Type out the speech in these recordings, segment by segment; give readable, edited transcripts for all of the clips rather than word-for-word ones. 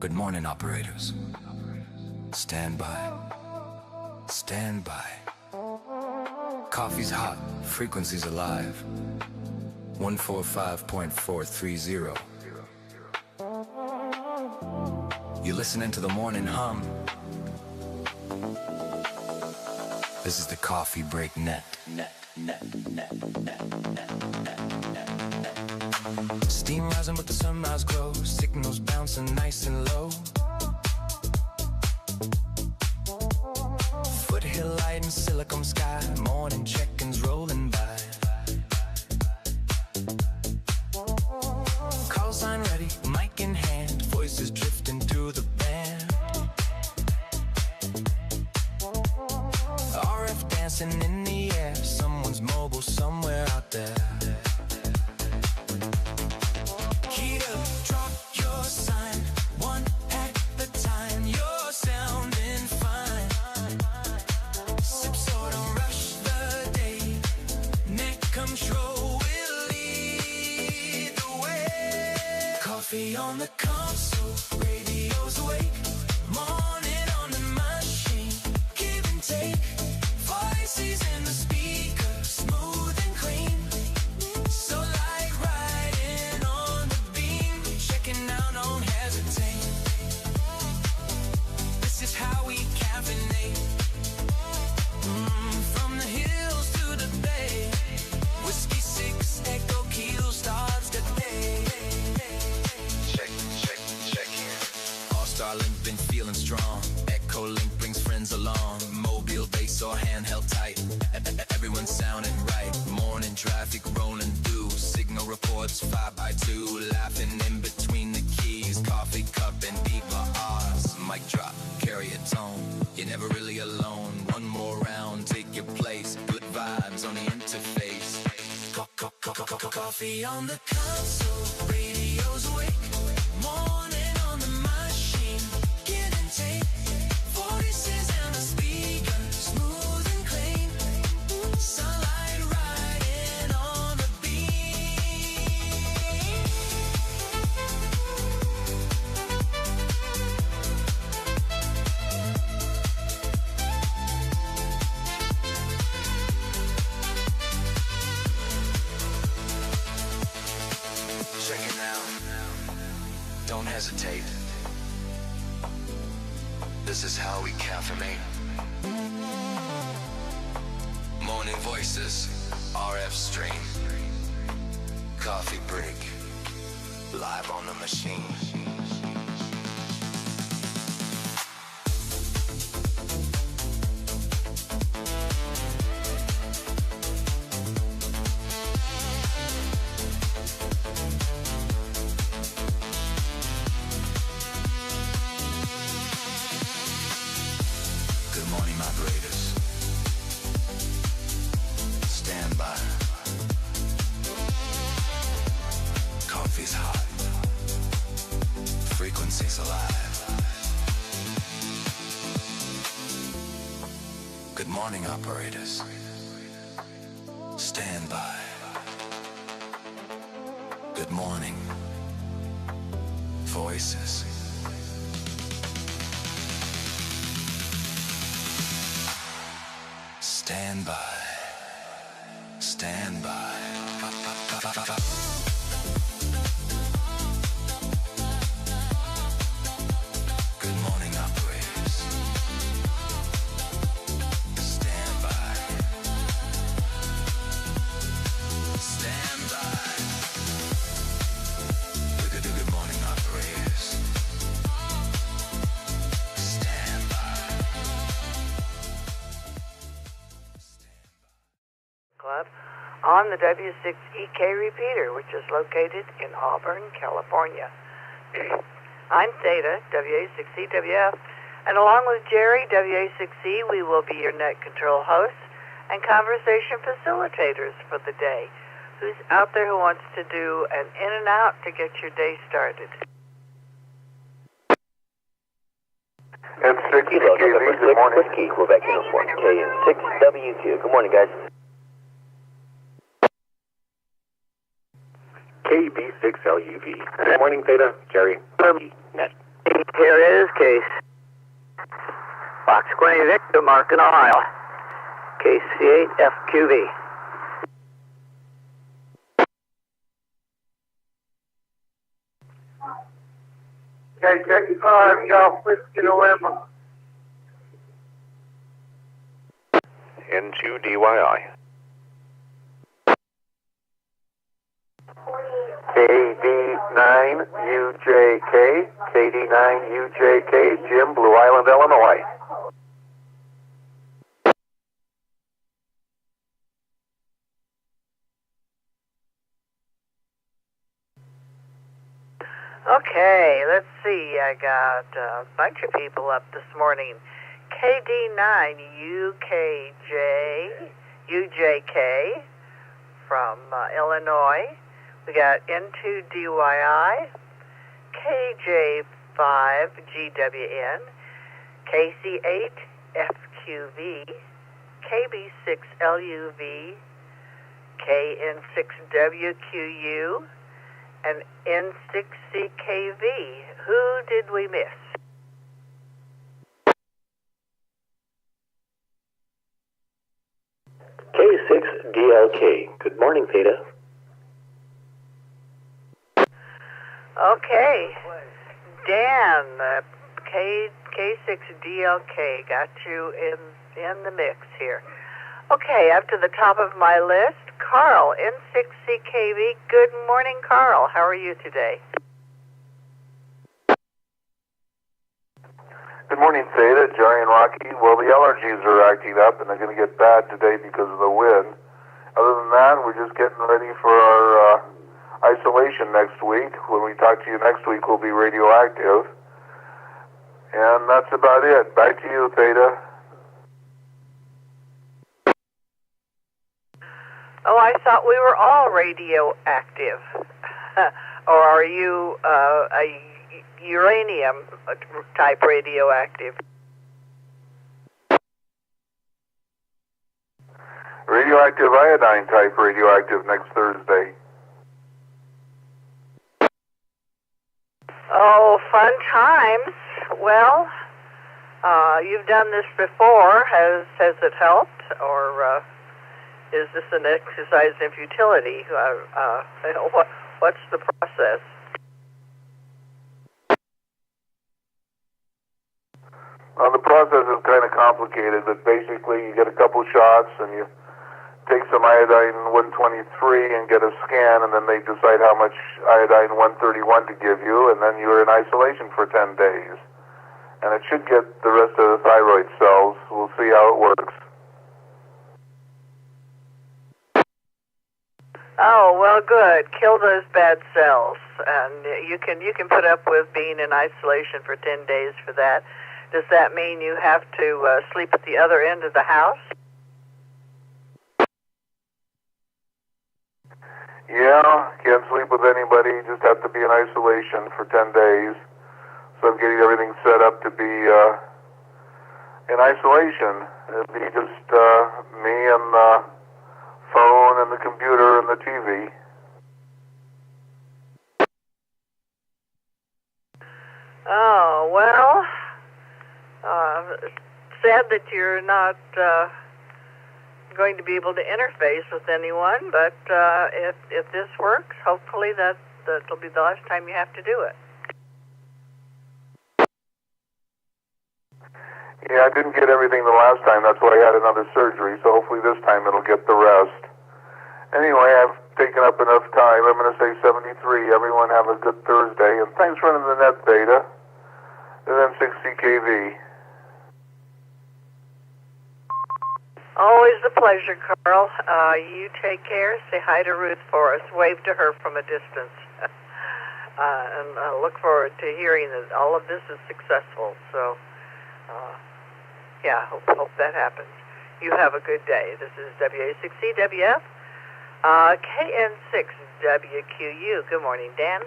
Good morning, operators. Stand by. Stand by. Coffee's hot, frequency's alive. 145.430. You're listening to the morning hum. This is the Coffee Break Net. Steam rising but the sunrise glows. Signals bouncing nice and low. Foothill light and silicon sky. Morning check-ins rolling by. Call sign ready, mic in hand. Voices drifting through the band. RF dancing in the air. Someone's mobile somewhere out there. Heat up, drop your sign. One at a time. You're sounding fine. Sip soda, rush the day. Net control will lead the way. Coffee on the console, radio's awake. Morning on the machine, give and take. Voices in the speaker, smooth and clean. So like riding on the beam. Checking out, don't hesitate. This is how we caffeinate. From the hills to the bay. W6EK Echo starts the day. Check here. AllStarLink been feeling strong. Echolink brings friends along. Mobile bass or handheld tight. Everyone's sounding right. Morning traffic rolling through. Signal reports 5x2. Laughing in between the keys. Coffee cup and beeper R's. Mic drop, carry a tone. You're never really alone. One more round, take your place. Good vibes on the interface. Coffee on the console, radio's awake. Morning on the machine, give and take. Voices in the speaker, smooth and clean. Sunlight riding on the beam. Check it out. Don't hesitate. This is how we caffeinate. Morning voices, RF stream. Coffee break, live on the machine. Good morning, operators. Stand by. Coffee's hot. Frequency's alive. Good morning, operators. Stand by. Good morning. Voices. Stand by. Stand by. Good morning, operators. Stand by. Stand by. Good morning, operators. Stand by. Club on the W6EK Repeater, which is located in Auburn, California. I'm Theta, W6EWF, and along with Gerry, W6E, we will be your net control hosts and conversation facilitators for the day. Who's out there who wants to do an in and out to get your day started? And Kilo, November 6, Whiskey, Quebec Uniform, KN6WQ. Good morning, guys. KB6LUV. Good morning, Theta. Gerry. Net. Here is case. Fox 20 Victor, Markin, Ohio. Case C8FQV. Okay, 55, Golf Whiskey November. Into DYI. KD9UJK, KD9UJK, Jim, Blue Island, Illinois. Okay, let's see. I got a bunch of people up this morning. KD9UKJ, from Illinois. We got N2DYI, KJ5GWN, KC8FQV, KB6LUV, KN6WQU, and N6CKV. Who did we miss? K6DLK. Good morning, Theta. Okay. Dan, K6DLK, got you in the mix here. Okay, up to the top of my list, Carl, N6CKV. Good morning, Carl. How are you today? Good morning, Theta, Gerry, and Rocky. Well, the allergies are acting up, and they're going to get bad today because of the wind. Other than that, we're just getting ready for our isolation next week. When we talk to you next week, we'll be radioactive. And that's about it. Back to you, Theta. Oh, I thought we were all radioactive. Or are you a uranium type radioactive? Radioactive iodine type radioactive next Thursday. Oh, fun times. Well, you've done this before. Has it helped, or is this an exercise in futility? What's the process? Well, the process is kind of complicated, but basically you get a couple shots and you take some iodine 123 and get a scan, and then they decide how much iodine 131 to give you, and then you're in isolation for 10 days. And it should get the rest of the thyroid cells. We'll see how it works. Oh, well, good. Kill those bad cells, and you can put up with being in isolation for 10 days for that. Does that mean you have to sleep at the other end of the house? Yeah, can't sleep with anybody. Just have to be in isolation for 10 days. So I'm getting everything set up to be in isolation. It'll be just me and the phone and the computer and the TV. Oh, well, sad that you're not going to be able to interface with anyone, but if this works, hopefully that'll be the last time you have to do it. Yeah, I didn't get everything the last time. That's why I had another surgery, so hopefully this time it'll get the rest. Anyway, I've taken up enough time. I'm going to say 73. Everyone have a good Thursday, and thanks for running the net, Theta. And then 6CKV. Always a pleasure, Carl. You take care. Say hi to Ruth for us. Wave to her from a distance. And I look forward to hearing that all of this is successful. So, yeah, hope that happens. You have a good day. This is W6EWF, KN6WQU. Good morning, Dan.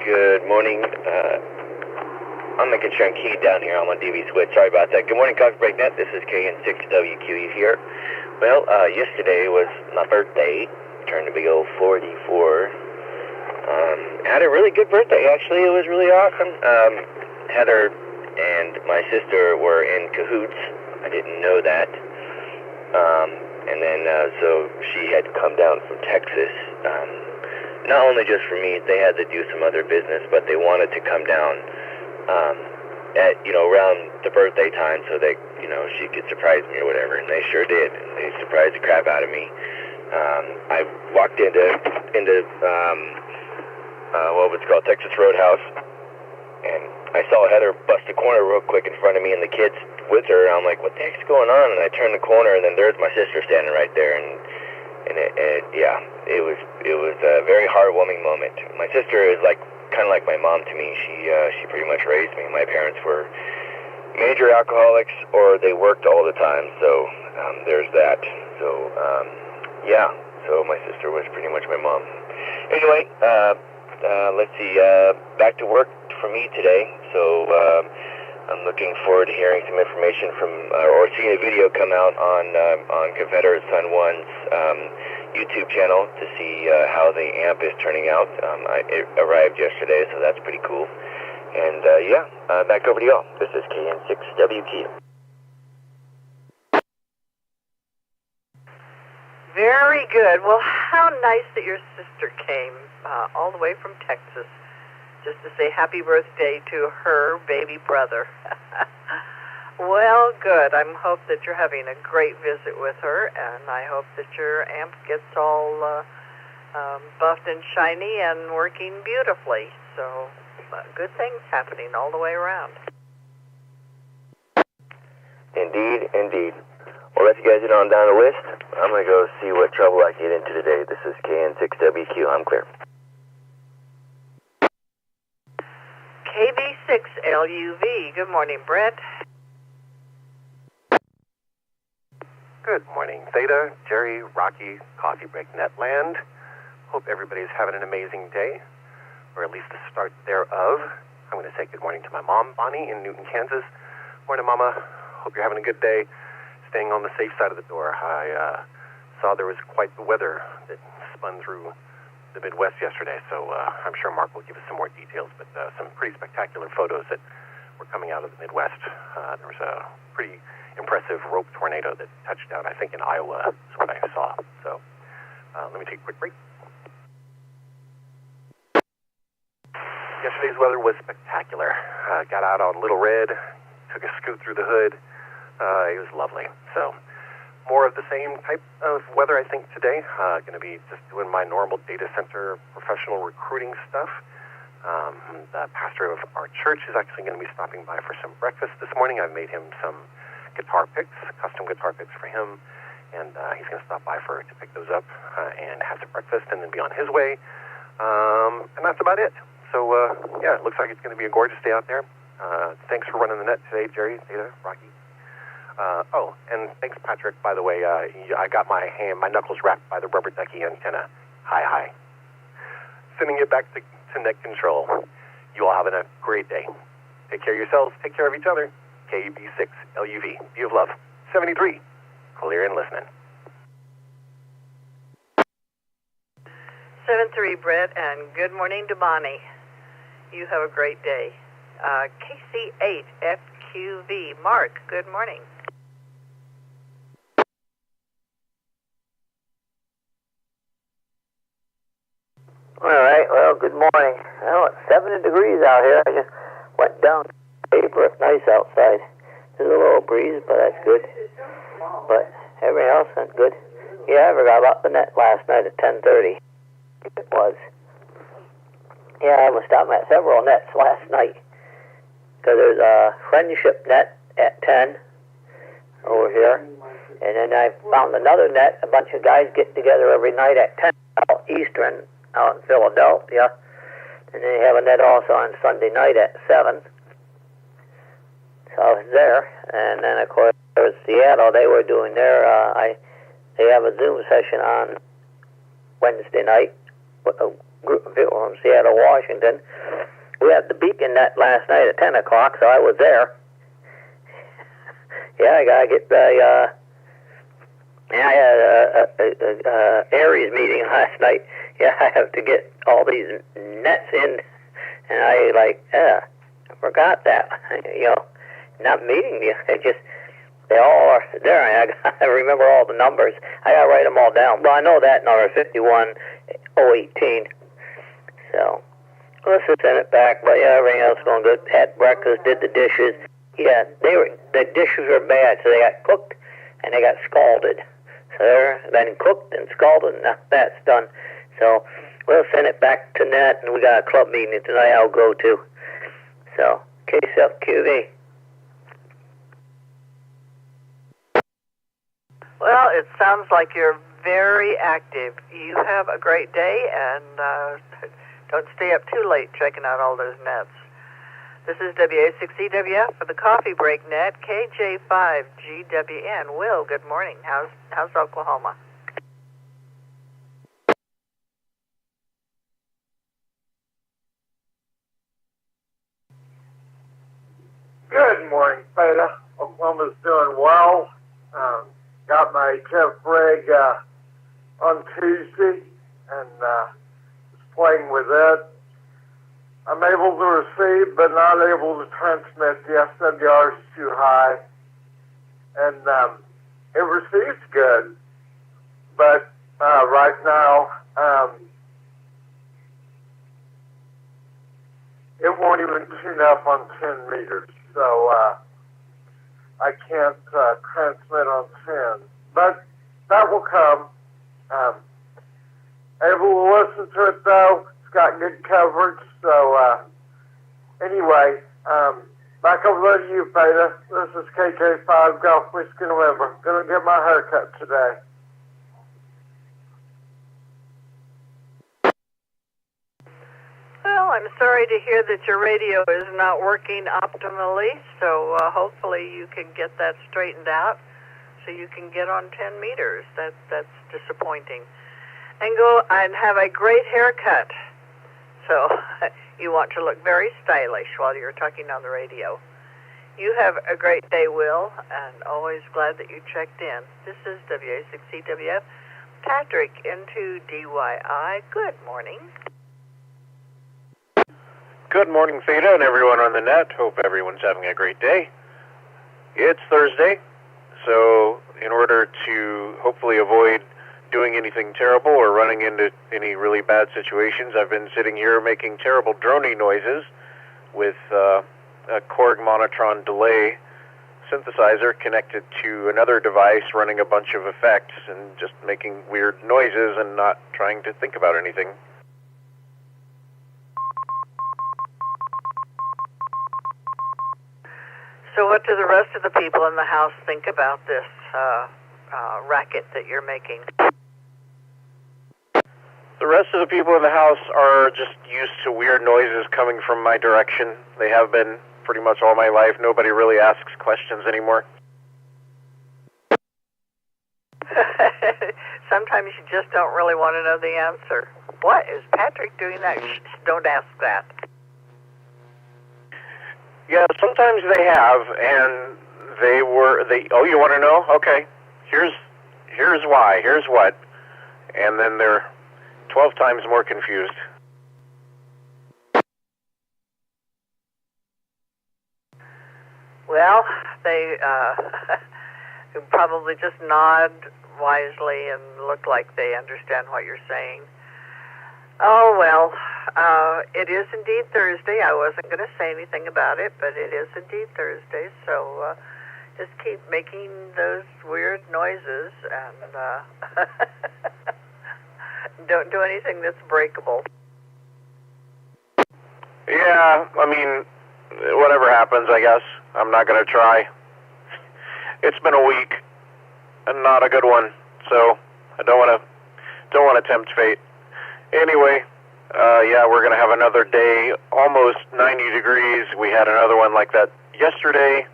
Good morning. I'm making sure I'm keyed down here on my DV switch. Sorry about that. Good morning, Coffee Break Net. This is KN6WQE here. Well, yesterday was my birthday. Turned a big old 44. Had a really good birthday, actually. It was really awesome. Heather and my sister were in cahoots. I didn't know that. And then, so she had come down from Texas. Not only just for me, they had to do some other business, but they wanted to come down at, around the birthday time so that, she could surprise me or whatever, and they sure did. And they surprised the crap out of me. I walked into what was called Texas Roadhouse, and I saw Heather bust a corner real quick in front of me and the kids with her, and I'm like, what the heck's going on? And I turned the corner, and then there's my sister standing right there, and it was a very heartwarming moment. My sister is kind of like my mom to me. She pretty much raised me. My parents were major alcoholics, or they worked all the time, so there's that. So so my sister was pretty much my mom. Anyway, let's see, back to work for me today, so I'm looking forward to hearing some information from, or seeing a video come out on Confederate Son 1's YouTube channel to see how the amp is turning out. It arrived yesterday, so that's pretty cool. And back over to y'all. This is KN6WQ. Very good. Well, how nice that your sister came all the way from Texas just to say happy birthday to her baby brother. Well, good. I hope that you're having a great visit with her, and I hope that your amp gets all buffed and shiny and working beautifully. So good things happening all the way around. Indeed, indeed. Well, let's you guys get on down the list. I'm going to go see what trouble I get into today. This is KN6WQ. I'm clear. KB6LUV. Good morning, Brett. Good morning, Theta, Gerry, Rocky, Coffee Break Net land. Hope everybody's having an amazing day, or at least the start thereof. I'm going to say good morning to my mom, Bonnie, in Newton, Kansas. Morning, Mama. Hope you're having a good day. Staying on the safe side of the door. I saw there was quite the weather that spun through the Midwest yesterday, so I'm sure Mark will give us some more details, but some pretty spectacular photos that were coming out of the Midwest. There was a pretty impressive rope tornado that touched down, I think, in Iowa, is what I saw. So let me take a quick break. Yesterday's weather was spectacular. Got out on Little Red, took a scoot through the hood. It was lovely. So more of the same type of weather, I think, today. Going to be just doing my normal data center professional recruiting stuff. The pastor of our church is actually going to be stopping by for some breakfast this morning. I've made him some guitar picks, custom guitar picks for him, and he's going to stop by to pick those up and have some breakfast and then be on his way. And that's about it. So, it looks like it's going to be a gorgeous day out there. Thanks for running the net today, Gerry, Theta, Rocky. And thanks, Patrick, by the way. I got my knuckles wrapped by the rubber ducky antenna. Hi. Sending it back to net control. You all having a great day. Take care of yourselves. Take care of each other. KB6LUV. View of love. 73. Clear and listening. 7-3, Brett, and good morning to Bonnie. You have a great day. KC8FQV. Mark, good morning. All right, well, good morning. Well, it's 70 degrees out here. I just went down to the paper. It's nice outside. There's a little breeze, but that's good. But everything else went good. Yeah, I forgot about the net last night at 10:30. It was. Yeah, I was stopping at several nets last night. Because there's a friendship net at 10 over here. And then I found another net. A bunch of guys get together every night at 10 out Eastern, out in Philadelphia. And they have a net also on Sunday night at 7. So I was there. And then, of course, there was Seattle. They were doing their, they have a Zoom session on Wednesday night with a group of people from Seattle, Washington. We had the Beacon net last night at 10 o'clock, so I was there. Yeah, I got to get the... I had a Aries meeting last night. yeah, I have to get all these nets in, and I forgot that, not meeting you. They all are there. I remember all the numbers. I got to write them all down. Well, I know that number, 51018. So, let's just send it back. But yeah, everything else going good. Had breakfast, did the dishes. Yeah, the dishes were bad, so they got cooked and they got scalded. So they're then cooked and scalded, and now that's done. So we'll send it back to Net, and we got a club meeting tonight I'll go to. So, KSFQV. Well, it sounds like you're very active. You have a great day, and don't stay up too late checking out all those nets. This is W6EK for the Coffee Break Net, KJ5GWN. Will, good morning. How's Oklahoma? Good morning, Theta. Oklahoma's doing well. Got my 10th rig on Tuesday and was playing with it. I'm able to receive, but not able to transmit. The SWR is too high. And it receives good, but right now it won't even tune up on 10 meters. So I can't transmit on 10. But that will come. Able to listen to it, though. It's got good coverage. So anyway, back over to you, Theta. This is KK5 Golf Whiskey November. Gonna get my haircut today. Well, I'm sorry to hear that your radio is not working optimally, so hopefully you can get that straightened out so you can get on 10 meters. That's disappointing. And go and have a great haircut. So you want to look very stylish while you're talking on the radio. You have a great day, Will, and always glad that you checked in. This is W6EK Patrick into DYI. Good morning. Good morning, Theta, and everyone on the net. Hope everyone's having a great day. It's Thursday, so in order to hopefully avoid doing anything terrible or running into any really bad situations, I've been sitting here making terrible droning noises with a Korg Monotron delay synthesizer connected to another device running a bunch of effects and just making weird noises and not trying to think about anything. So what do the rest of the people in the house think about this racket that you're making? The rest of the people in the house are just used to weird noises coming from my direction. They have been pretty much all my life. Nobody really asks questions anymore. Sometimes you just don't really want to know the answer. What is Patrick doing that? Shh, don't ask that. Yeah, sometimes they have, and oh, you want to know? Okay, here's why, here's what. And then they're 12 times more confused. Well, they probably just nod wisely and look like they understand what you're saying. Oh, well, it is indeed Thursday. I wasn't going to say anything about it, but it is indeed Thursday, so just keep making those weird noises and don't do anything that's breakable. Yeah, I mean, whatever happens, I guess. I'm not going to try. It's been a week, and not a good one, so I don't want to tempt fate. Anyway, yeah, we're going to have another day, almost 90 degrees. We had another one like that yesterday,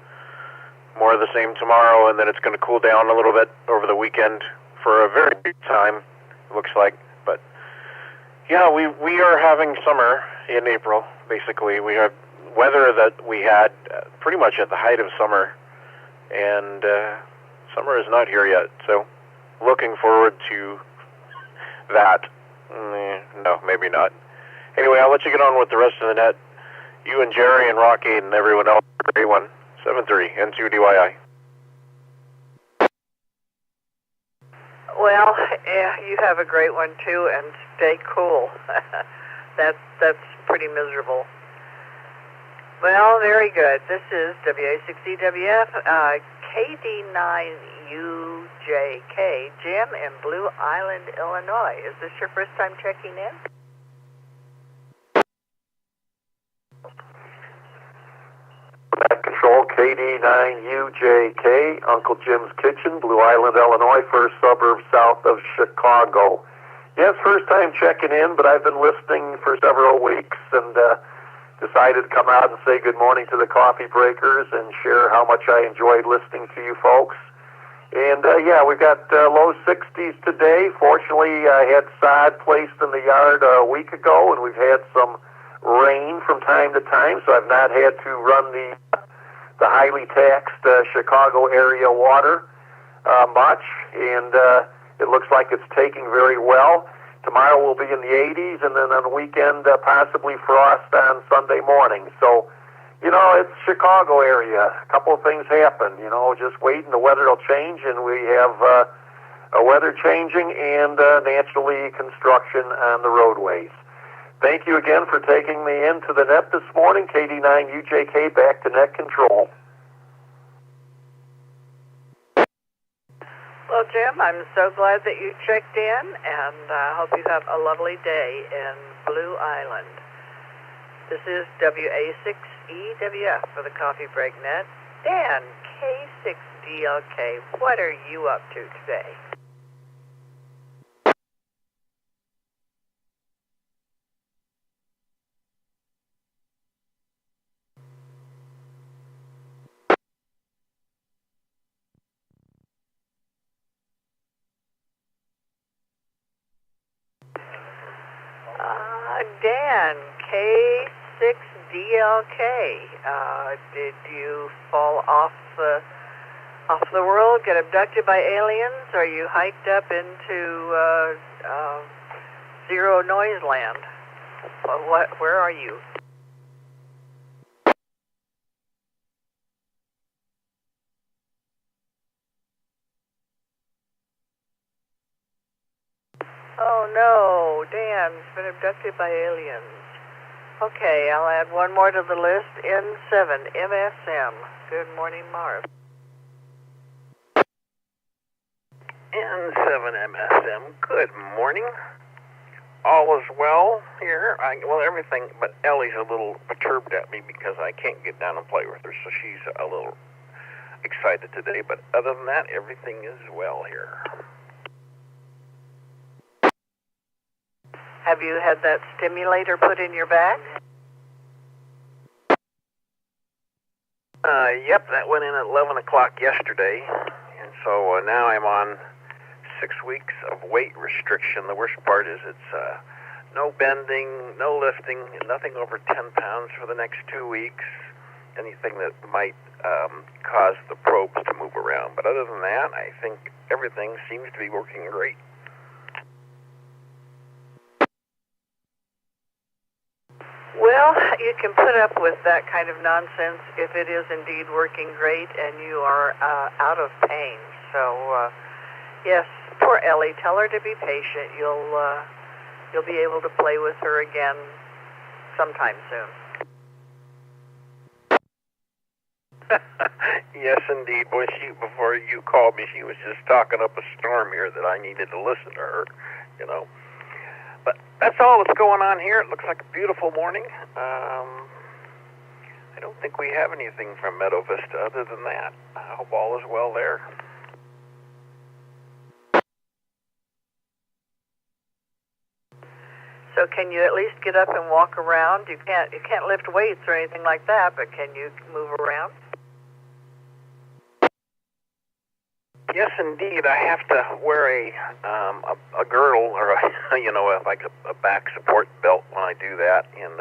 more of the same tomorrow, and then it's going to cool down a little bit over the weekend for a very good time, it looks like. But, yeah, we are having summer in April, basically. We have weather that we had pretty much at the height of summer, and summer is not here yet, so looking forward to that No, maybe not. Anyway, I'll let you get on with the rest of the net. You and Gerry and Rocky and everyone else, great one. 73 N2DYI. Well, yeah, you have a great one too, and stay cool. That's pretty miserable. Well, very good. This is W6EWF KD9UJK, Jim in Blue Island, Illinois. Is this your first time checking in? Control KD9UJK, Uncle Jim's Kitchen, Blue Island, Illinois, first suburb south of Chicago. Yes, first time checking in, but I've been listening for several weeks and decided to come out and say good morning to the coffee breakers and share how much I enjoyed listening to you folks. And yeah, we've got low 60s today. Fortunately, I had sod placed in the yard a week ago, and we've had some rain from time to time, so I've not had to run the highly taxed Chicago area water much, and it looks like it's taking very well. Tomorrow we'll be in the 80s, and then on the weekend possibly frost on Sunday morning. So, you know, it's Chicago area. A couple of things happen, you know, just waiting. The weather will change, and we have a weather changing and naturally construction on the roadways. Thank you again for taking me into the net this morning. KD9UJK back to net control. Well, Jim, I'm so glad that you checked in, and I hope you have a lovely day in Blue Island. This is W6EWF for the Coffee Break Net. Dan, K6DLK, what are you up to today? Dan, K6DLK, did you fall off the world, get abducted by aliens? Are you hiked up into zero noise land? Where are you? Oh no, Dan's been abducted by aliens. Okay, I'll add one more to the list. N7, MSM. Good morning, Marv. N7 MSM, good morning. All is well here. Well, everything, but Ellie's a little perturbed at me because I can't get down and play with her, so she's a little excited today. But other than that, everything is well here. Have you had that stimulator put in your back? Yep, that went in at 11 o'clock yesterday, and so now I'm on 6 weeks of weight restriction. The worst part is it's no bending, no lifting, nothing over 10 pounds for the next 2 weeks, anything that might cause the probes to move around. But other than that, I think everything seems to be working great. Well, you can put up with that kind of nonsense if it is indeed working great and you are out of pain. So, yes, poor Ellie. Tell her to be patient. You'll be able to play with her again sometime soon. Yes, indeed. Boy, before you called me, she was just talking up a storm here that I needed to listen to her, you know. But that's all that's going on here. It looks like a beautiful morning. I don't think we have anything from Meadow Vista other than that. I hope all is well there. So can you at least get up and walk around? You can't lift weights or anything like that, but can you move around? Yes, indeed. I have to wear a girdle or like a back support belt when I do that. And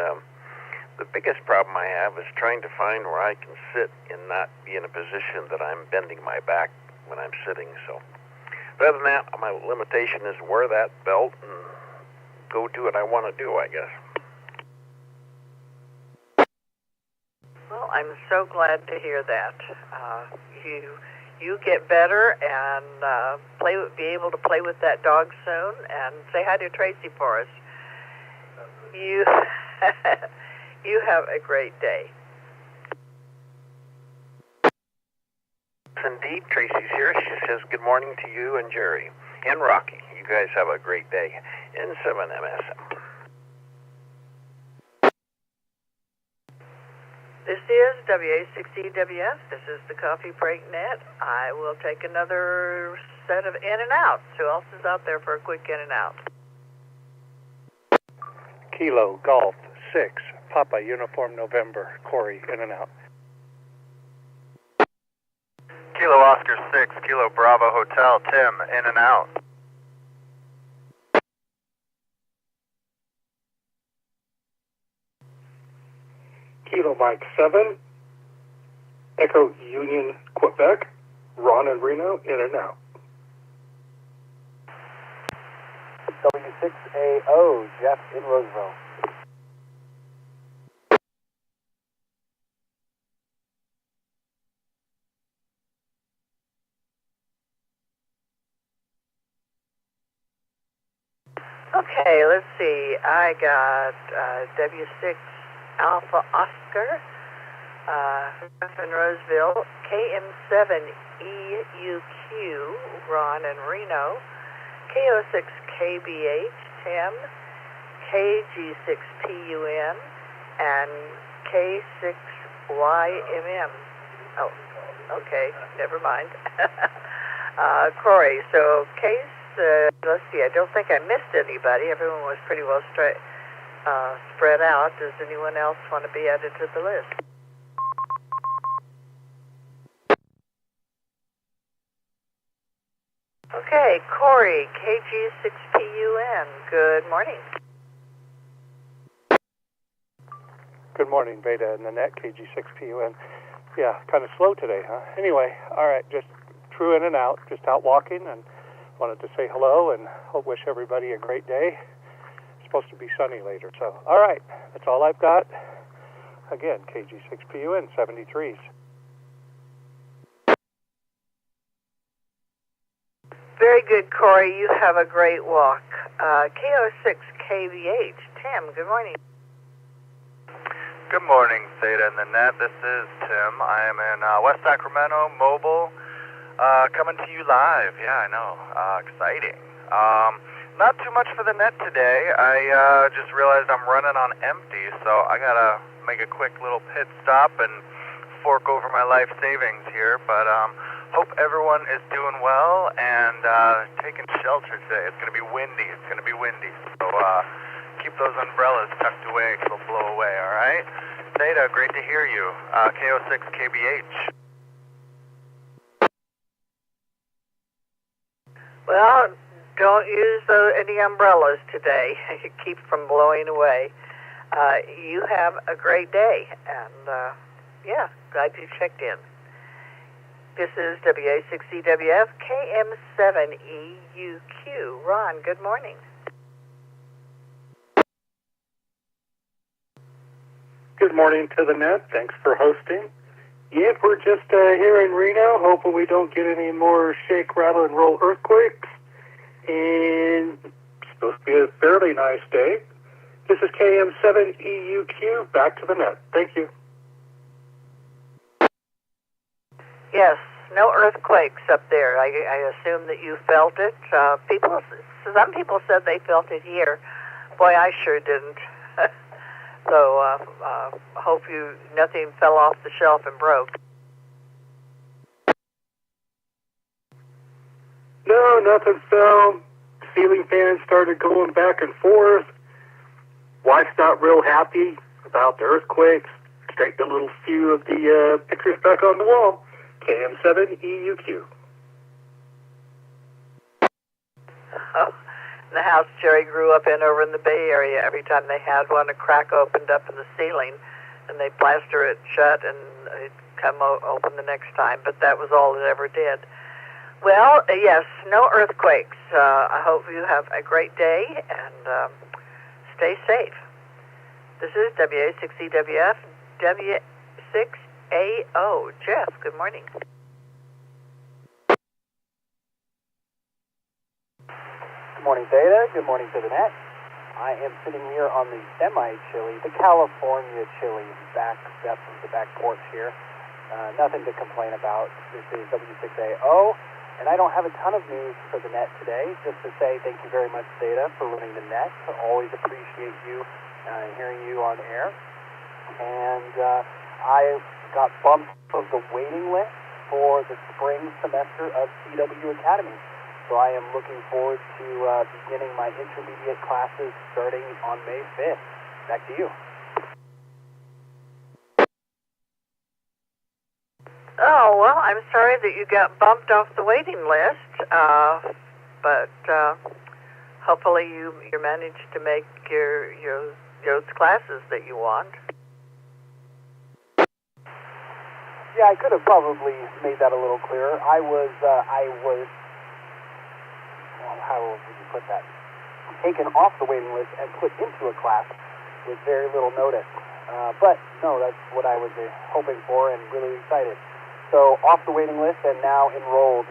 the biggest problem I have is trying to find where I can sit and not be in a position that I'm bending my back when I'm sitting. So, but other than that, my limitation is wear that belt and go do what I want to do, I guess. Well, I'm so glad to hear that. You get better and be able to play with that dog soon. And say hi to Tracy for us. You you have a great day. Indeed, Tracy's here. She says good morning to you and Gerry and Rocky. You guys have a great day in 7MSM. This is W6EK. This is the Coffee Break Net. I will take another set of in and outs. Who else is out there for a quick in and out? Kilo Golf 6 Papa Uniform November. Corey, in and out. Kilo Oscar 6 Kilo Bravo Hotel. Tim, in and out. Kilo Mike 7 Echo Union Quebec. Ron and Reno, in and out. W6AO Jeff in Roseville. Okay, let's see. I got W6 Alpha Oscar, Jeff in Roseville, KM7EUQ, Ron and Reno, KO6 KBH, Tim, KG6PUN, and K6YMM. Oh, okay, never mind. Corey, so case, let's see, I don't think I missed anybody. Everyone was pretty well spread out. Does anyone else want to be added to the list? Okay, Corey, KG6PUN, good morning. Good morning, Beta and Nanette, KG6PUN. Yeah, kind of slow today, huh? Anyway, all right, just true in and out, just out walking, and wanted to say hello and wish everybody a great day. It's supposed to be sunny later, so all right, that's all I've got. Again, KG6PUN, 73s. Very good, Corey. You have a great walk. KO6 KBH. Tim, good morning. Good morning, Theta and the Net. This is Tim. I am in West Sacramento, mobile, coming to you live. Yeah, I know. Exciting. Not too much for the net today. I just realized I'm running on empty, so I gotta make a quick little pit stop and fork over my life savings here. But hope everyone is doing well and taking shelter today. It's gonna be windy. So keep those umbrellas tucked away so they'll blow away. All right. Theta, great to hear you. KO6 KBH. Well, don't use any umbrellas today. Keep from blowing away. You have a great day, and yeah, glad you checked in. This is W6EK KM7EUQ. Ron, good morning. Good morning to the net. Thanks for hosting. Yep, we're just here in Reno, hoping we don't get any more shake, rattle, and roll earthquakes. And it's supposed to be a fairly nice day. This is KM7EUQ. Back to the net. Thank you. Yes, no earthquakes up there. I assume that you felt it. Some people said they felt it here. Boy, I sure didn't. So hope nothing fell off the shelf and broke. No, nothing fell. Ceiling fans started going back and forth. Wife's not real happy about the earthquakes. Straightened a little few of the pictures back on the wall. KM7EUQ. Oh, the house Gerry grew up in over in the Bay Area, every time they had one, a crack opened up in the ceiling, and they'd plaster it shut, and it'd come open the next time. But that was all it ever did. Well, yes, no earthquakes. I hope you have a great day, and stay safe. This is W6EWF, W6AO. Jeff, good morning. Good morning, Theta. Good morning to the net. I am sitting here on the semi-chilly, the California chilly back step of the back porch here. Nothing to complain about. This is W6AO, and I don't have a ton of news for the net today. Just to say thank you very much, Theta, for running the net. I always appreciate you hearing you on air. And I got bumped of the waiting list for the spring semester of CW Academy. So I am looking forward to beginning my intermediate classes starting on May 5th. Back to you. Oh, well, I'm sorry that you got bumped off the waiting list, but hopefully you managed to make those classes that you want. Yeah, I could have probably made that a little clearer. I was how would you put that? Taken off the waiting list and put into a class with very little notice. But no, that's what I was hoping for and really excited. So off the waiting list and now enrolled.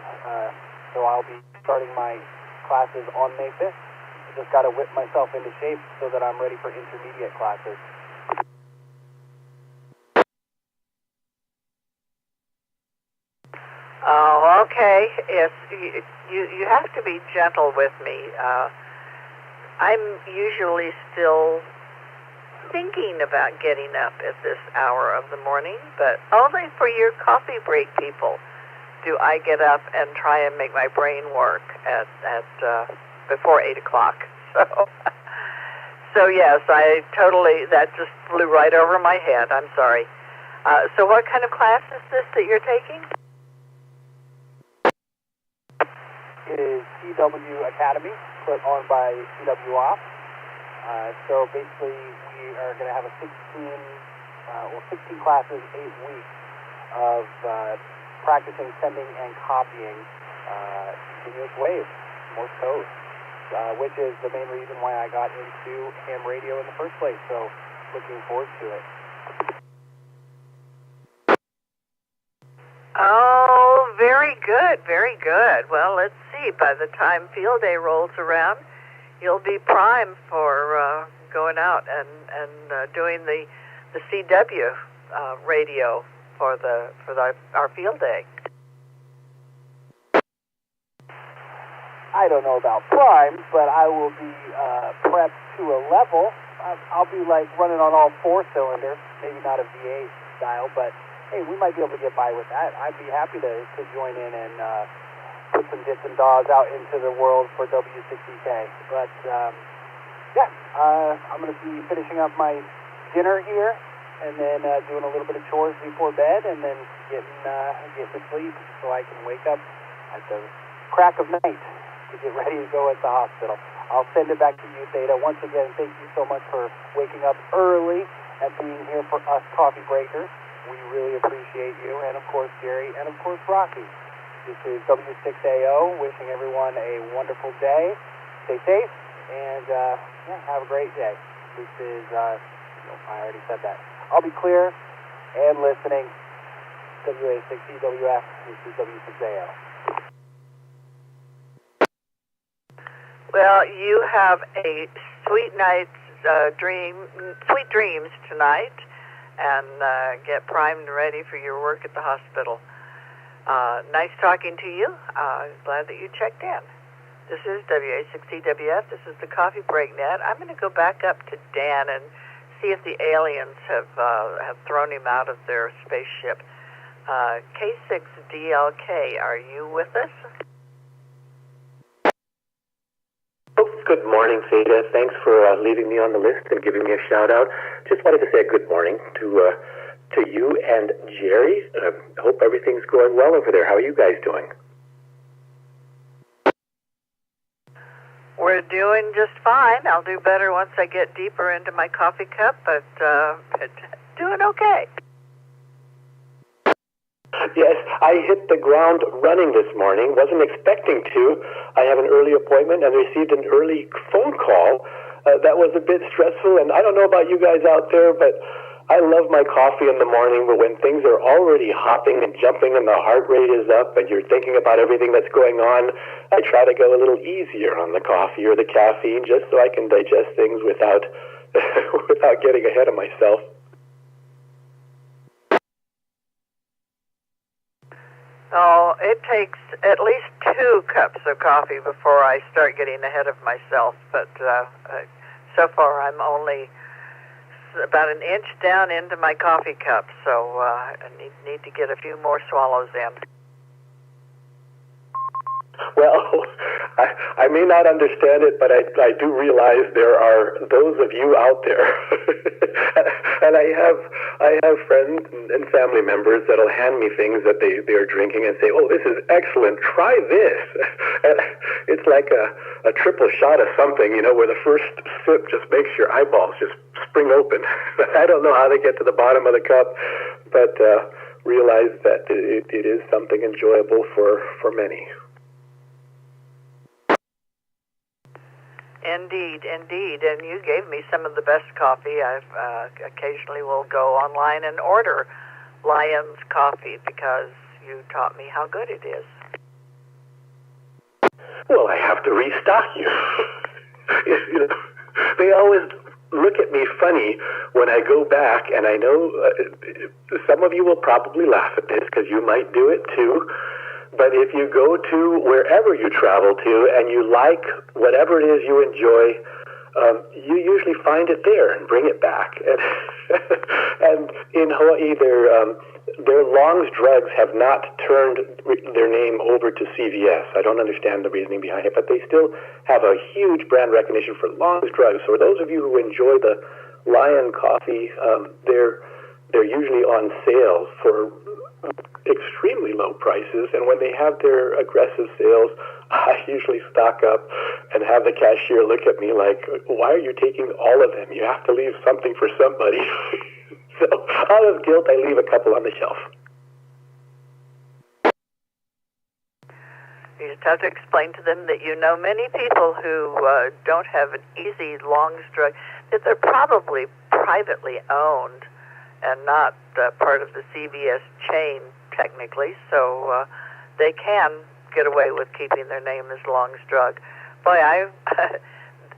So I'll be starting my classes on May 5th. I just got to whip myself into shape so that I'm ready for intermediate classes. Oh, okay. Yes, you have to be gentle with me. I'm usually still thinking about getting up at this hour of the morning, but only for your coffee break people do I get up and try and make my brain work at before 8 o'clock. So yes, that just flew right over my head. I'm sorry. So what kind of class is this that you're taking? It is CW Academy, put on by CW Ops. So basically, we are going to have 16 classes, 8 weeks of practicing sending and copying continuous wave, Morse code, which is the main reason why I got into ham radio in the first place. So looking forward to it. Oh, very good, very good. Well, let's see. By the time field day rolls around, you'll be primed for going out and doing the CW radio for our field day. I don't know about primed, but I will be prepped to a level. I'll be like running on all 4 cylinders, maybe not a V8 style, but hey, we might be able to get by with that. I'd be happy to join in and put some dits and daws out into the world for W6EK. But, I'm going to be finishing up my dinner here and then doing a little bit of chores before bed and then getting to sleep so I can wake up at the crack of night to get ready to go at the hospital. I'll send it back to you, Theta. Once again, thank you so much for waking up early and being here for us coffee breakers. We really appreciate you, and of course Gerry, and of course Rocky. This is W6AO, wishing everyone a wonderful day. Stay safe, and have a great day. This is, I already said that. I'll be clear and listening. W6EWF, this is W6AO. Well, you have a sweet night's sweet dreams tonight. And get primed and ready for your work at the hospital. Nice talking to you. Glad that you checked in. This is W6EWF. This is the Coffee Break Net. I'm going to go back up to Dan and see if the aliens have thrown him out of their spaceship. K6DLK, are you with us? Good morning, Theta. Thanks for leaving me on the list and giving me a shout-out. Just wanted to say good morning to you and Gerry. Hope everything's going well over there. How are you guys doing? We're doing just fine. I'll do better once I get deeper into my coffee cup, but doing okay. Yes, I hit the ground running this morning. Wasn't expecting to. I have an early appointment and received an early phone call that was a bit stressful. And I don't know about you guys out there, but I love my coffee in the morning, but when things are already hopping and jumping and the heart rate is up and you're thinking about everything that's going on, I try to go a little easier on the coffee or the caffeine just so I can digest things without without getting ahead of myself. Oh, it takes at least 2 cups of coffee before I start getting ahead of myself. But so far, I'm only about an inch down into my coffee cup, so I need to get a few more swallows in. Well, I may not understand it, but I do realize there are those of you out there, and I have friends and family members that'll hand me things that they are drinking and say, "Oh, this is excellent. Try this." And it's like a triple shot of something, where the first sip just makes your eyeballs just spring open. I don't know how they get to the bottom of the cup, but realize that it is something enjoyable for many. Indeed. And you gave me some of the best coffee. I've occasionally will go online and order Lion's coffee because you taught me how good it is. Well, I have to restock you. They always look at me funny when I go back, and I know some of you will probably laugh at this because you might do it too. But if you go to wherever you travel to and you like whatever it is you enjoy, you usually find it there and bring it back. And in Hawaii, their Long's Drugs have not turned their name over to CVS. I don't understand the reasoning behind it, but they still have a huge brand recognition for Long's Drugs. So for those of you who enjoy the Lion coffee, they're usually on sale for extremely low prices, and when they have their aggressive sales, I usually stock up and have the cashier look at me like, "Why are you taking all of them? You have to leave something for somebody." So out of guilt, I leave a couple on the shelf. You just have to explain to them that you know many people who don't have an easy Long's Drug, that they're probably privately owned and not part of the CVS chain, technically, so they can get away with keeping their name as Long's Drug. Boy,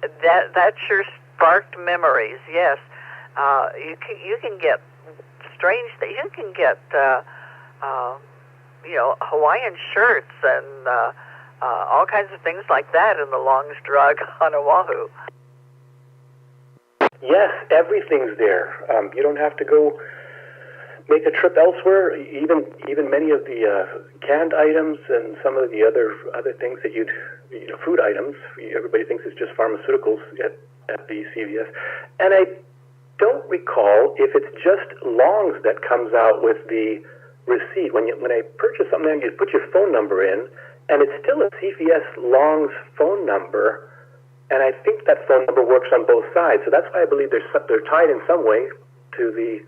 that sure sparked memories. Yes, you can get strange things. You can get Hawaiian shirts and all kinds of things like that in the Long's Drug on Oahu. Yes, everything's there. You don't have to go make a trip elsewhere. Even many of the canned items and some of the other things that food items, everybody thinks it's just pharmaceuticals at the CVS. And I don't recall if it's just Long's that comes out with the receipt. When I purchase something, you put your phone number in, and it's still a CVS Long's phone number. And I think that phone number works on both sides. So that's why I believe they're tied in some way to the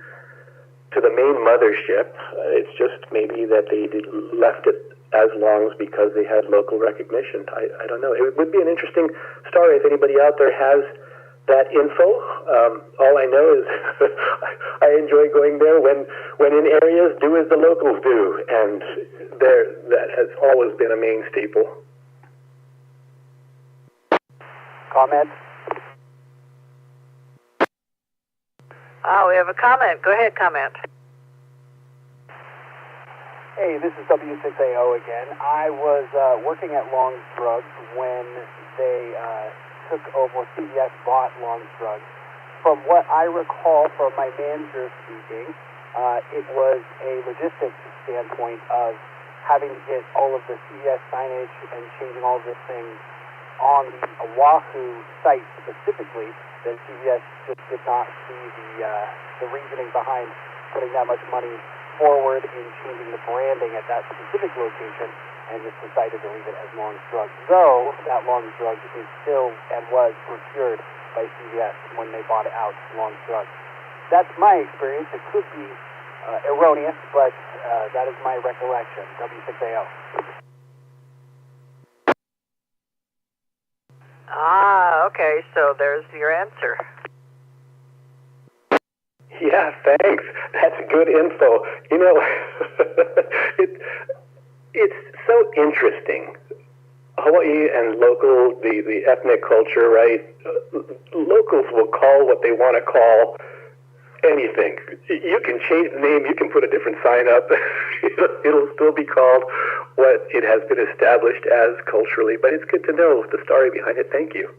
main mothership. It's just maybe that they left it as Long's because they had local recognition. I don't know. It would be an interesting story if anybody out there has that info. All I know is I enjoy going there when in areas, do as the locals do. And that has always been a main staple. Comment? We have a comment. Go ahead, comment. Hey, this is W6AO again. I was working at Long's Drugs when they took over, CVS bought Long's Drugs. From what I recall from my manager speaking, it was a logistics standpoint of having to get all of the CVS signage and changing all of these things on the Oahu site specifically, that CVS just did not see the reasoning behind putting that much money forward in changing the branding at that specific location, and just decided to leave it as Long's Drugs. Though that Long's Drugs is still and was procured by CVS when they bought it out, Long's Drugs. That's my experience. It could be erroneous, but that is my recollection. W6AO. Ah, okay, so there's your answer. Yeah, thanks. That's good info. You know, it's so interesting. Hawaii and local, the ethnic culture, right? Locals will call what they want to call anything. You can change the name, you can put a different sign up. It'll still be called what it has been established as culturally, but it's good to know the story behind it. Thank you.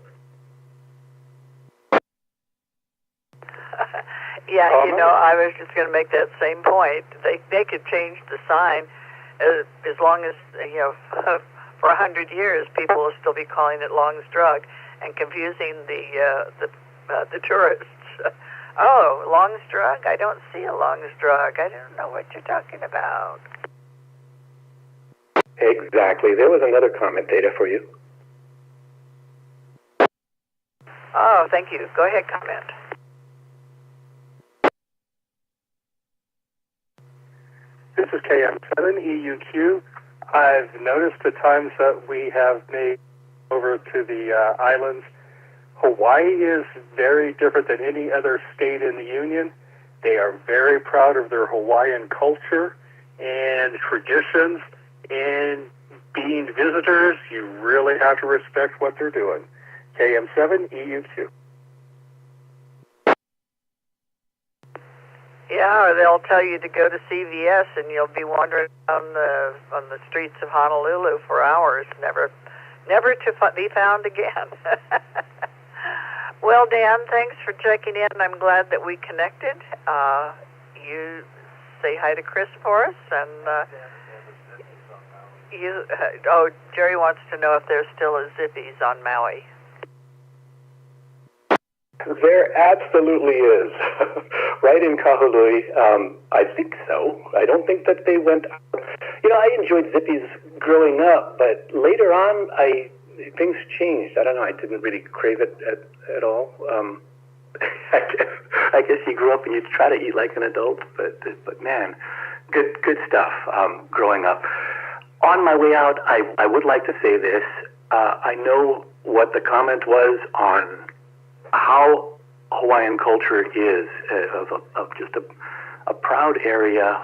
Yeah, you know, I was just going to make that same point. They could change the sign as long as, you know, for 100 years, people will still be calling it Long's Drug and confusing the tourists. Oh, Long's Drug? I don't see a Long's Drug. I don't know what you're talking about. Exactly. There was another comment, Theta, for you. Oh, thank you. Go ahead, comment. This is KM7EUQ. I've noticed the times that we have made over to the islands. Hawaii is very different than any other state in the Union. They are very proud of their Hawaiian culture and traditions, and being visitors, you really have to respect what they're doing. KM7EUQ. Yeah, or they'll tell you to go to CVS and you'll be wandering on the streets of Honolulu for hours, never to be found again. Well, Dan, thanks for checking in. I'm glad that we connected. You say hi to Chris for us, and Gerry wants to know if there's still a Zippies on Maui. There absolutely is. Right in Kahului. I think so. I don't think that they went out. You know, I enjoyed Zippies growing up, but later on, things changed. I don't know. I didn't really crave it at all. I guess you grew up and you try to eat like an adult, but man, good stuff growing up. On my way out, I would like to say this. I know what the comment was on how Hawaiian culture is of just a proud area.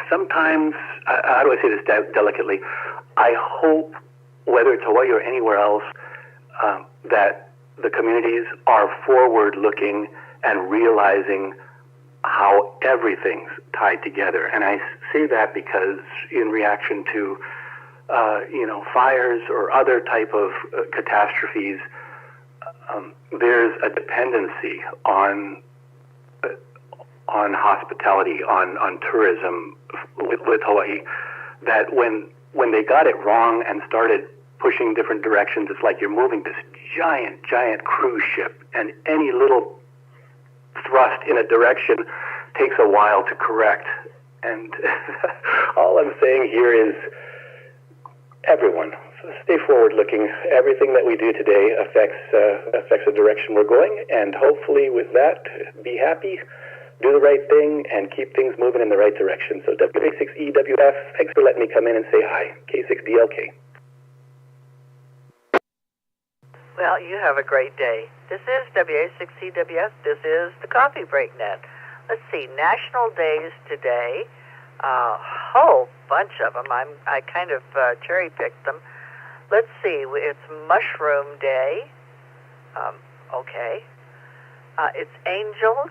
Sometimes, how do I say this delicately? I hope, whether it's Hawaii or anywhere else, that the communities are forward-looking and realizing how everything's tied together. And I say that because in reaction to, fires or other type of catastrophes, there's a dependency on hospitality, on tourism with Hawaii, that when they got it wrong and started pushing different directions, it's like you're moving this giant cruise ship, and any little thrust in a direction takes a while to correct. And all I'm saying here is everyone, stay forward-looking. Everything that we do today affects the direction we're going, and hopefully with that, be happy, do the right thing, and keep things moving in the right direction. So W6EWF, thanks for letting me come in and say hi. K6DLK. Well, you have a great day. This is W6EWF. This is the Coffee Break Net. Let's see, national days today. A whole bunch of them. I kind of cherry-picked them. Let's see, it's Mushroom Day. Okay. It's Angels,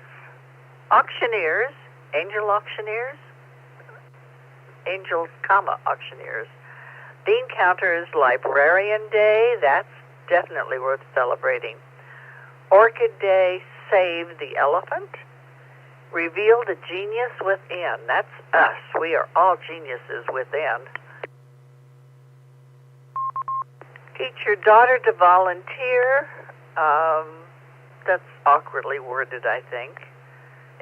Auctioneers, Angel Auctioneers, Angels, Auctioneers. Bean Counters Librarian Day. That's definitely worth celebrating. Orchid Day, Save the Elephant. Reveal the Genius Within. That's us. We are all geniuses within. Teach your daughter to volunteer. That's awkwardly worded, I think.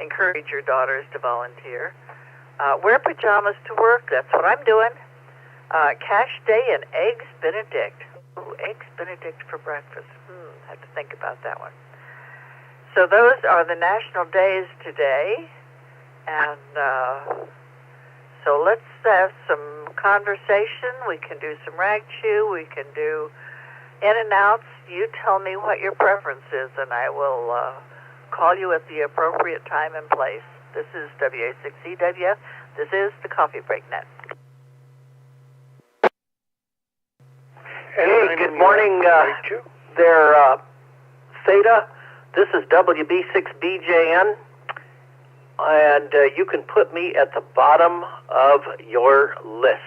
Encourage your daughters to volunteer. Wear pajamas to work. That's what I'm doing. Cash Day and Eggs Benedict. Ooh, Eggs Benedict for breakfast. I have to think about that one. So those are the national days today. And so let's have some conversation. We can do some rag chew. We can do In and outs, you tell me what your preference is, and I will call you at the appropriate time and place. This is W6EK. This is the Coffee Break Net. Hey, good morning there, Theta. This is WB6BJN, and you can put me at the bottom of your list.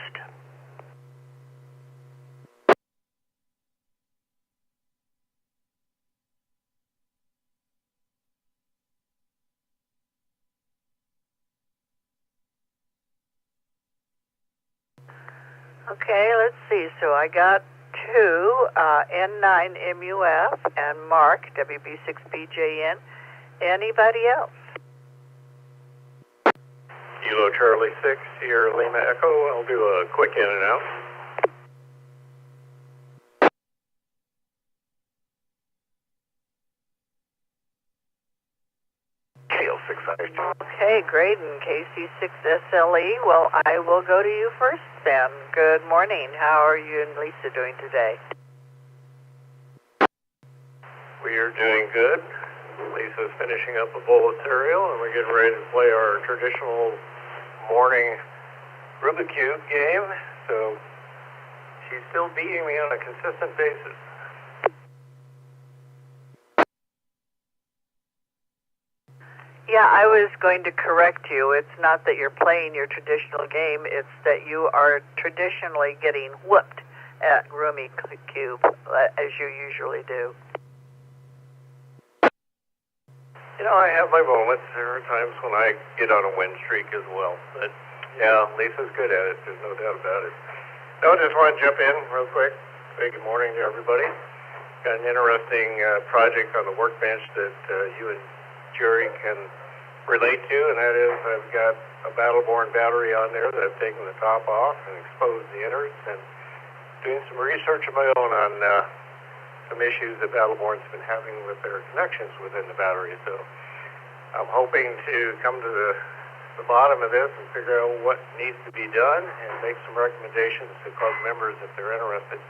Okay, let's see. So I got 2 N9MUF and Mark, WB6BJN. Anybody else? Kilo Charlie 6 here, Lima Echo. I'll do a quick in and out. Okay, great. And KC6SLE, well, I will go to you first then. Good morning. How are you and Lisa doing today? We are doing good. Lisa's finishing up a bowl of cereal, and we're getting ready to play our traditional morning Rubik's Cube game. So she's still beating me on a consistent basis. Yeah, I was going to correct you. It's not that you're playing your traditional game, it's that you are traditionally getting whooped at Rubik's Cube, as you usually do. You know, I have my moments. There are times when I get on a win streak as well. But, yeah, Lisa's good at it. There's no doubt about it. So I just want to jump in real quick. Say good morning to everybody. Got an interesting project on the workbench that you and Gerry can relate to, and that is I've got a Battleborn battery on there that I've taken the top off and exposed the innards, and doing some research of my own on some issues that Battleborn's been having with their connections within the battery. So I'm hoping to come to the bottom of this and figure out what needs to be done and make some recommendations to club members if they're interested,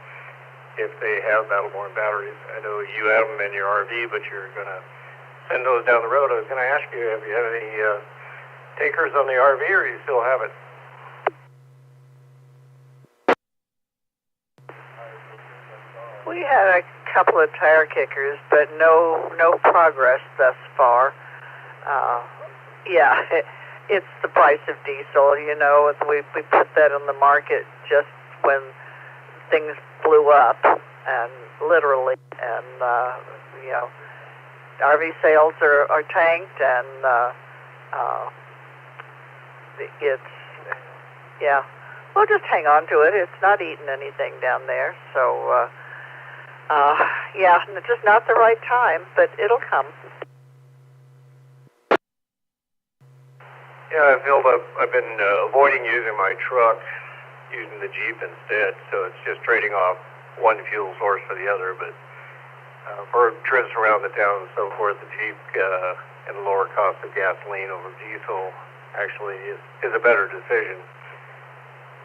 if they have Battleborn batteries. I know you have them in your RV, but you're going to send those down the road. I was going to ask you, have you had any takers on the RV, or you still have it? We had a couple of tire kickers, but no progress thus far. Yeah, it's the price of diesel. You know, we put that on the market just when things blew up, and literally, and you know, RV sales are tanked, and it's, yeah, we'll just hang on to it. It's not eating anything down there, so yeah, it's just not the right time, but it'll come. Yeah, I've been avoiding using my truck, using the Jeep instead, so it's just trading off one fuel source for the other, but for trips around the town and so forth, the Jeep and the lower cost of gasoline over diesel actually is a better decision.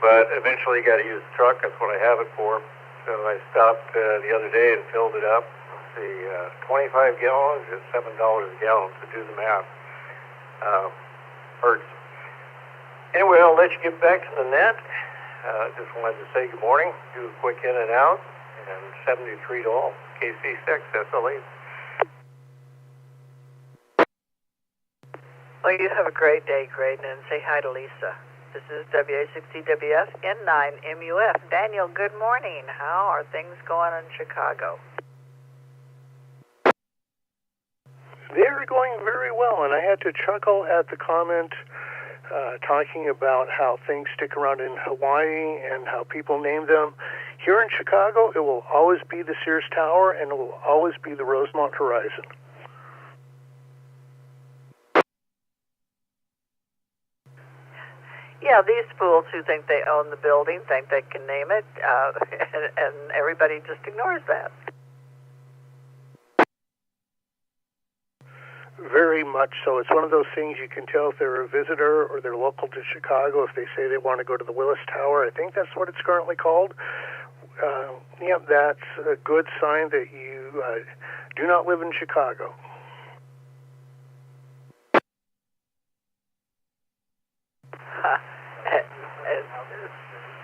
But eventually you got to use the truck. That's what I have it for. So I stopped the other day and filled it up. Let's see, 25 gallons is $7 a gallon, so do the math. Hurts. Anyway, I'll let you get back to the net. Just wanted to say good morning, do a quick in and out, and 73 to all. KC6 SLE. Well, you have a great day, Graydon, and say hi to Lisa. This is W6EK N9MUF. Daniel, good morning. How are things going in Chicago? They're going very well, and I had to chuckle at the comment talking about how things stick around in Hawaii and how people name them. Here in Chicago, it will always be the Sears Tower, and it will always be the Rosemont Horizon. Yeah, these fools who think they own the building think they can name it, and everybody just ignores that. Very much so. It's one of those things you can tell if they're a visitor or they're local to Chicago if they say they want to go to the Willis Tower. I think that's what it's currently called. Yep, that's a good sign that you do not live in Chicago.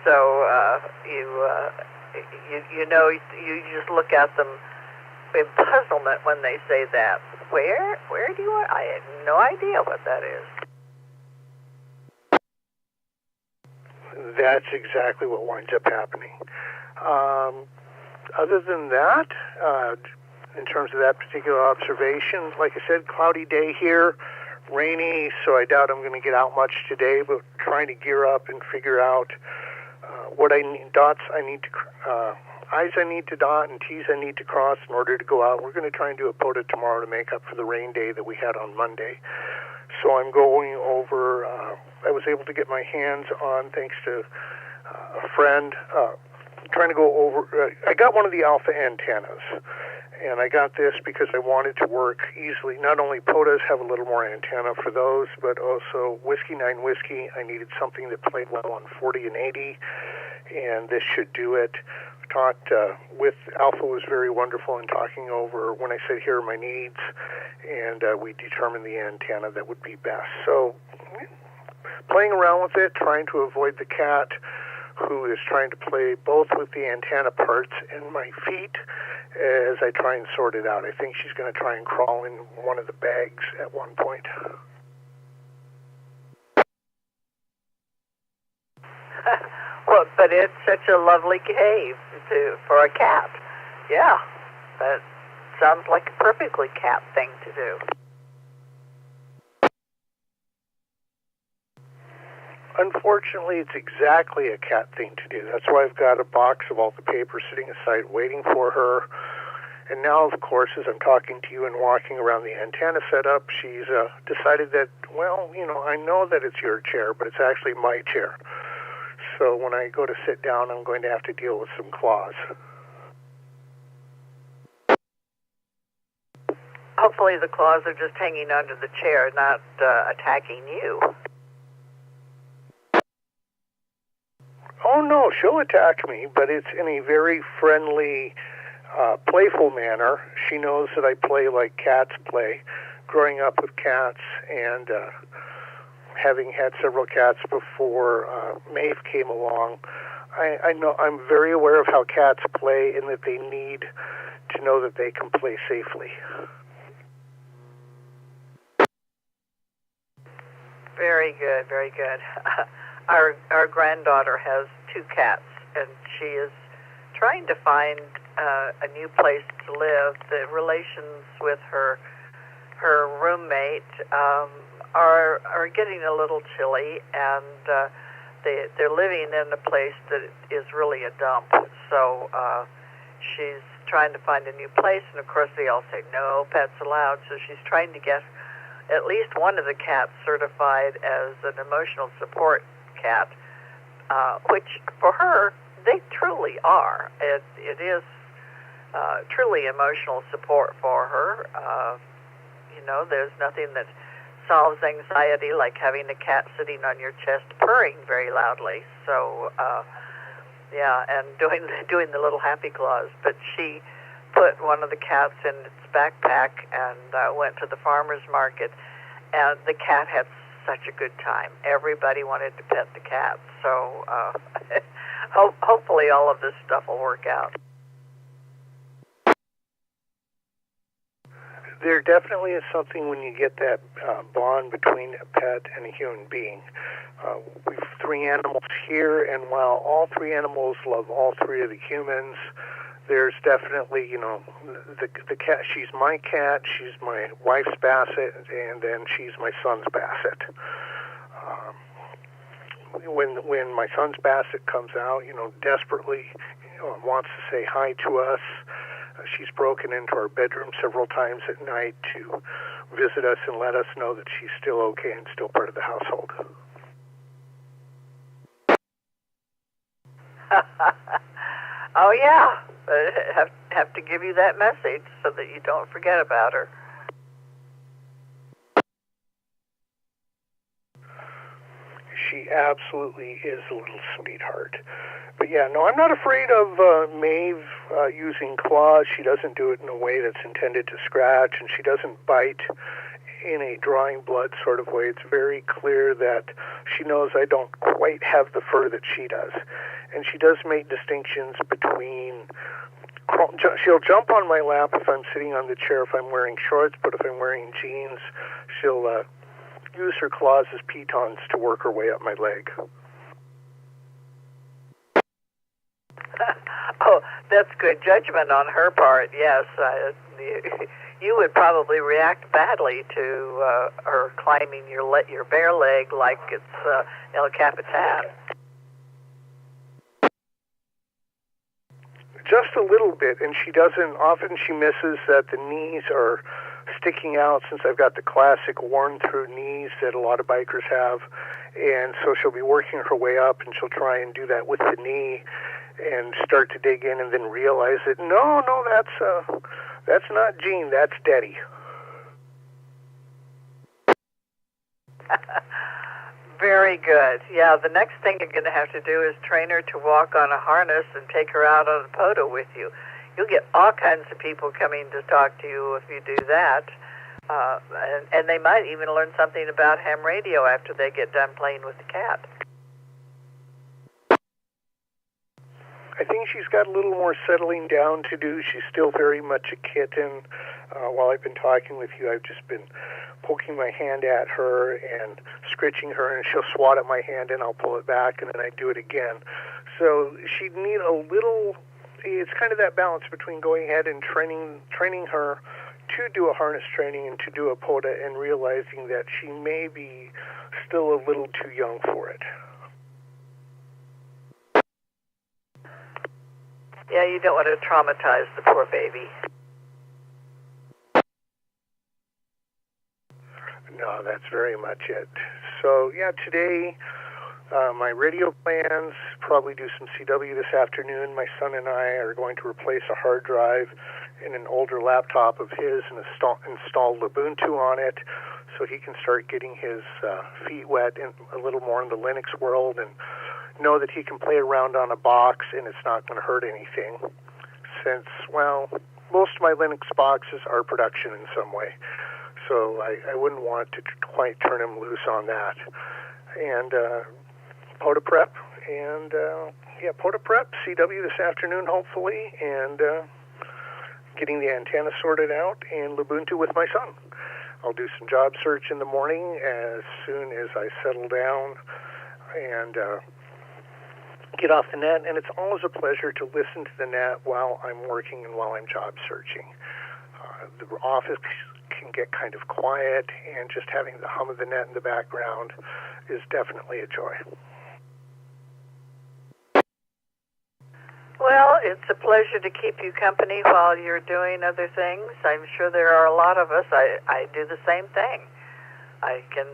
So you know, you just look at them in puzzlement when they say that. Where do you want? I have no idea what that is. That's exactly what winds up happening. Other than that, in terms of that particular observation, like I said, cloudy day here, rainy, so I doubt I'm going to get out much today, but trying to gear up and figure out what I need, I's I need to dot and T's I need to cross in order to go out. We're going to try and do a POTA tomorrow to make up for the rain day that we had on Monday. So I'm going over, I was able to get my hands on, thanks to a friend, trying to go over, I got one of the alpha antennas. And I got this because I wanted to work easily. Not only POTAs have a little more antenna for those, but also Whiskey 9 Whiskey. I needed something that played well on 40 and 80, and this should do it. Talked with Alpha was very wonderful in talking over when I said here are my needs, and we determined the antenna that would be best. So playing around with it, trying to avoid the cat who is trying to play both with the antenna parts and my feet as I try and sort it out. I think she's going to try and crawl in one of the bags at one point. Well, but it's such a lovely cave for a cat. Yeah, that sounds like a perfectly cat thing to do. Unfortunately, it's exactly a cat thing to do. That's why I've got a box of all the papers sitting aside waiting for her. And now, of course, as I'm talking to you and walking around the antenna setup, she's decided that, well, you know, I know that it's your chair, but it's actually my chair. So when I go to sit down, I'm going to have to deal with some claws. Hopefully the claws are just hanging under the chair, not attacking you. Oh, no, she'll attack me, but it's in a very friendly, playful manner. She knows that I play like cats play, growing up with cats and having had several cats before Maeve came along. I know I'm very aware of how cats play and that they need to know that they can play safely. Very good, very good. Our granddaughter has 2 cats, and she is trying to find a new place to live. The relations with her roommate are getting a little chilly, and they're living in a place that is really a dump. So she's trying to find a new place, and of course they all say no pets allowed. So she's trying to get at least one of the cats certified as an emotional support cat, which for her they truly are. It is truly emotional support for her. You know, there's nothing that solves anxiety like having a cat sitting on your chest purring very loudly. So yeah, and doing the little happy claws. But she put one of the cats in its backpack and went to the farmer's market, and the cat had such a good time. Everybody wanted to pet the cat. So hopefully all of this stuff will work out. There definitely is something when you get that bond between a pet and a human being. We've 3 animals here, and while all 3 animals love all 3 of the humans, there's definitely, you know, the cat. She's my cat. She's my wife's basset, and then she's my son's basset. When my son's basset comes out, you know, desperately, you know, wants to say hi to us. She's broken into our bedroom several times at night to visit us and let us know that she's still okay and still part of the household. Oh yeah, have to give you that message so that you don't forget about her. she absolutely is a little sweetheart. But yeah, no, I'm not afraid of Maeve using claws. She doesn't do it in a way that's intended to scratch, and she doesn't bite in a drawing blood sort of way. It's very clear that she knows I don't quite have the fur that she does. And she does make distinctions between, she'll jump on my lap if I'm sitting on the chair if I'm wearing shorts, but if I'm wearing jeans, she'll use her claws as pitons to work her way up my leg. Oh, that's good judgment on her part, yes. You would probably react badly to her climbing your bare leg like it's El Capitan. Just a little bit, and she doesn't, often she misses that the knees are sticking out since I've got the classic worn-through knees that a lot of bikers have, and so she'll be working her way up, and she'll try and do that with the knee and start to dig in and then realize that, no, that's not Jean, that's Daddy. Very good. Yeah, the next thing you're going to have to do is train her to walk on a harness and take her out on a photo with you. You'll get all kinds of people coming to talk to you if you do that. And they might even learn something about ham radio after they get done playing with the cat. I think she's got a little more settling down to do. She's still very much a kitten. While I've been talking with you, I've just been poking my hand at her and scritching her, and she'll swat at my hand, and I'll pull it back, and then I do it again. So she'd need a little, it's kind of that balance between going ahead and training her to do a harness training and to do a POTA, and realizing that she may be still a little too young for it. Yeah, you don't want to traumatize the poor baby. No, that's very much it. So, yeah, today, my radio plans, probably do some CW this afternoon. My son and I are going to replace a hard drive in an older laptop of his and install Ubuntu on it so he can start getting his feet wet in a little more in the Linux world and know that he can play around on a box and it's not going to hurt anything. Since, well, most of my Linux boxes are production in some way. So I wouldn't want to quite turn him loose on that. And POTA prep, and POTA prep, CW this afternoon hopefully, and getting the antenna sorted out, and Ubuntu with my son. I'll do some job search in the morning as soon as I settle down and get off the net, and it's always a pleasure to listen to the net while I'm working and while I'm job searching. The office can get kind of quiet, and just having the hum of the net in the background is definitely a joy. Well, it's a pleasure to keep you company while you're doing other things. I'm sure there are a lot of us. I do the same thing. I can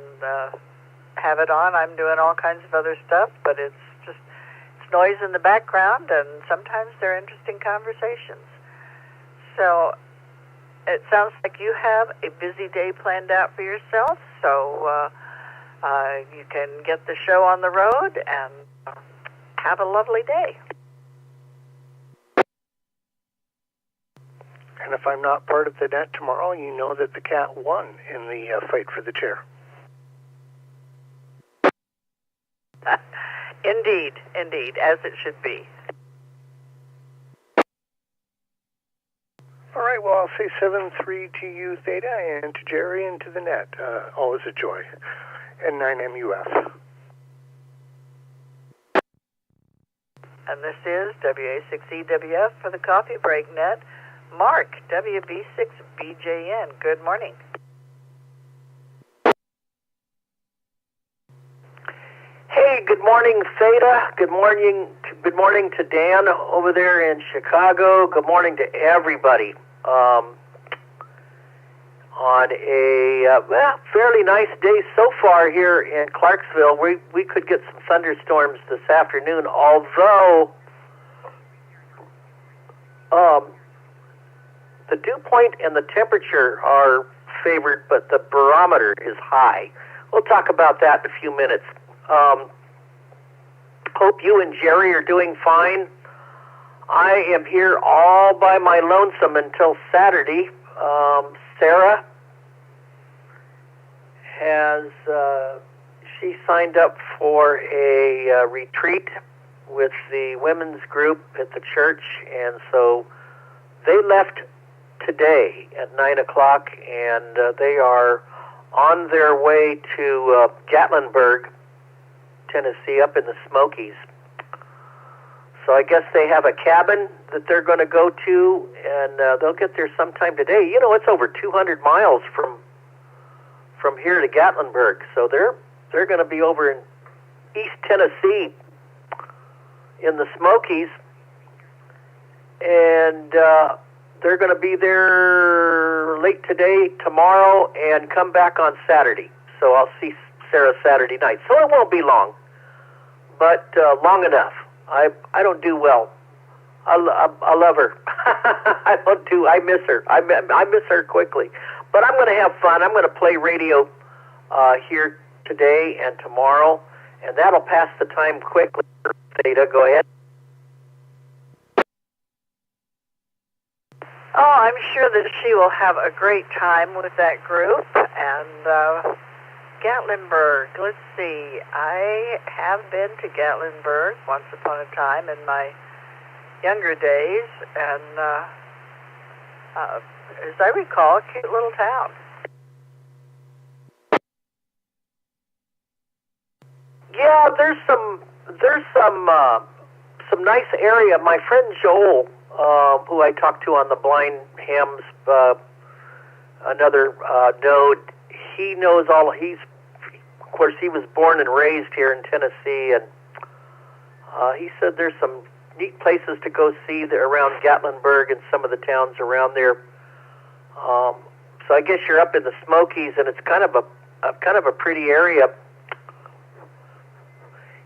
have it on. I'm doing all kinds of other stuff, but it's noise in the background, and sometimes they're interesting conversations. So it sounds like you have a busy day planned out for yourself, so you can get the show on the road and have a lovely day. And if I'm not part of the net tomorrow, you know that the cat won in the fight for the chair. Indeed, as it should be. All right, well, I'll say 7-3 to you, Theta, and to Gerry, and to the net. Always a joy. And 9MUF. And this is W6EWF for the Coffee Break Net. Mark, WB6BJN. Good morning. Hey, good morning, Theta. Good morning to Dan over there in Chicago. Good morning to everybody. On a fairly nice day so far here in Clarksville. We could get some thunderstorms this afternoon, although the dew point and the temperature are favored, but the barometer is high. We'll talk about that in a few minutes. Hope you and Gerry are doing fine. I am here all by my lonesome until Saturday. Sarah has, she signed up for a retreat with the women's group at the church, and so they left today at 9 o'clock, and they are on their way to Gatlinburg, Tennessee, up in the Smokies. So I guess they have a cabin that they're going to go to, and they'll get there sometime today. You know, it's over 200 miles from here to Gatlinburg, so they're going to be over in East Tennessee in the Smokies, and they're going to be there late today, tomorrow, and come back on Saturday. So I'll see Sarah Saturday night. So it won't be long, but long enough. I don't do well. I love her. I miss her. I miss her quickly. But I'm going to have fun. I'm going to play radio here today and tomorrow, and that'll pass the time quickly. Theta, go ahead. Oh, I'm sure that she will have a great time with that group. And Gatlinburg, let's see. I have been to Gatlinburg once upon a time in my younger days, and as I recall, a cute little town. Yeah, there's some nice area. My friend Joel, who I talked to on the Blind Hams, another node, he knows all. Of course, he was born and raised here in Tennessee, and he said there's some neat places to go see there around Gatlinburg and some of the towns around there. So I guess you're up in the Smokies, and it's kind of a pretty area.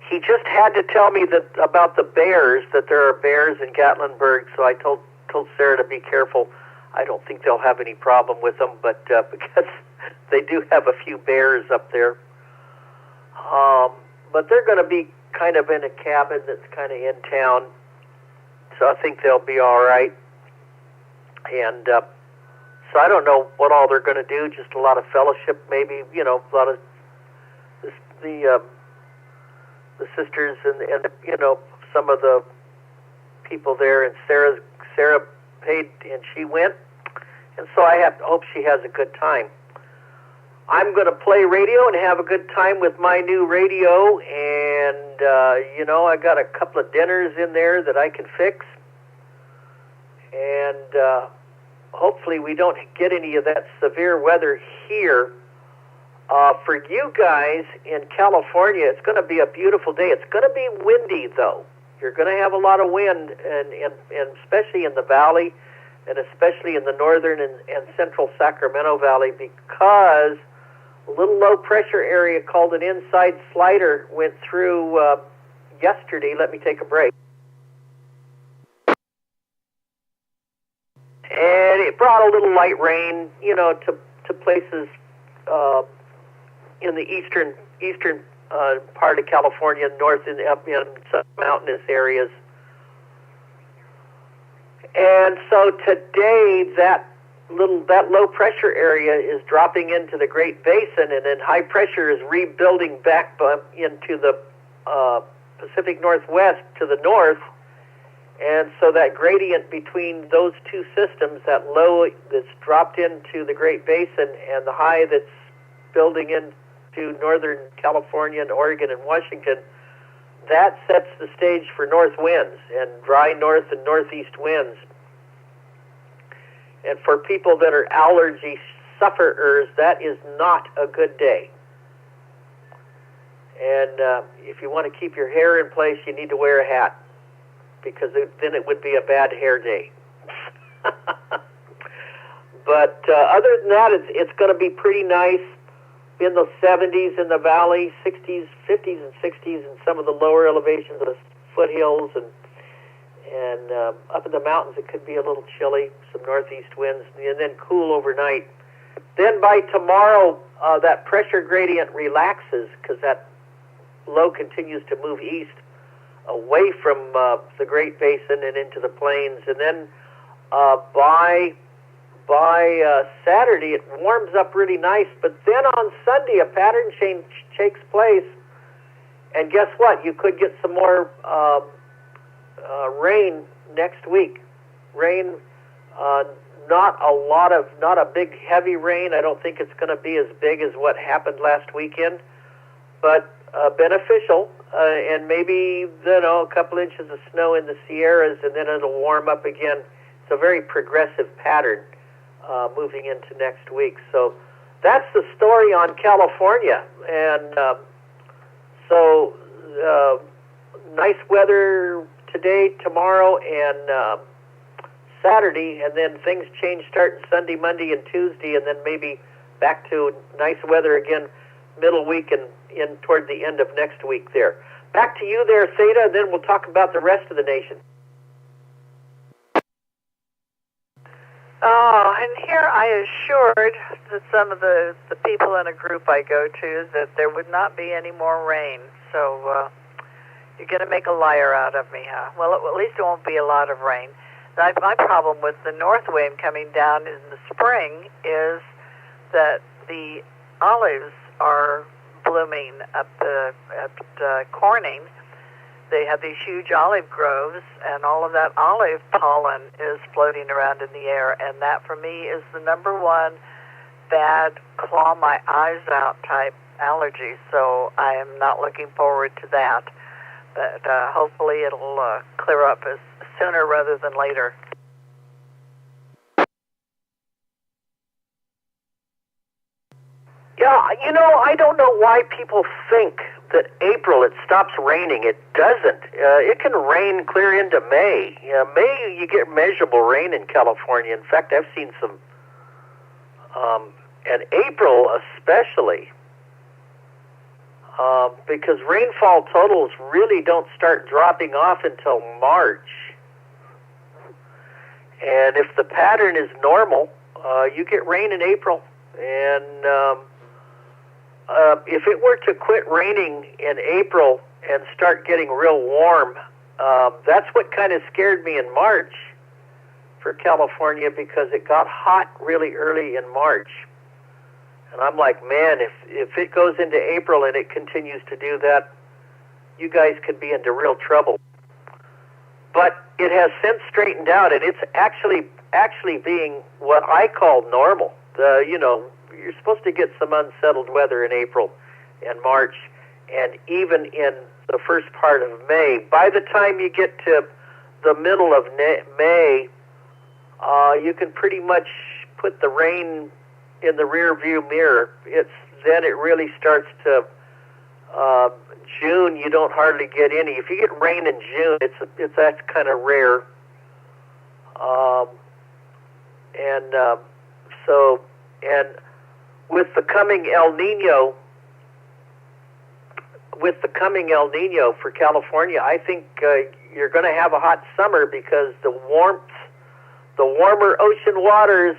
He just had to tell me that about the bears, that there are bears in Gatlinburg. So I told Sarah to be careful. I don't think they'll have any problem with them, but because they do have a few bears up there. But they're going to be kind of in a cabin that's kind of in town, so I think they'll be all right. And so I don't know what all they're going to do. Just a lot of fellowship, maybe. You know, a lot of the sisters and you know, some of the people there. And Sarah paid and she went, and so I hope she has a good time. I'm going to play radio and have a good time with my new radio, and you know, I got a couple of dinners in there that I can fix, and hopefully we don't get any of that severe weather here. For you guys in California, it's going to be a beautiful day. It's going to be windy, though. You're going to have a lot of wind, and especially in the valley, and especially in the northern and central Sacramento Valley, because a little low-pressure area called an inside slider went through yesterday. Let me take a break. And it brought a little light rain, you know, to places in the eastern part of California, north and up in some mountainous areas. And so today, that low pressure area is dropping into the Great Basin, and then high pressure is rebuilding back into the Pacific Northwest to the north. And so that gradient between those two systems, that low that's dropped into the Great Basin and the high that's building into northern California and Oregon and Washington, that sets the stage for north winds and dry north and northeast winds. And for people that are allergy sufferers, that is not a good day. And if you want to keep your hair in place, you need to wear a hat, because then it would be a bad hair day. But other than that, it's going to be pretty nice in the 70s in the valley, 60s, 50s, and 60s in some of the lower elevations of the foothills, and up in the mountains it could be a little chilly, some northeast winds, and then cool overnight. Then by tomorrow, that pressure gradient relaxes, because that low continues to move east away from the Great Basin and into the plains, and then by Saturday it warms up really nice. But then on Sunday a pattern change takes place, and guess what? You could get some more rain next week. Rain, not a big heavy rain. I don't think it's going to be as big as what happened last weekend, but beneficial. And maybe, a couple inches of snow in the Sierras, and then it'll warm up again. It's a very progressive pattern moving into next week. So that's the story on California. And nice weather today, tomorrow, and Saturday, and then things change starting Sunday, Monday, and Tuesday, and then maybe back to nice weather again middle week and in toward the end of next week there. Back to you there, Theta, and then we'll talk about the rest of the nation. Oh, and here I assured that some of the people in a group I go to that there would not be any more rain. So you're going to make a liar out of me, huh? Well, at least it won't be a lot of rain. My problem with the north wind coming down in the spring is that the olives are blooming up at Corning. They have these huge olive groves, and all of that olive pollen is floating around in the air, and that for me is the number one bad claw my eyes out type allergy, so I am not looking forward to that. But hopefully it'll clear up sooner rather than later. Yeah, I don't know why people think that April it stops raining. It doesn't. It can rain clear into May. May you get measurable rain in California. In fact, I've seen some, and April especially, because rainfall totals really don't start dropping off until March. And if the pattern is normal, you get rain in April. And if it were to quit raining in April and start getting real warm, that's what kind of scared me in March for California, because it got hot really early in March. And I'm like, man, if it goes into April and it continues to do that, you guys could be into real trouble. But it has since straightened out, and it's actually being what I call normal. You're supposed to get some unsettled weather in April and March, and even in the first part of May. By the time you get to the middle of May, you can pretty much put the rain in the rear view mirror. Then it really starts to June. You don't hardly get any. If you get rain in June, that's kind of rare. And with the coming El Nino for California, I think you're going to have a hot summer, because the warmer ocean waters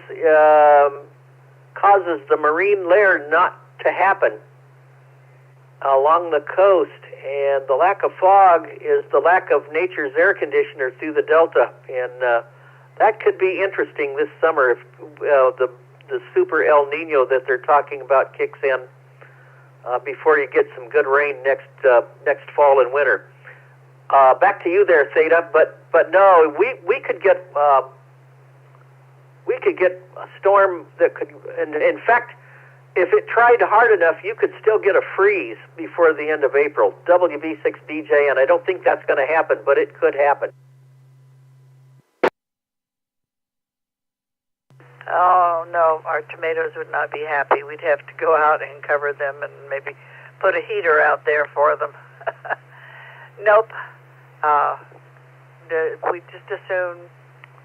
causes the marine layer not to happen along the coast, and the lack of fog is the lack of nature's air conditioner through the delta, and that could be interesting this summer if the super El Nino that they're talking about kicks in before you get some good rain next fall and winter. Back to you there, Theta. But no, we could get a storm that could. And in fact, if it tried hard enough, you could still get a freeze before the end of April. W6EK, and I don't think that's going to happen, but it could happen. Oh, no, our tomatoes would not be happy. We'd have to go out and cover them and maybe put a heater out there for them. Nope. We just as soon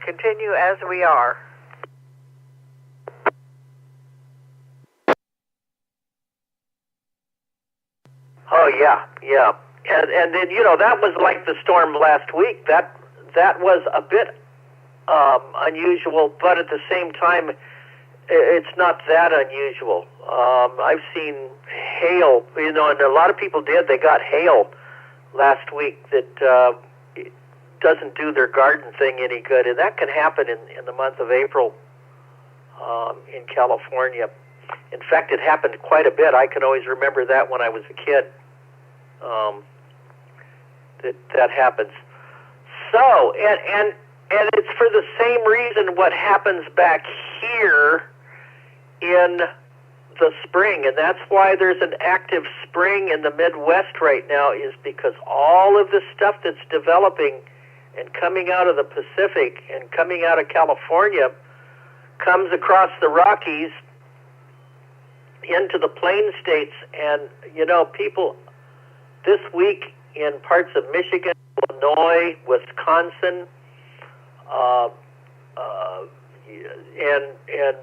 continue as we are. Oh, yeah. And then, that was like the storm last week. That was a bit unusual, but at the same time, it's not that unusual. I've seen hail, and a lot of people did. They got hail last week that doesn't do their garden thing any good, and that can happen in the month of April in California. In fact, it happened quite a bit. I can always remember that when I was a kid. That happens. So, and it's for the same reason what happens back here in the spring, and that's why there's an active spring in the Midwest right now, is because all of the stuff that's developing and coming out of the Pacific and coming out of California comes across the Rockies into the Plain States. And, people this week in parts of Michigan, Illinois, Wisconsin, and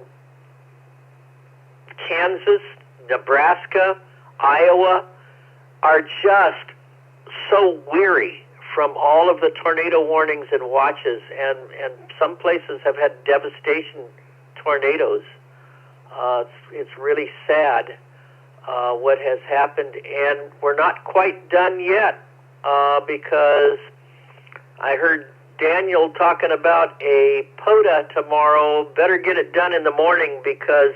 Kansas, Nebraska, Iowa are just so weary from all of the tornado warnings and watches, and some places have had devastation tornadoes. It's really sad what has happened, and we're not quite done yet because I heard Daniel talking about a POTA tomorrow. Better get it done in the morning because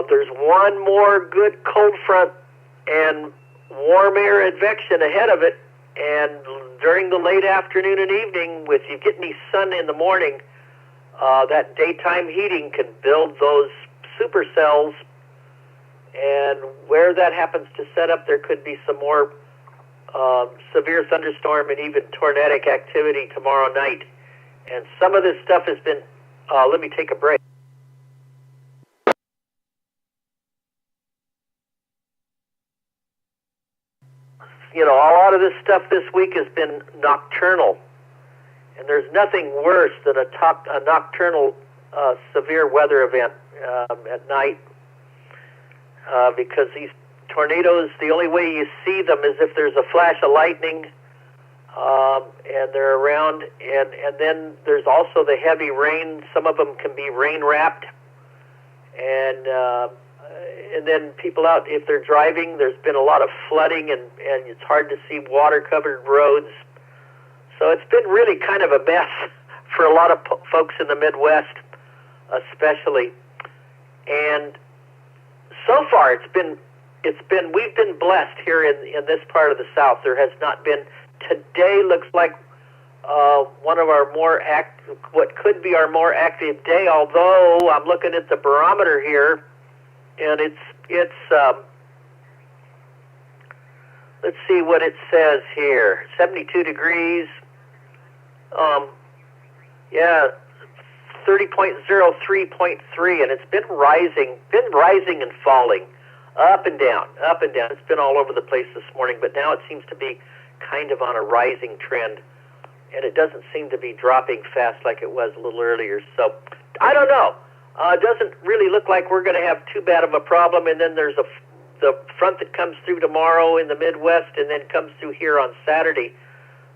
there's one more good cold front and warm air advection ahead of it, and during the late afternoon and evening, with you getting the sun in the morning, that daytime heating can build those supercells, and where that happens to set up, there could be some more severe thunderstorm and even tornadic activity tomorrow night. And some of this stuff has been, let me take a break. A lot of this stuff this week has been nocturnal. And there's nothing worse than a nocturnal severe weather event at night because these tornadoes, the only way you see them is if there's a flash of lightning and they're around. And then there's also the heavy rain. Some of them can be rain-wrapped. And then people out, if they're driving, there's been a lot of flooding and it's hard to see water-covered roads. So it's been really kind of a mess for a lot of folks in the Midwest, especially. And so far, we've been blessed here in this part of the South. There has not been. Today looks like one of our what could be our more active day. Although I'm looking at the barometer here, and it's let's see what it says here. 72 degrees. 30.03.3, and it's been rising and falling, up and down. It's been all over the place this morning, but now it seems to be kind of on a rising trend, and it doesn't seem to be dropping fast like it was a little earlier. So I don't know. It doesn't really look like we're going to have too bad of a problem. And then there's the front that comes through tomorrow in the Midwest, and then comes through here on Saturday.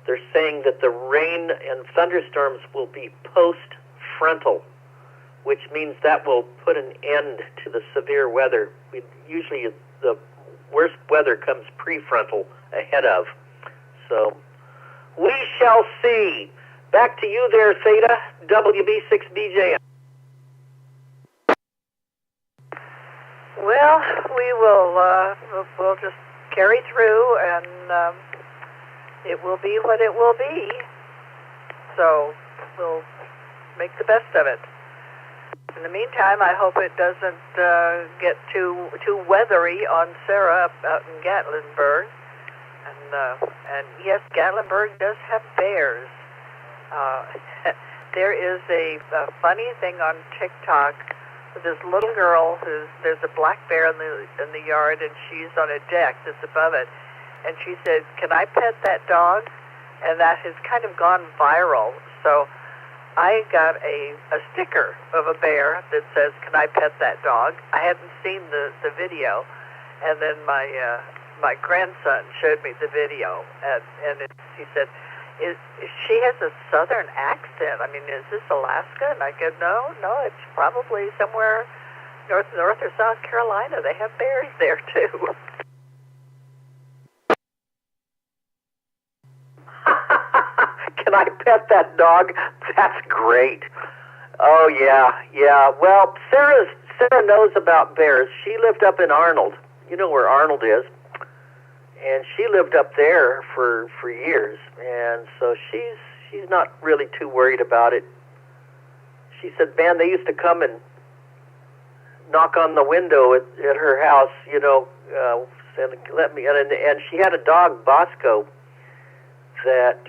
They're saying that the rain and thunderstorms will be post-frontal, which means that will put an end to the severe weather. Usually the worst weather comes prefrontal ahead of. So we shall see. Back to you there, Theta, WB6BJ. Well, we will we'll just carry through, and it will be what it will be. So we'll make the best of it. In the meantime, I hope it doesn't get too weathery on Sarah out in Gatlinburg. And yes, Gatlinburg does have bears. There is a funny thing on TikTok. This little girl there's a black bear in the yard, and she's on a deck that's above it. And she said, "Can I pet that dog?" And that has kind of gone viral. So I got a sticker of a bear that says, "Can I pet that dog?" I hadn't seen the video, and then my grandson showed me the video, and he said, she has a southern accent. I mean, is this Alaska? And I go, no, it's probably somewhere North or South Carolina, they have bears there too. Can I pet that dog? That's great. Oh, yeah. Well, Sarah knows about bears. She lived up in Arnold. You know where Arnold is. And she lived up there for years. And so she's not really too worried about it. She said, man, they used to come and knock on the window at her house, you know, and let me, and she had a dog, Bosco, that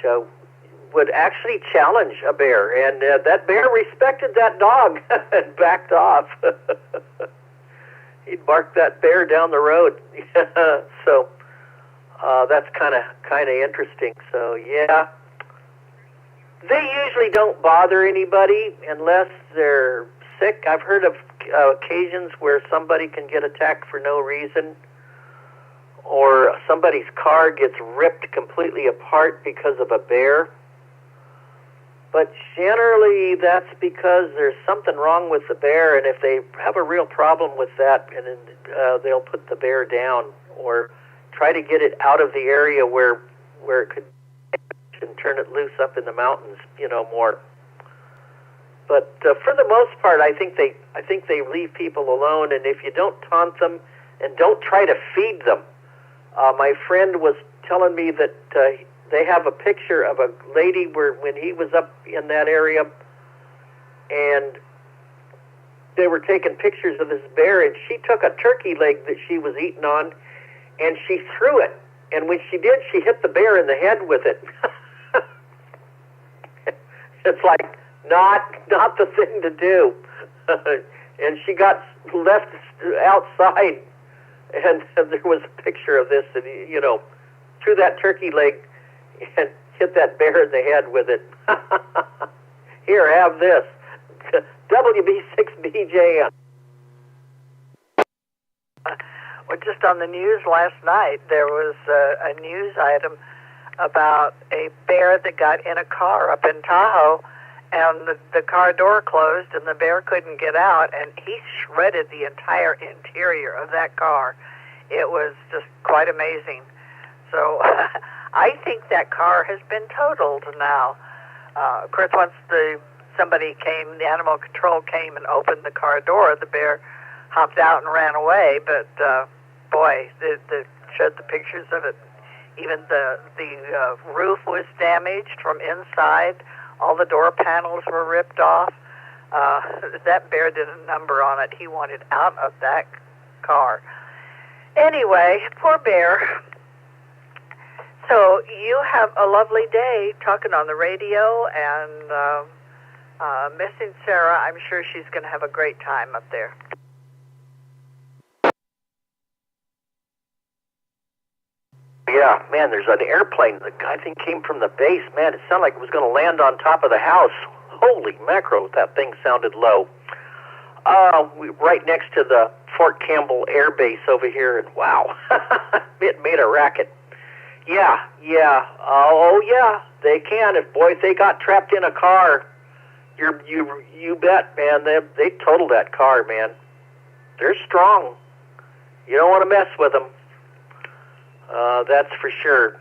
would actually challenge a bear, and that bear respected that dog and backed off. He'd bark that bear down the road. So that's kind of interesting. So yeah, they usually don't bother anybody unless they're sick. I've heard of occasions where somebody can get attacked for no reason, or somebody's car gets ripped completely apart because of a bear. But generally, that's because there's something wrong with the bear, and if they have a real problem with that, and they'll put the bear down or try to get it out of the area where it could, and turn it loose up in the mountains, you know, more. But for the most part, I think they leave people alone, and if you don't taunt them and don't try to feed them. My friend was telling me that they have a picture of a lady when he was up in that area, and they were taking pictures of this bear, and she took a turkey leg that she was eating on, and she threw it. And when she did, she hit the bear in the head with it. It's like not the thing to do. And she got left outside, and there was a picture of this, and you know, threw that turkey leg and hit that bear in the head with it. Here, have this. W6BJN. Well, just on the news last night, there was a news item about a bear that got in a car up in Tahoe, and the car door closed, and the bear couldn't get out, and he shredded the entire interior of that car. It was just quite amazing. So I think that car has been totaled now. Of course, once the animal control came and opened the car door, the bear hopped out and ran away. But boy, they showed the pictures of it. Even the roof was damaged from inside. All the door panels were ripped off. That bear did a number on it. He wanted out of that car. Anyway, poor bear. So you have a lovely day talking on the radio, and missing Sarah. I'm sure she's going to have a great time up there. Yeah, man, there's an airplane that I think came from the base. Man, it sounded like it was going to land on top of the house. Holy mackerel, that thing sounded low. Right next to the Fort Campbell Air Base over here, and wow, it made a racket. Yeah. Oh, yeah, they can. If they got trapped in a car, you bet, man. They totaled that car, man. They're strong. You don't want to mess with them. That's for sure.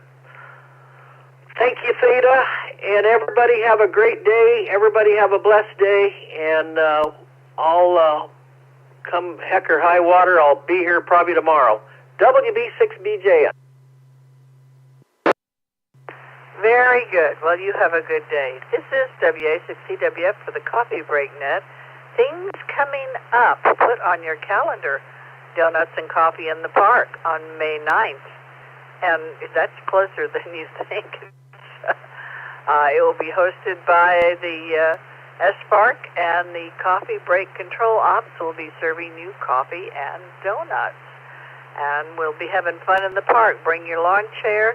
Thank you, Theta, and everybody have a great day. Everybody have a blessed day, and I'll come heck or high water. I'll be here probably tomorrow. WB6BJ. Very good. Well, you have a good day. This is W6EK for the Coffee Break Net. Things coming up. Put on your calendar. Donuts and Coffee in the Park on May 9th. And that's closer than you think. It will be hosted by the SPARC, and the Coffee Break Control Ops will be serving you coffee and donuts. And we'll be having fun in the park. Bring your lawn chair.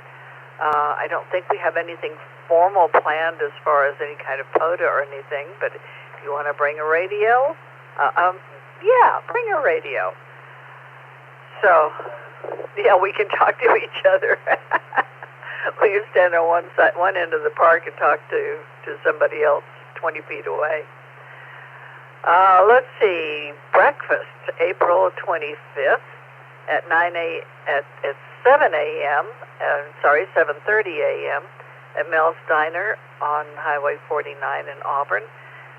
I don't think we have anything formal planned as far as any kind of POTA or anything, but if you want to bring a radio, bring a radio. So, yeah, we can talk to each other. We can stand on one end of the park and talk to somebody else 20 feet away. Let's see. Breakfast, April 25th at 7 a.m. 7:30 a.m. at Mel's Diner on Highway 49 in Auburn,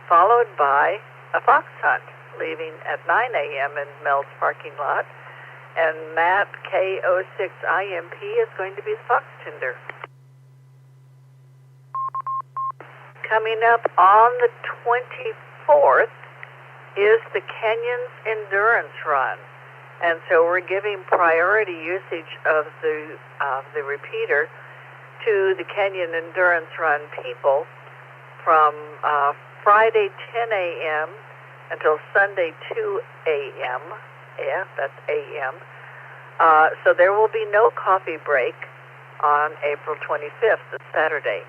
followed by a fox hunt, leaving at 9 a.m. in Mel's parking lot. And Matt K06IMP is going to be the fox tender. Coming up on the 24th is the Canyons Endurance Run. And so we're giving priority usage of the repeater to the Canyon Endurance Run people from Friday 10 a.m. until Sunday 2 a.m. Yeah, that's a.m. So there will be no coffee break on April 25th, this Saturday.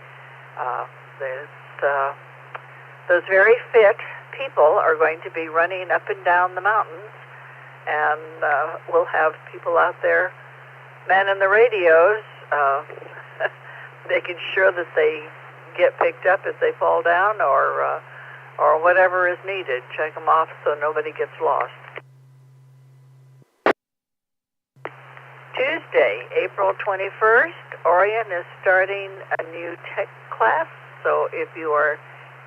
Those very fit people are going to be running up and down the mountains, and we'll have people out there manning the radios, making sure that they get picked up as they fall down, or whatever is needed. Check them off so nobody gets lost. Tuesday, April 21st, Orion is starting a new tech class. So if you are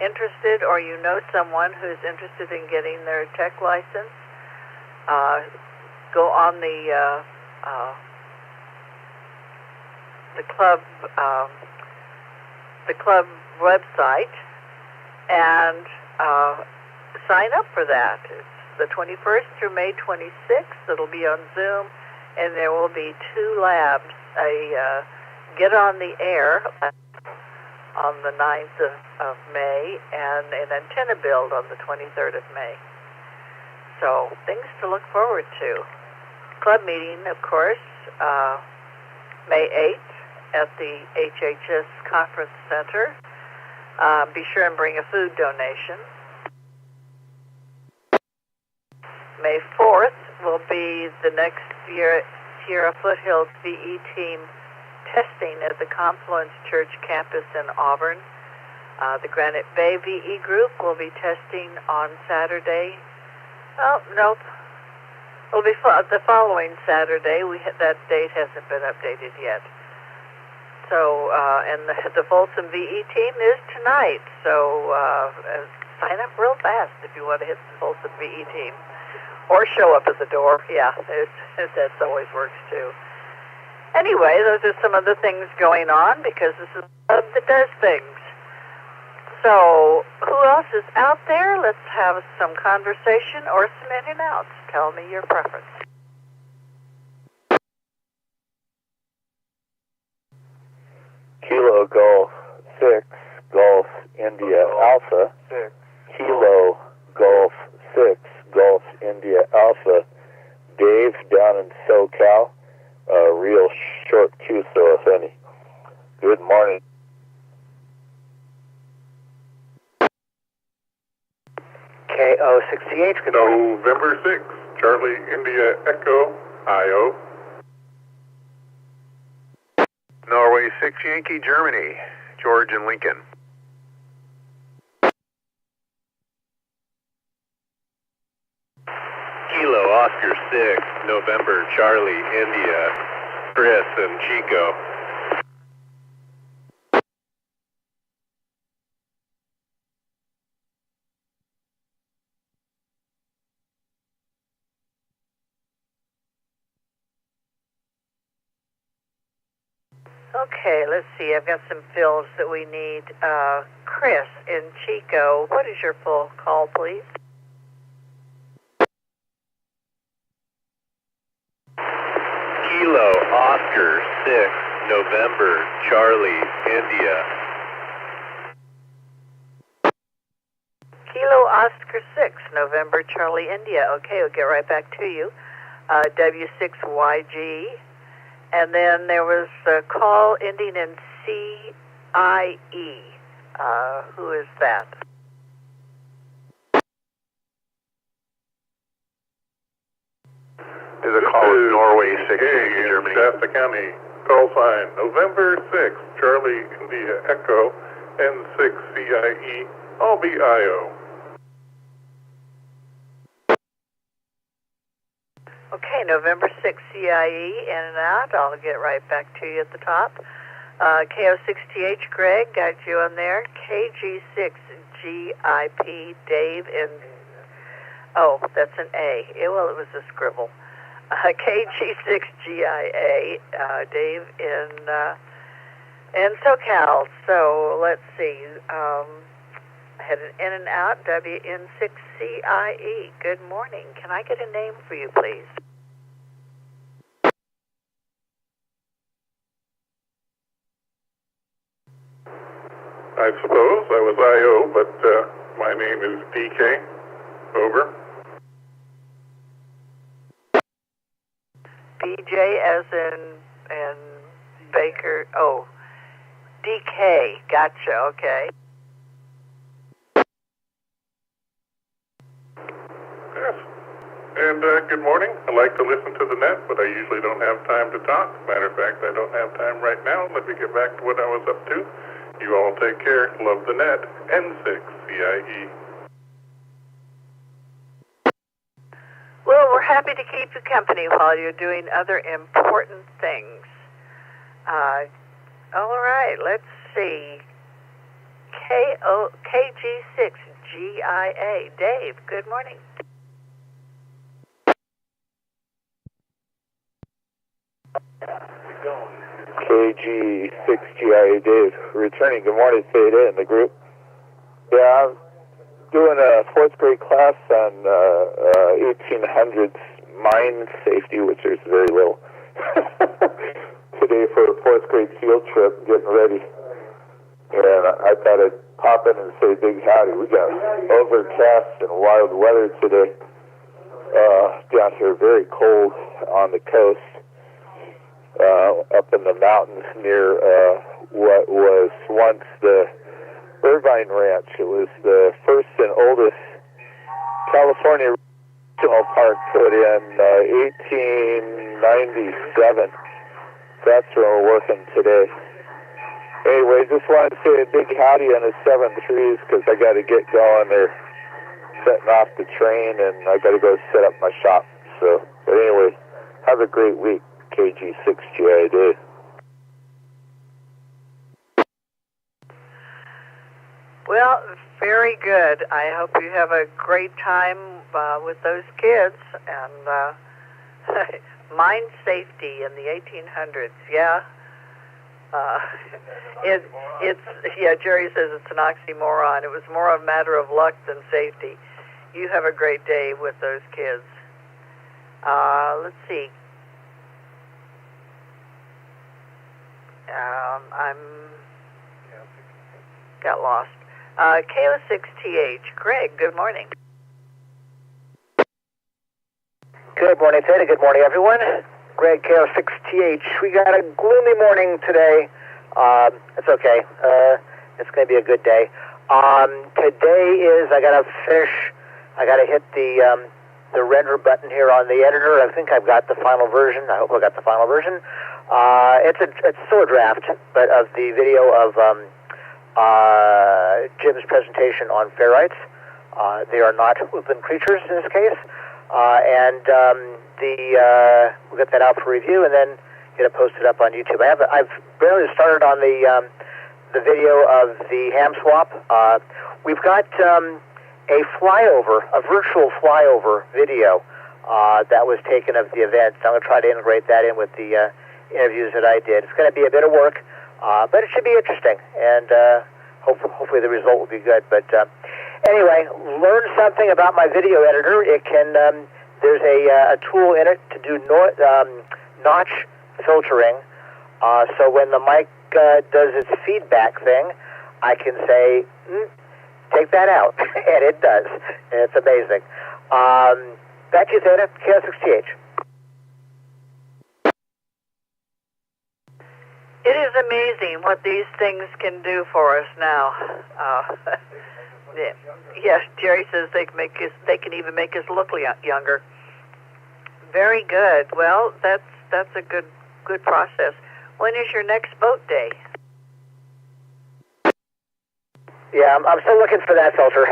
interested, or you know someone who's interested in getting their tech license, go on the club website and sign up for that. It's the 21st through May 26th. It'll be on Zoom, and there will be 2 labs: a get on the air on the 9th of May, and an antenna build on the 23rd of May. So, things to look forward to. Club meeting, of course, May 8th at the HHS Conference Center. Be sure and bring a food donation. May 4th will be the next Sierra Foothills VE team testing at the Confluence Church campus in Auburn. The Granite Bay VE group will be testing on Saturday. Oh, nope. It'll be the following Saturday. That date hasn't been updated yet. So, and the Folsom VE team is tonight. So, sign up real fast if you want to hit the Folsom VE team. Or show up at the door. Yeah, that always works too. Anyway, those are some of the things going on, because this is a club that does things. So, who else is out there? Let's have some conversation or some in and outs. Tell me your preference. Kilo Golf 6, Golf India Alpha. 6. Kilo Golf 6, Golf India Alpha. Dave down in SoCal. Real short QSO, if any. Good morning. KO68, good morning. November 6, Charlie India Echo, IO. Norway 6 Yankee Germany, George and Lincoln. Kilo Oscar 6, November Charlie India, Chris and Chico. Okay, let's see. I've got some fills that we need. Chris in Chico, what is your full call, please? Kilo Oscar 6, November Charlie India. Kilo Oscar 6, November Charlie India. Okay, we'll get right back to you. W6YG. And then there was a call ending in CIE. Who is that? Is a call with Norway 6 in Germany. Shasta County. Call sign November 6, Charlie India Echo, N6 CIE, all BIO. Okay, November 6th CIE, in and out. I'll get right back to you at the top. KO6TH, Greg, got you on there. KG6GIP, Dave, and... Oh, that's an A. Well, it was a scribble. KG6GIA, Dave in SoCal. So let's see. Headed in and out, WN6CIE. Good morning. Can I get a name for you, please? I suppose I was IO, but my name is DK. Over. BJ as in Baker. Oh, DK. Gotcha. Okay. Yes. And good morning. I like to listen to the net, but I usually don't have time to talk. Matter of fact, I don't have time right now. Let me get back to what I was up to. You all take care. Love the net. N6CIE. Well, we're happy to keep you company while you're doing other important things. All right, let's see. KG6GIA. Dave, good morning. KG6GIA, Dave. Returning. Good morning, Theta and the group. Yeah, I'm doing a fourth grade class on 1800s mine safety, which is very little. Today for a fourth grade field trip, getting ready. And I thought I'd pop in and say big howdy. We got overcast and wild weather today. Down here, very cold on the coast. Up in the mountains near what was once the Irvine Ranch. It was the first and oldest California regional park put in 1897. That's where we're working today. Anyway, just wanted to say a big howdy on the 7-3s because I got to get going. They're setting off the train and I got to go set up my shop. So, but anyway, have a great week. KG6GID. Well, very good. I hope you have a great time with those kids and mine safety in the 1800s. Yeah. Gerry says it's an oxymoron. It was more a matter of luck than safety. You have a great day with those kids. Let's see. I'm got lost. KO6TH. Greg, good morning. Good morning, Theta. Good morning, everyone. Greg, KO6TH. We got a gloomy morning today. It's okay. It's going to be a good day. Today is, I got to hit the render button here on the editor. I think I've got the final version. I hope I got the final version. It's still a draft, but of the video of Jim's presentation on ferrites. They are not woodland creatures in this case, and we'll get that out for review and then get it posted up on YouTube. I've barely started on the video of the ham swap. We've got a virtual flyover video that was taken of the event. So I'm going to try to integrate that in with the interviews that I did. It's going to be a bit of work, but it should be interesting, and hopefully the result will be good. But anyway, learn something about my video editor. It can there's a tool in it to do notch filtering. So when the mic does its feedback thing, I can say, take that out, and it does. And it's amazing. Back to you, Theta, KO6TH. It is amazing what these things can do for us now. Yes, Gerry says they can even make us look younger. Very good. Well, that's a good process. When is your next boat day? Yeah, I'm still looking for that filter,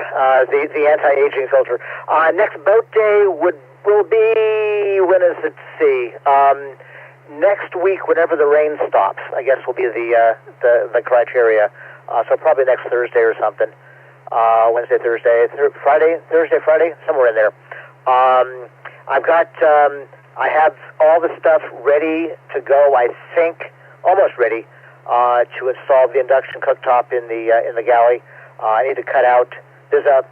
the anti-aging filter. Next boat day would will be, when is it, see, next week, whenever the rain stops, I guess will be the criteria. So probably next Thursday or something. Wednesday, Thursday, Thursday, Friday, somewhere in there. I've got, I have all the stuff ready to go, I think, almost ready, to install the induction cooktop in the galley. I need to cut out, there's a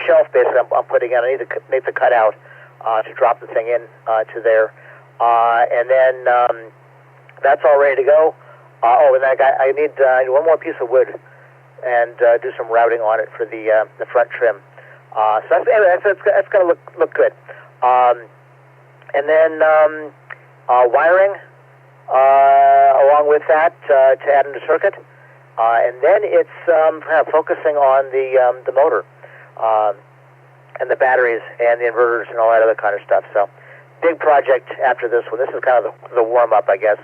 shelf basically I'm putting in. I need to make the cutout to drop the thing in to there. And then that's all ready to go. And I need one more piece of wood and do some routing on it for the front trim. So that's going to look good. And then wiring along with that to add into circuit. And then it's focusing on the motor and the batteries and the inverters and all that other kind of stuff. So big project after this one. This is kind of the warm-up, I guess.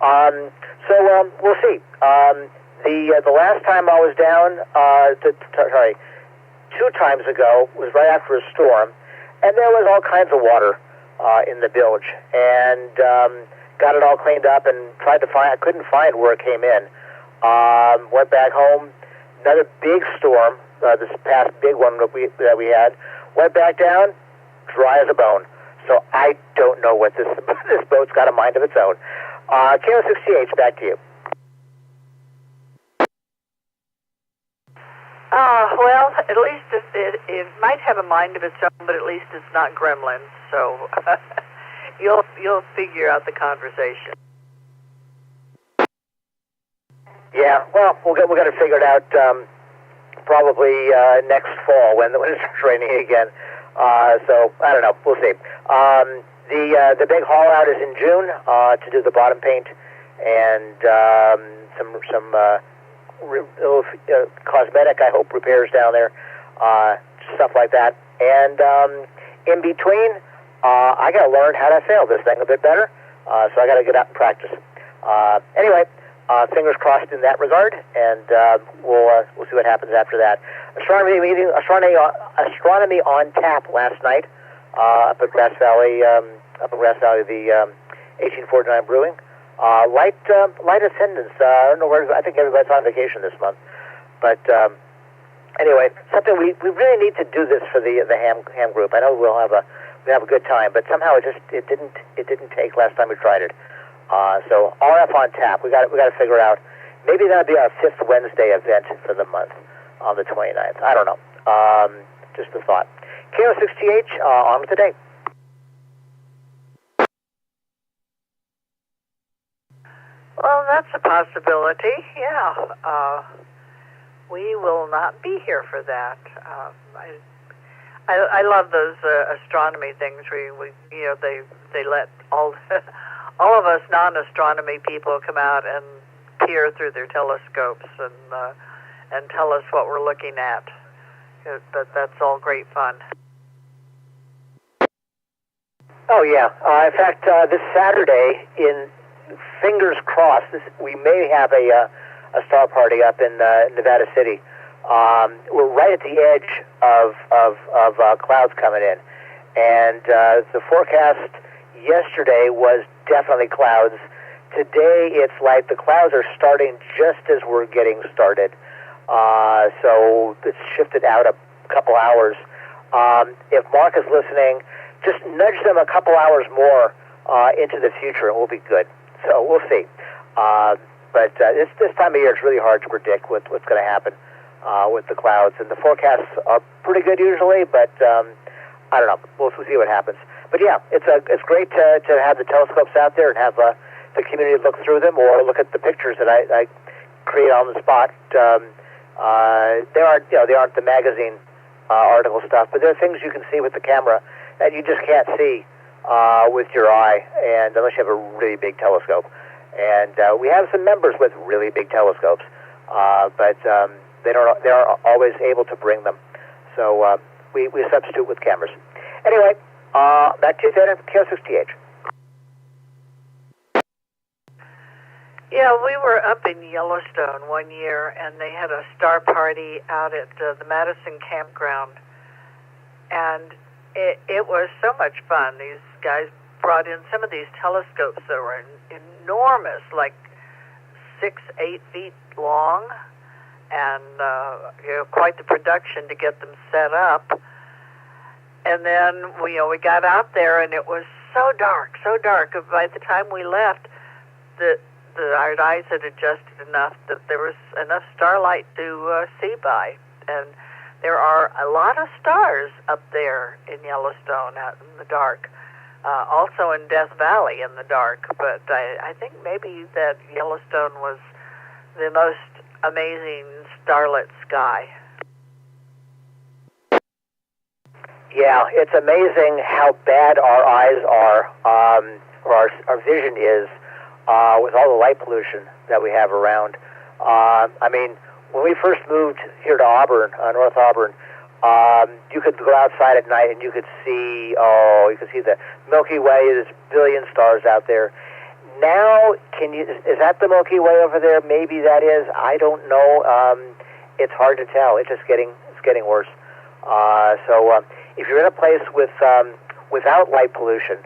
So we'll see. The last time I was down, 2 times ago, was right after a storm, and there was all kinds of water in the bilge, and got it all cleaned up and tried to find. I couldn't find where it came in. Went back home. Another big storm. This past big one that we had. Went back down, dry as a bone. So I don't know what this boat's got a mind of its own. KO6TH, back to you. Well, at least it might have a mind of its own, but at least it's not gremlins. So you'll figure out the conversation. Yeah, well, we're going to figure it out probably next fall when it starts raining again. So I don't know. We'll see. The big haul out is in June to do the bottom paint and some cosmetic, I hope, repairs down there, stuff like that. And in between, I got to learn how to sail this thing a bit better. So I got to get out and practice. Anyway. Fingers crossed in that regard, and we'll see what happens after that. Astronomy on tap last night up at Grass Valley, the 1849 Brewing. Light attendance. I don't know where. I think everybody's on vacation this month, but anyway, something we really need to do this for the ham group. I know we'll have a good time, but somehow it didn't take last time we tried it. So RF on tap. We got to figure out. Maybe that'll be our 5th Wednesday event for the month on the 29th. I don't know. Just a thought. KO6TH on with the day. Well, that's a possibility. Yeah. We will not be here for that. I love those astronomy things where we they let all of us non-astronomy people come out and peer through their telescopes and tell us what we're looking at. But that's all great fun. Oh yeah. In fact, this Saturday, fingers crossed, we may have a star party up in Nevada City. We're right at the edge of clouds coming in, and the forecast yesterday was definitely clouds. Today it's like the clouds are starting just as we're getting started. So it's shifted out a couple hours. If Mark is listening, just nudge them a couple hours more into the future and we'll be good. So we'll see. But this time of year it's really hard to predict what's going to happen with the clouds. And the forecasts are pretty good usually, but I don't know. We'll see what happens. But yeah, it's great to have the telescopes out there and have the community look through them or look at the pictures that I create on the spot. They aren't the magazine article stuff, but there are things you can see with the camera that you just can't see with your eye, and unless you have a really big telescope. And we have some members with really big telescopes, but they aren't always able to bring them. So we substitute with cameras. Anyway. Back to you, Theta, KO6TH. Yeah, we were up in Yellowstone one year, and they had a star party out at the Madison campground. And it was so much fun. These guys brought in some of these telescopes that were enormous, like 6-8 feet long, and quite the production to get them set up. And then we got out there, and it was so dark. By the time we left, our eyes had adjusted enough that there was enough starlight to see by. And there are a lot of stars up there in Yellowstone out in the dark. Also in Death Valley in the dark. But I think maybe that Yellowstone was the most amazing starlit sky. Yeah, it's amazing how bad our eyes are, or our vision is, with all the light pollution that we have around. I mean, when we first moved here to Auburn, North Auburn, you could go outside at night and you could see the Milky Way. There's a billion stars out there. Now, is that the Milky Way over there? Maybe that is. I don't know. It's hard to tell. It's getting worse. So if you're in a place without light pollution,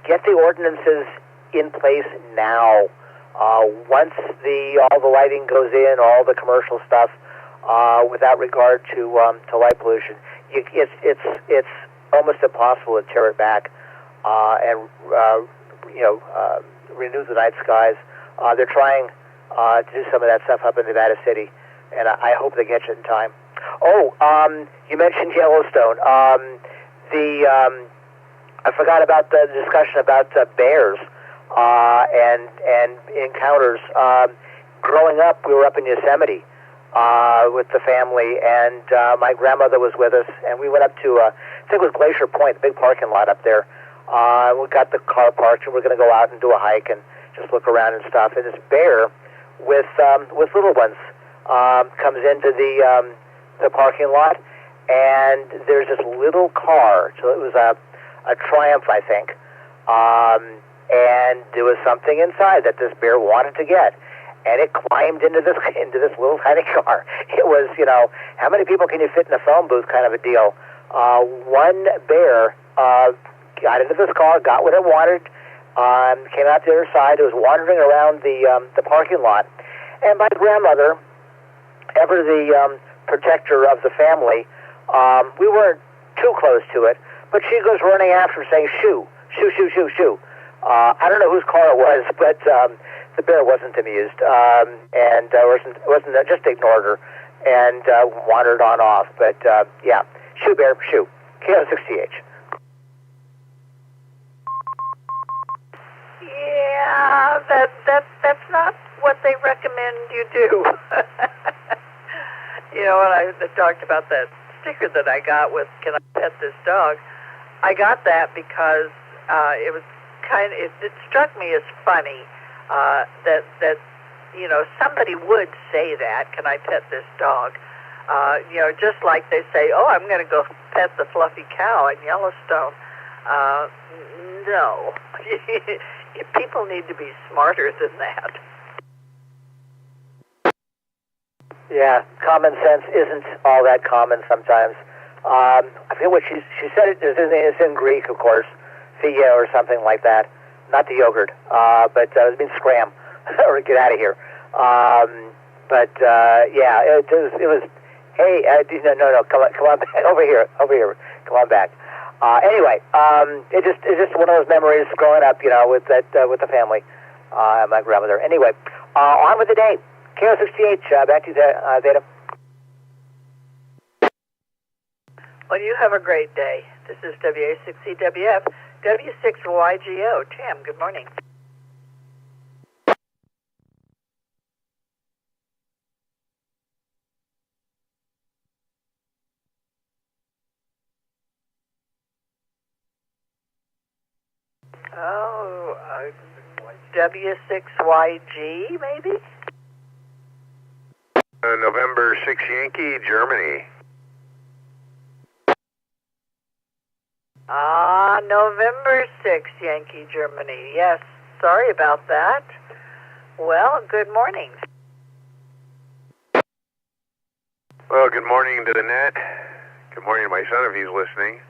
get the ordinances in place now. Once all the lighting goes in, all the commercial stuff, without regard to light pollution, it's almost impossible to tear it back and renew the night skies. They're trying to do some of that stuff up in Nevada City, and I hope they get it in time. Oh, you mentioned Yellowstone. I forgot about the discussion about bears and encounters. Growing up, we were up in Yosemite with the family, and my grandmother was with us, and we went up to, I think it was Glacier Point, the big parking lot up there. We got the car parked, and we're going to go out and do a hike and just look around and stuff. And this bear with little ones comes into the parking lot, and there's this little car. So it was a Triumph, I think, and there was something inside that this bear wanted to get, and it climbed into this little tiny car. It was, how many people can you fit in a phone booth kind of a deal. One bear got into this car, got what it wanted, came out the other side. It was wandering around the parking lot, and my grandmother, ever the protector of the family, we weren't too close to it, but she goes running after him saying, shoo, shoo, shoo, shoo, shoo. I don't know whose car it was, but the bear wasn't amused, and wasn't just ignored her and wandered on off. But yeah, shoo, bear, shoo. KO60H. Yeah, that's not what they recommend you do. When I talked about that sticker that I got with "Can I pet this dog?" I got that because it was it struck me as funny that somebody would say that, "Can I pet this dog?" Just like they say, "Oh, I'm going to go pet the fluffy cow in Yellowstone." No, people need to be smarter than that. Yeah, common sense isn't all that common sometimes. I forget what she said. It's in Greek, of course, Thea or something like that. Not the yogurt, but it means scram or get out of here. Yeah, it was. Hey, no, come on back over here, come on back. Anyway, it's just one of those memories growing up, with the family, and my grandmother. Anyway, on with the day. KO60H, back to you, Theta. Well, you have a great day. This is W6EWF, W6YGO. Tim, good morning. Oh, W6YG, maybe? November 6 Yankee, Germany. November 6 Yankee, Germany. Yes, sorry about that. Well, good morning. Well, good morning to the net. Good morning to my son if he's listening.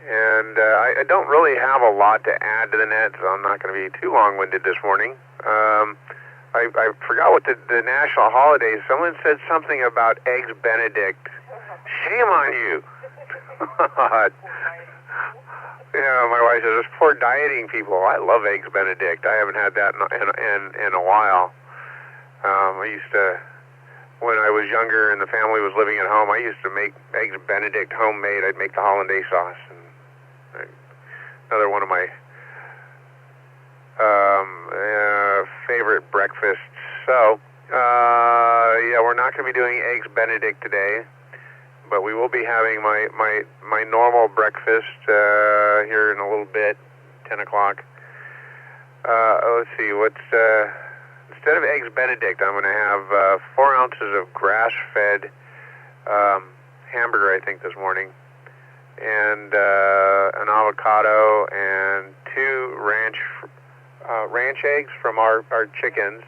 And I don't really have a lot to add to the net, so I'm not going to be too long-winded this morning. I forgot what the national holidays. Someone said something about Eggs Benedict. Shame on you. Yeah, my wife says, those poor dieting people. I love Eggs Benedict. I haven't had that in a while. I used to, when I was younger and the family was living at home, I used to make Eggs Benedict homemade. I'd make the hollandaise sauce. And another one of my favorite breakfasts. So, yeah, we're not going to be doing Eggs Benedict today, but we will be having my normal breakfast here in a little bit, 10 o'clock. Let's see, instead of Eggs Benedict, I'm going to have 4 ounces of grass-fed hamburger, I think, this morning, and an avocado and 2 ranch eggs from our chickens.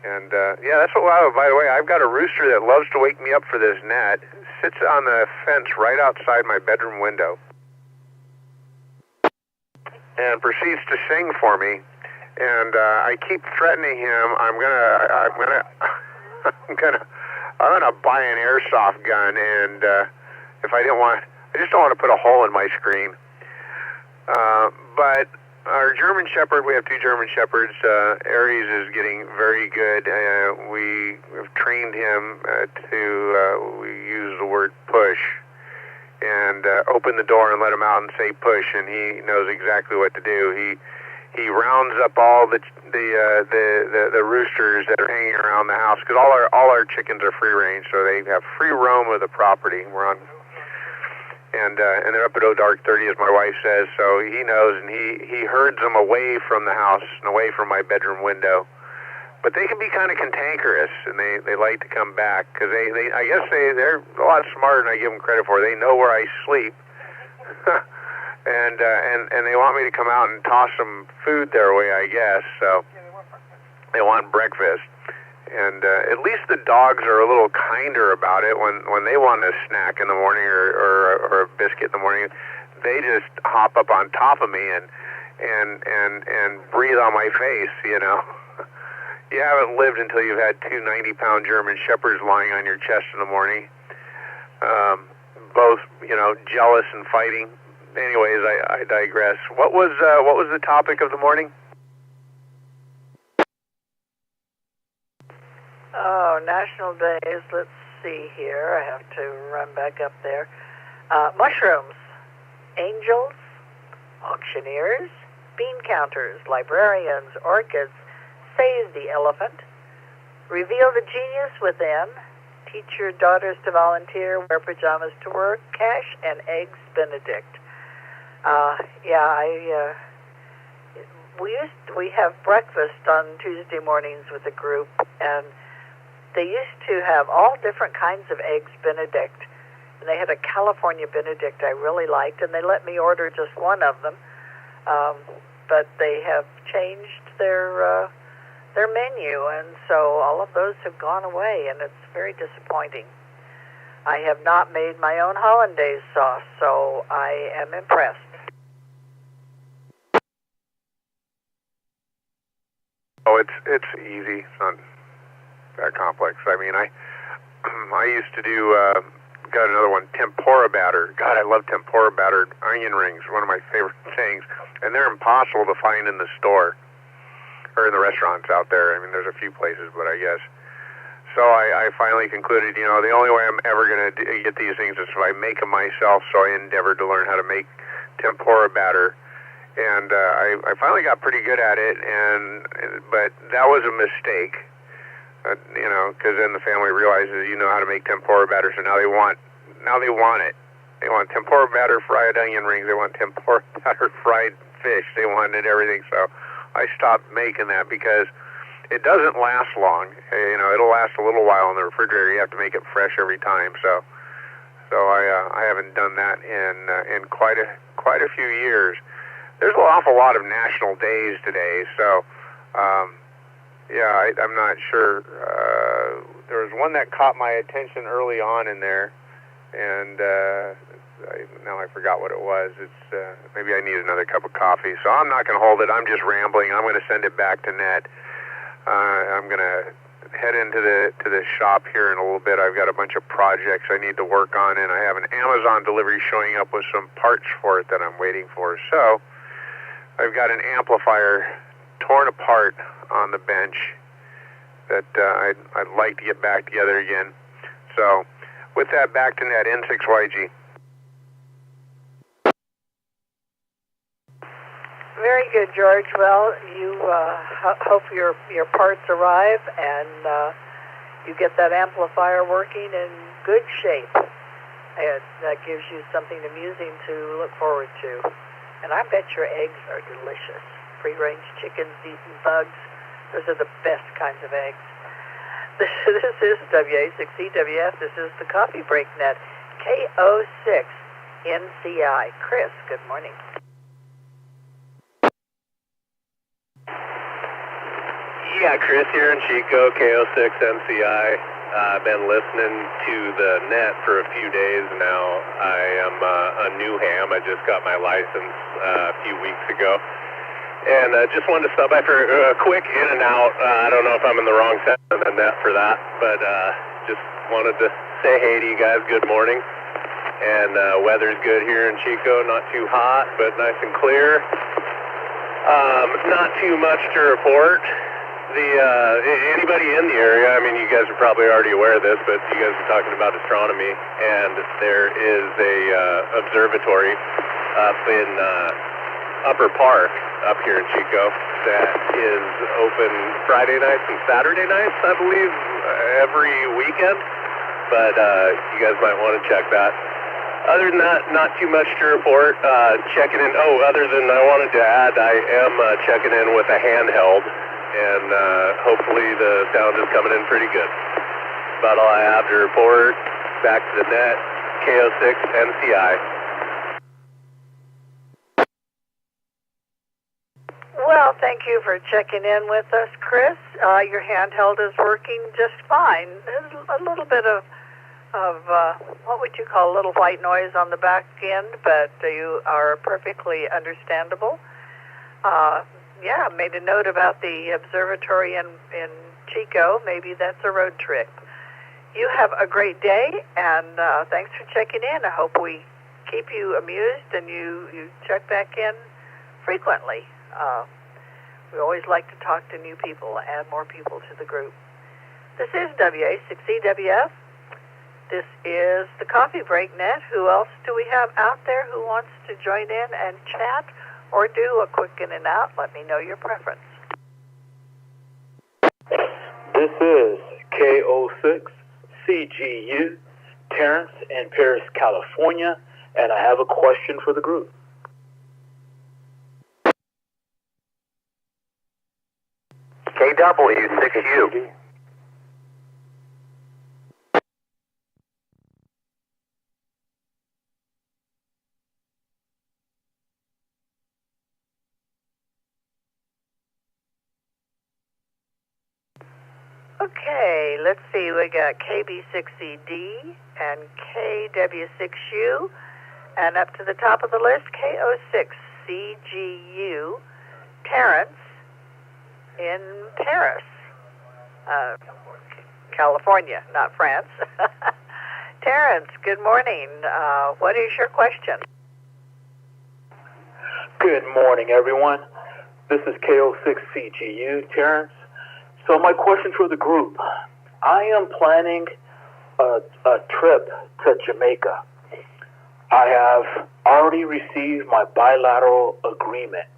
And yeah, that's what. By the way, I've got a rooster that loves to wake me up for this net. Sits on the fence right outside my bedroom window and proceeds to sing for me. And I keep threatening him. I'm gonna buy an airsoft gun. And if I just don't want to put a hole in my screen. But our German Shepherd, we have 2 German Shepherds. Aries is getting very good. We have trained him we use the word push, and open the door and let him out and say push, and he knows exactly what to do. He rounds up all the roosters that are hanging around the house, because all our chickens are free range, so they have free roam of the property. We're on. And they're up at dark 30, as my wife says, so he knows, and he herds them away from the house and away from my bedroom window. But they can be kind of cantankerous, and they like to come back, because I guess they're a lot smarter than I give them credit for. They know where I sleep, and they want me to come out and toss some food their way, I guess. So they want breakfast. And at least the dogs are a little kinder about it when they want a snack in the morning or a biscuit in the morning. They just hop up on top of me and breathe on my face, you know. You haven't lived until you've had 2 90-pound German Shepherds lying on your chest in the morning, both, you know, jealous and fighting. Anyways, I digress. What was the topic of the morning? Oh, national days. Let's see here. I have to run back up there. Mushrooms, angels, auctioneers, bean counters, librarians, orchids, seize the elephant, reveal the genius within, teach your daughters to volunteer, wear pajamas to work, cash and eggs Benedict. We have breakfast on Tuesday mornings with a group, and they used to have all different kinds of eggs Benedict. And they had a California Benedict I really liked, and they let me order just one of them. But they have changed their menu, and so all of those have gone away, and it's very disappointing. I have not made my own hollandaise sauce, so I am impressed. Oh, it's easy. It's not that complex. I mean, I used to do, got another one, tempura batter. God, I love tempura battered onion rings, one of my favorite things. And they're impossible to find in the store or in the restaurants out there. I mean, there's a few places, but I guess. So I finally concluded, you know, the only way I'm ever going to get these things is if I make them myself, so I endeavored to learn how to make tempura batter. And I finally got pretty good at it, but that was a mistake. You know, because then the family realizes you know how to make tempura batter, so now they want it. They want tempura batter fried onion rings. They want tempura batter fried fish. They wanted everything. So I stopped making that because it doesn't last long. You know, it'll last a little while in the refrigerator. You have to make it fresh every time. So I haven't done that in quite a few years. There's an awful lot of national days today, so. Yeah, I'm not sure. There was one that caught my attention early on in there, and Now I forgot what it was. It's maybe I need another cup of coffee. So I'm not going to hold it. I'm just rambling. I'm going to send it back to Net. I'm going to head into the shop here in a little bit. I've got a bunch of projects I need to work on, and I have an Amazon delivery showing up with some parts for it that I'm waiting for. So I've got an amplifier torn apart on the bench that I'd like to get back together again. So with that, back to Net, N6YG. Very good, George. Well, you hope your parts arrive and you get that amplifier working in good shape. And that gives you something amusing to look forward to. And I bet your eggs are delicious. Free-range chickens eating bugs. Those are the best kinds of eggs. This is W6EWF. This is the Coffee Break Net. KO6 NCI. Chris, good morning. Yeah, Chris here in Chico, KO6 NCI. I've been listening to the net for a few days now. I am a new ham. I just got my license a few weeks ago. And just wanted to stop by for a quick in and out. I don't know if I'm in the wrong set of the net for that, but just wanted to say hey to you guys. Good morning. And weather's good here in Chico. Not too hot, but nice and clear. Not too much to report. Anybody in the area, I mean, you guys are probably already aware of this, but you guys are talking about astronomy, and there is a observatory up in Upper Park up here in Chico that is open Friday nights and Saturday nights, I believe, every weekend, but you guys might want to check that. Other than that, not too much to report. Checking in, other than I wanted to add, I am checking in with a handheld, and hopefully the sound is coming in pretty good. About all I have to report. Back to the net, KO6 NCI. Well, thank you for checking in with us, Chris. Your handheld is working just fine. There's a little bit of what would you call a little white noise on the back end, but you are perfectly understandable. Yeah, made a note about the observatory in Chico. Maybe that's a road trip. You have a great day, and thanks for checking in. I hope we keep you amused and you check back in frequently. We always like to talk to new people, add more people to the group. This is W6EWF. This is the Coffee Break Net. Who else do we have out there who wants to join in and chat or do a quick in and out? Let me know your preference. This is KO6CGU, Terrence in Paris, California, and I have a question for the group. KW6U. Okay, let's see. We got KB6ED and KW6U, and up to the top of the list, KO6CGU, Terrence in Paris, California, not France. Terrence, good morning. What is your question? Good morning, everyone. This is KO6CGU, Terrence. So my question for the group, I am planning a trip to Jamaica. I have already received my bilateral agreement.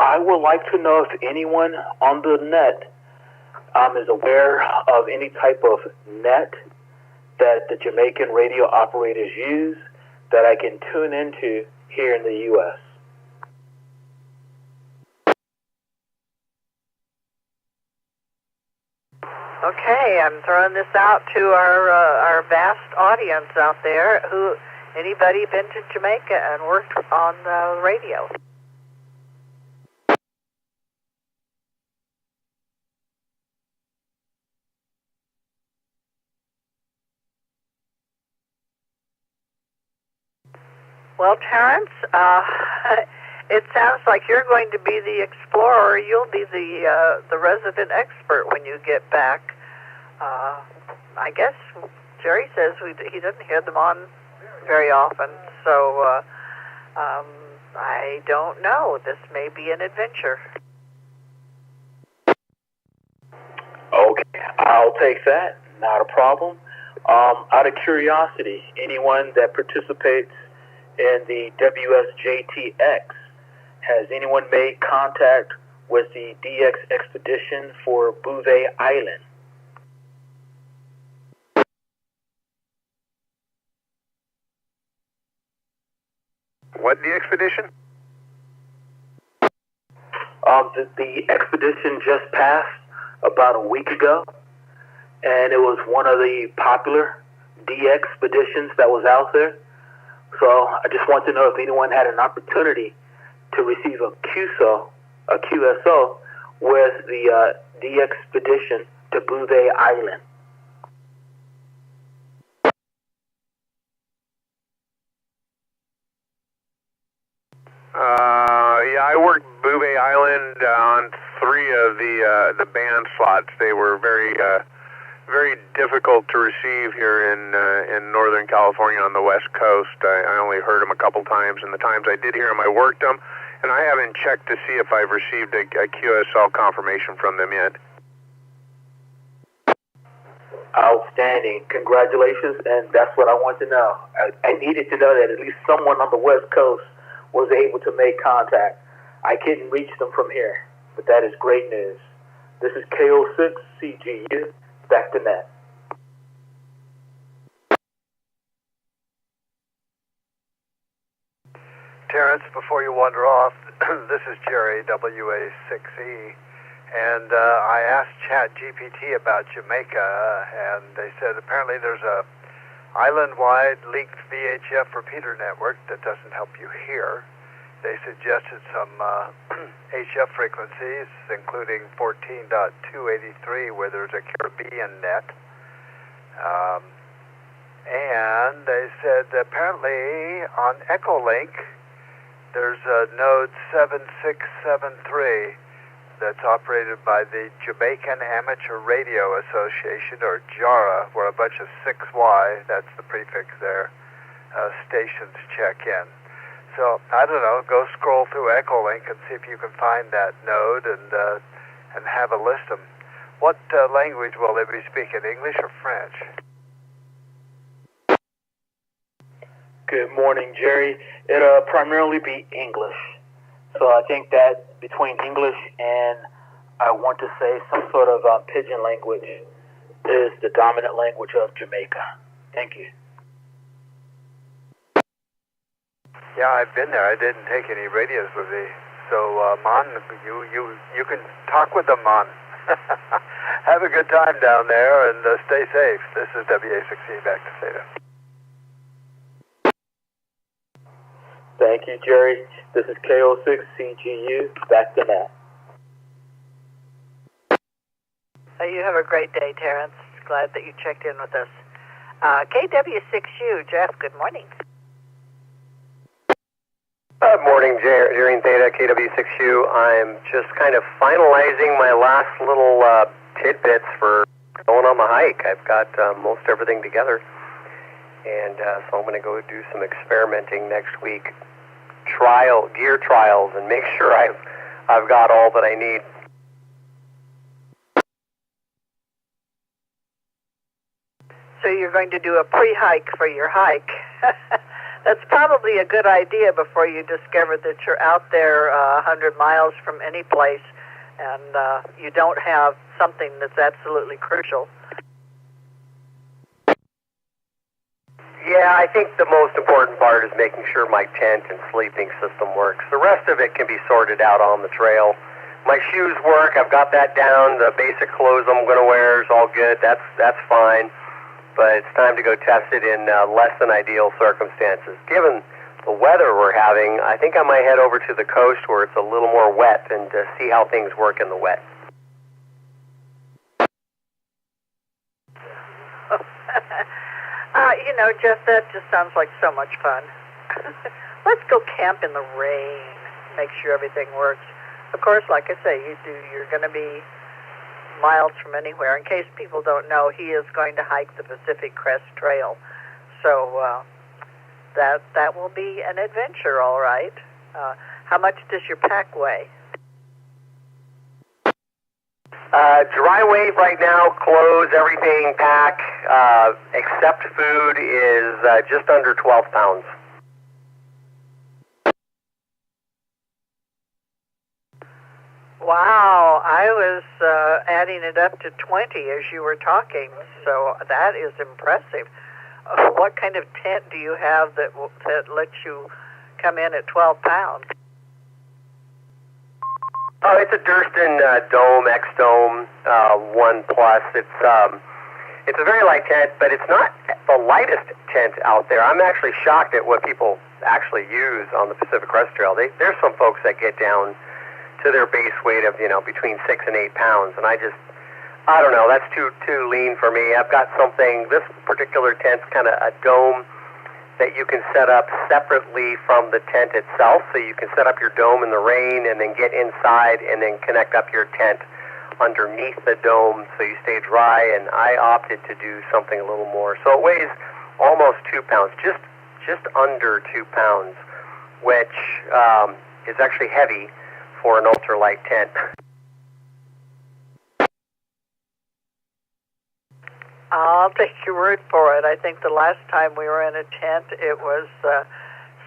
I would like to know if anyone on the net is aware of any type of net that the Jamaican radio operators use that I can tune into here in the U.S. Okay, I'm throwing this out to our vast audience out there. Anybody been to Jamaica and worked on the radio? Well, Terrence, it sounds like you're going to be the explorer. You'll be the resident expert when you get back. I guess Gerry says he doesn't hear them on very often, so I don't know. This may be an adventure. Okay, I'll take that. Not a problem. Out of curiosity, anyone that participates in the W6EK, has anyone made contact with the DX expedition for Bouvet Island? What the expedition? The expedition just passed about a week ago, and it was one of the popular DX expeditions that was out there. So I just want to know if anyone had an opportunity to receive a QSO with the DX expedition to Bouvet Island. Yeah, I worked Bouvet Island on 3 of the band slots. They were very difficult to receive here in Northern California on the West Coast. I only heard them a couple times, and the times I did hear them, I worked them, and I haven't checked to see if I've received a QSL confirmation from them yet. Outstanding. Congratulations, and that's what I want to know. I needed to know that at least someone on the West Coast was able to make contact. I couldn't reach them from here, but that is great news. This is KO6CGU, back to net. Terrence, before you wander off, this is Gerry, W6EK, and I asked ChatGPT about Jamaica, and they said apparently there's a island-wide leaked VHF repeater network that doesn't help you hear. They suggested some HF frequencies, including 14.283, where there's a Caribbean net. And they said apparently on Echolink, there's a node 7673 that's operated by the Jamaican Amateur Radio Association, or JARA, where a bunch of 6Y, that's the prefix there, stations check in. So, I don't know, go scroll through Echolink and see if you can find that node and have a list them. What language will they be speaking, English or French? Good morning, Gerry. It'll primarily be English. So I think that between English and, I want to say, some sort of pidgin language is the dominant language of Jamaica. Thank you. Yeah, I've been there. I didn't take any radios with me. So, Mon, you can talk with them, Mon. Have a good time down there and stay safe. This is W6EK back to Theta. Thank you, Gerry. This is KO6CGU, back to net. You have a great day, Terrence. Glad that you checked in with us. KW6U, Jeff, good morning. Good morning, Gerry and Theta, KW6U. I'm just kind of finalizing my last little tidbits for going on the hike. I've got most everything together, and so I'm going to go do some experimenting next week, gear trials, and make sure I've got all that I need. So you're going to do a pre-hike for your hike. That's probably a good idea before you discover that you're out there 100 miles from any place and you don't have something that's absolutely crucial. Yeah, I think the most important part is making sure my tent and sleeping system works. The rest of it can be sorted out on the trail. My shoes work. I've got that down. The basic clothes I'm going to wear is all good. That's fine. But it's time to go test it in less than ideal circumstances. Given the weather we're having, I think I might head over to the coast where it's a little more wet and see how things work in the wet. Jeff, that just sounds like so much fun. let's go camp in the rain, make sure everything works. Of course, like I say, you're going to be miles from anywhere. In case people don't know, he is going to hike the Pacific Crest Trail. So that will be an adventure, all right. How much does your pack weigh? Dry weight right now, clothes, everything, pack, except food, is just under 12 pounds. Wow, I was adding it up to 20 as you were talking, so that is impressive. What kind of tent do you have that lets you come in at 12 pounds? Oh, it's a Durston Dome, X-Dome 1 Plus. It's a very light tent, but it's not the lightest tent out there. I'm actually shocked at what people actually use on the Pacific Crest Trail. There's some folks that get down to their base weight of, between 6 and 8 pounds, and I don't know, that's too lean for me. I've got something, this particular tent's kind of a dome that you can set up separately from the tent itself, so you can set up your dome in the rain and then get inside and then connect up your tent underneath the dome so you stay dry, and I opted to do something a little more. So it weighs almost 2 pounds, just under 2 pounds, which is actually heavy for an ultralight tent. I'll take your word for it. I think the last time we were in a tent, it was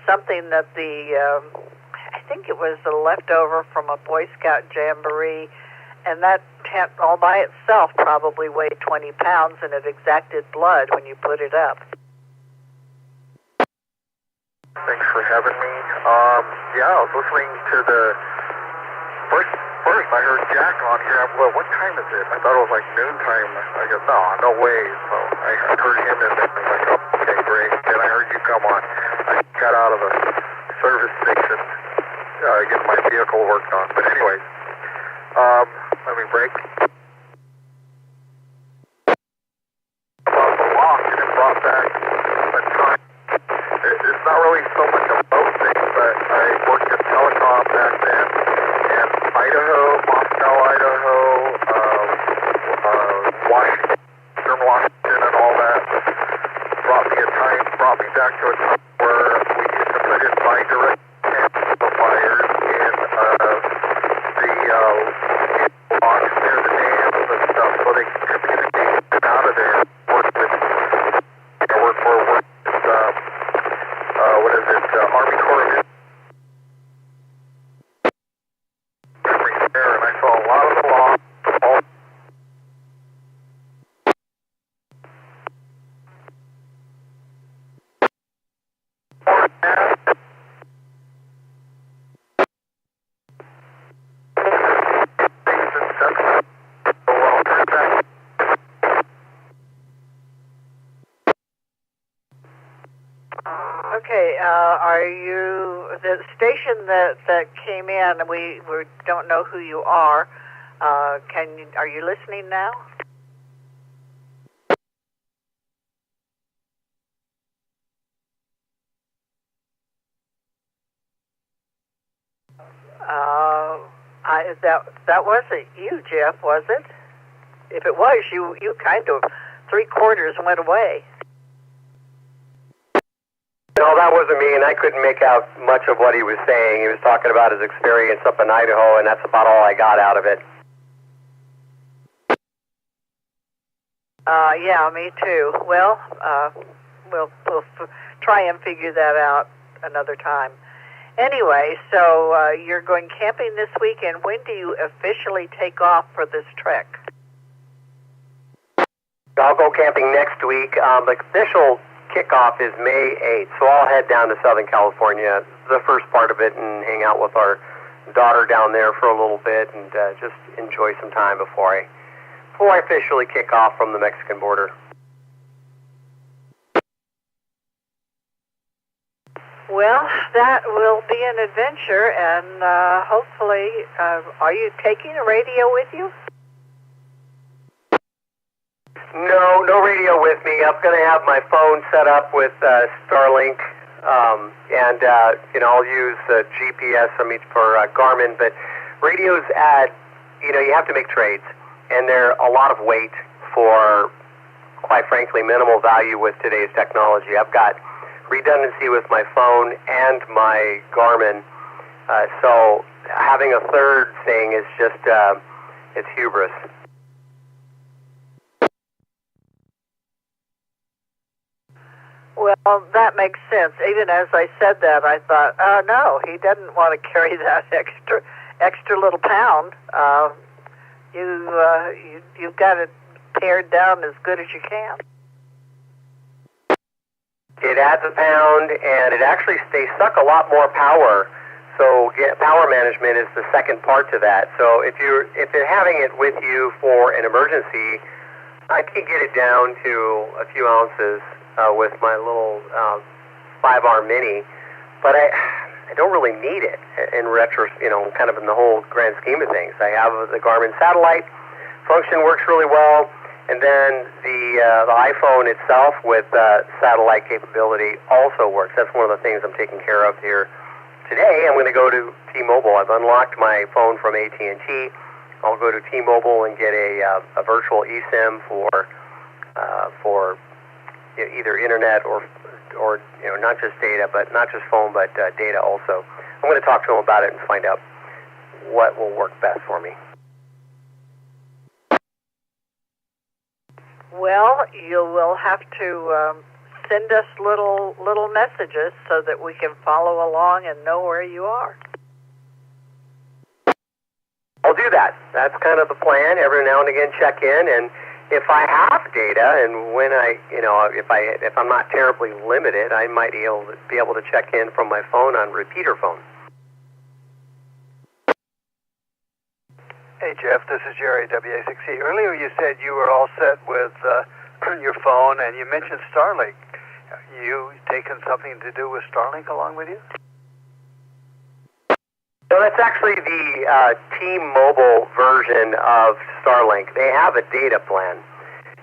something that I think it was a leftover from a Boy Scout jamboree, and that tent all by itself probably weighed 20 pounds, and it exacted blood when you put it up. Thanks for having me. Yeah, I was listening to the First, I heard Jack on here. Well, what time is it? I thought it was like noontime. I go, no way. So I heard him and then I was like, oh, okay, great. Then I heard you come on. I got out of the service station getting my vehicle worked on. But anyways, let me break. About the lock, and it brought back a time. It's not really so much a boat thing, but I worked in telecom back then. Idaho, Moscow, Idaho, Washington, and all that brought me back to a time where we used to put in bidirect amplifiers in the locks near the dams and stuff, so they could communicate out of there. Army Corps of there, and I saw a lot of the law. Okay, are you the station that came in? We don't know who you are. Are you listening now? That wasn't you, Jeff, was it? If it was, you kind of 3/4 went away. No, that wasn't me, and I couldn't make out much of what he was saying. He was talking about his experience up in Idaho, and that's about all I got out of it. Yeah, me too. Well, we'll try and figure that out another time. Anyway, so you're going camping this weekend. When do you officially take off for this trek? I'll go camping next week. The official kickoff is May 8th, so I'll head down to Southern California, the first part of it, and hang out with our daughter down there for a little bit and just enjoy some time before I officially kick off from the Mexican border. Well, that will be an adventure, and hopefully, are you taking a radio with you? No radio with me. I'm going to have my phone set up with StarLink I'll use GPS for Garmin, but radios add, you have to make trades, and they're a lot of weight for, quite frankly, minimal value with today's technology. I've got redundancy with my phone and my Garmin, so having a third thing is just, it's hubris. Well, that makes sense. Even as I said that, I thought, oh, no, he doesn't want to carry that extra little pound. You've got it pared down as good as you can. It adds a pound, and they suck a lot more power. So power management is the second part to that. So if you're having it with you for an emergency, I can get it down to a few ounces with my little 5R Mini, but I don't really need it in kind of in the whole grand scheme of things. I have the Garmin satellite function, works really well, and then the iPhone itself with satellite capability also works. That's one of the things I'm taking care of here today. I'm going to go to T-Mobile. I've unlocked my phone from AT&T. I'll go to T-Mobile and get a virtual eSIM for either internet or not just data, but not just phone, but data also. I'm going to talk to them about it and find out what will work best for me. Well, you will have to send us little messages so that we can follow along and know where you are. I'll do that. That's kind of the plan. Every now and again, check in, and if I have data, and when if I'm not terribly limited, I might be able to check in from my phone on repeater phone. Hey Jeff, this is Gerry, W6EK. Earlier you said you were all set with your phone, and you mentioned StarLink. You taken something to do with StarLink along with you? So that's actually the T-Mobile version of StarLink. They have a data plan,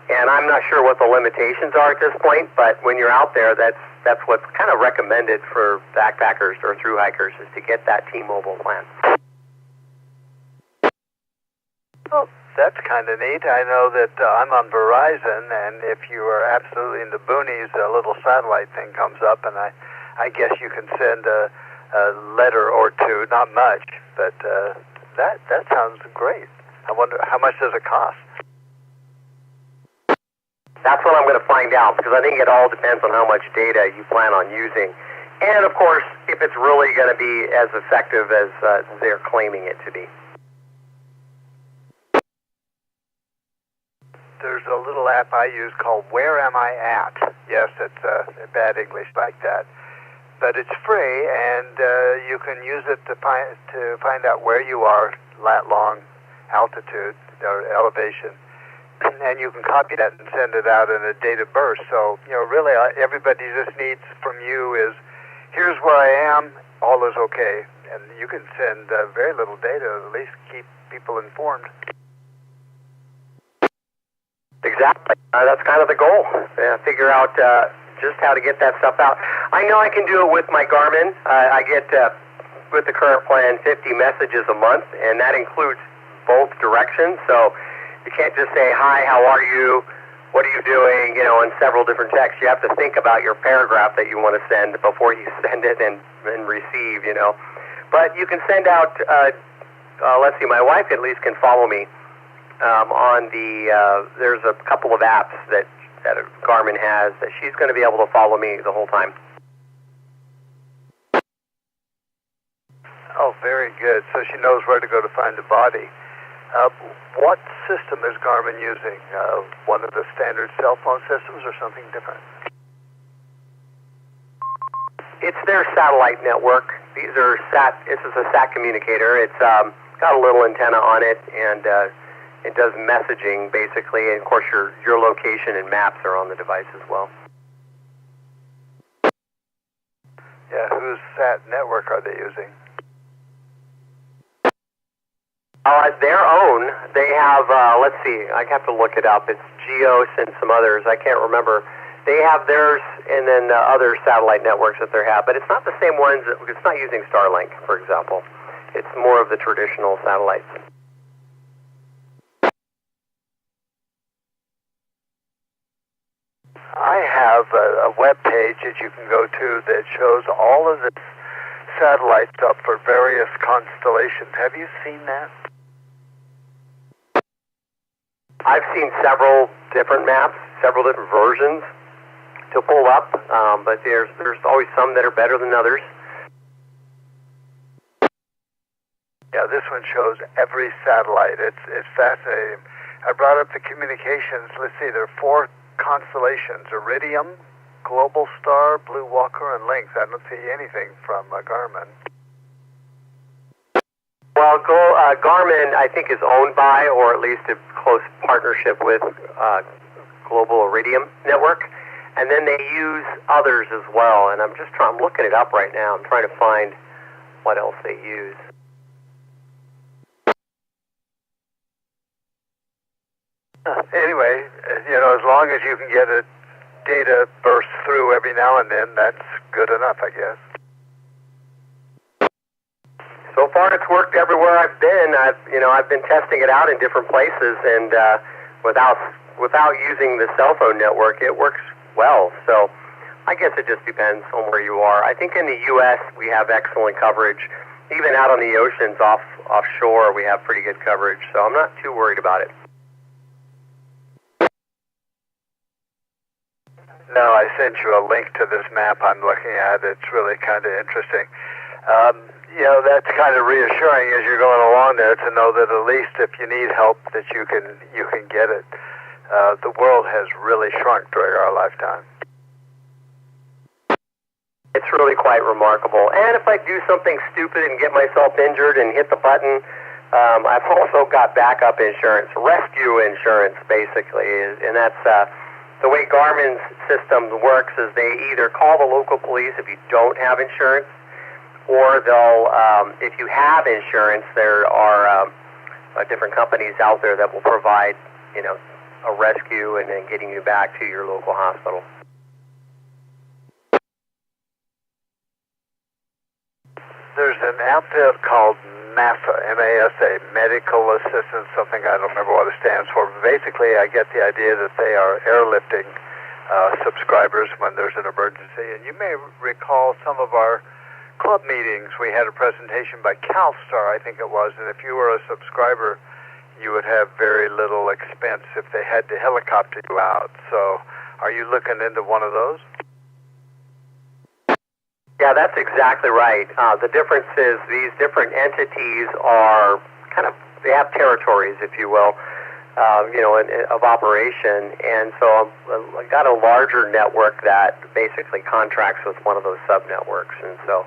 and I'm not sure what the limitations are at this point, but when you're out there, that's what's kind of recommended for backpackers or thru hikers, is to get that T-Mobile plan. Well, that's kind of neat. I know that I'm on Verizon, and if you are absolutely in the boonies, a little satellite thing comes up, and I guess you can send a letter or two, not much, but that sounds great. I wonder, how much does it cost? That's what I'm going to find out, because I think it all depends on how much data you plan on using. And, of course, if it's really going to be as effective as they're claiming it to be. There's a little app I use called Where Am I At? Yes, it's bad English like that. But it's free, and you can use it to find out where you are, lat long, altitude, or elevation. And you can copy that and send it out in a data burst. So, really, everybody just needs from you is, here's where I am, all is okay. And you can send very little data, at least keep people informed. Exactly. That's kind of the goal. Figure out just how to get that stuff out. I know I can do it with my Garmin. I get, with the current plan, 50 messages a month, and that includes both directions. So you can't just say, hi, how are you? What are you doing? In several different texts. You have to think about your paragraph that you want to send before you send it and receive, But you can send out, let's see, my wife at least can follow me. On there's a couple of apps that Garmin has that she's going to be able to follow me the whole time. Oh, very good. So she knows where to go to find the body. What system is Garmin using? One of the standard cell phone systems or something different? It's their satellite network. This is a sat communicator. It's got a little antenna on it, and it does messaging, basically, and of course your location and maps are on the device as well. Yeah, whose SAT network are they using? Their own. They have, let's see, I have to look it up. It's Geos and some others. I can't remember they have theirs, and then other satellite networks that they have, but it's not the same ones. It's not using StarLink, for example. It's more of the traditional satellites. I have a web page that you can go to that shows all of the satellites up for various constellations. Have you seen that? I've seen several different maps, several different versions to pull up, but there's always some that are better than others. Yeah, this one shows every satellite. It's fascinating. I brought up the communications. Let's see, there are 4 constellations: Iridium, Global Star, Blue Walker, and Lynx. I don't see anything from Garmin. Well, Garmin, I think, is owned by, or at least a close partnership with, Global Iridium Network, and then they use others as well. And I'm looking it up right now. I'm trying to find what else they use. Anyway, as long as you can get a data burst through every now and then, that's good enough, I guess. So far, it's worked everywhere I've been. I've been testing it out in different places, and without using the cell phone network, it works well. So I guess it just depends on where you are. I think in the U.S. we have excellent coverage. Even out on the oceans offshore, we have pretty good coverage. So I'm not too worried about it. No, I sent you a link to this map I'm looking at. It's really kind of interesting. That's kind of reassuring as you're going along there to know that at least if you need help, that you can get it. The world has really shrunk during our lifetime. It's really quite remarkable. And if I do something stupid and get myself injured and hit the button, I've also got backup insurance, rescue insurance, basically, and that's the way Garmin's system works. Is they either call the local police if you don't have insurance, or they'll, if you have insurance, there are different companies out there that will provide, a rescue and then getting you back to your local hospital. There's an outfit called MASA, M-A-S-A, Medical Assistance, something I don't remember what it stands for. But basically, I get the idea that they are airlifting subscribers when there's an emergency. And you may recall some of our club meetings. We had a presentation by CalStar, I think it was, and if you were a subscriber, you would have very little expense if they had to helicopter you out. So are you looking into one of those? Yeah, that's exactly right. The difference is these different entities are they have territories, if you will, of operation. And so I got a larger network that basically contracts with one of those sub-networks. And so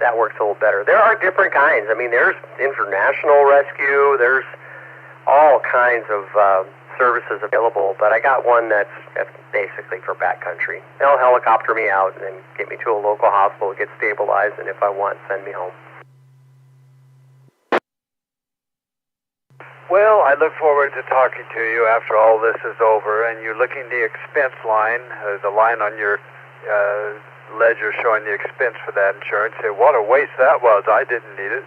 that works a little better. There are different kinds. I mean, there's international rescue. There's all kinds of services available, but I got one that's basically for backcountry. They'll helicopter me out and then get me to a local hospital, get stabilized, and if I want, send me home. Well, I look forward to talking to you after all this is over, and you're looking the expense line, the line on your ledger showing the expense for that insurance. Say, what a waste that was. I didn't need it.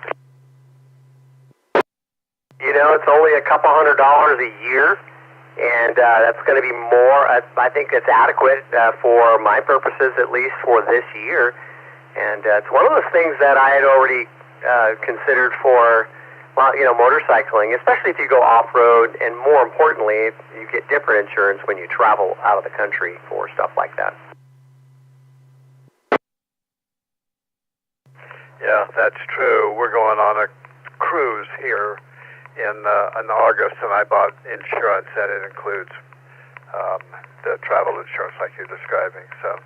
It's only a couple $100 a year, and that's going to be more. I think it's adequate for my purposes, at least for this year. And it's one of those things that I had already considered for, motorcycling, especially if you go off-road, and more importantly, you get different insurance when you travel out of the country for stuff like that. Yeah, that's true. We're going on a cruise here in August, and I bought insurance, and it includes the travel insurance like you're describing. So,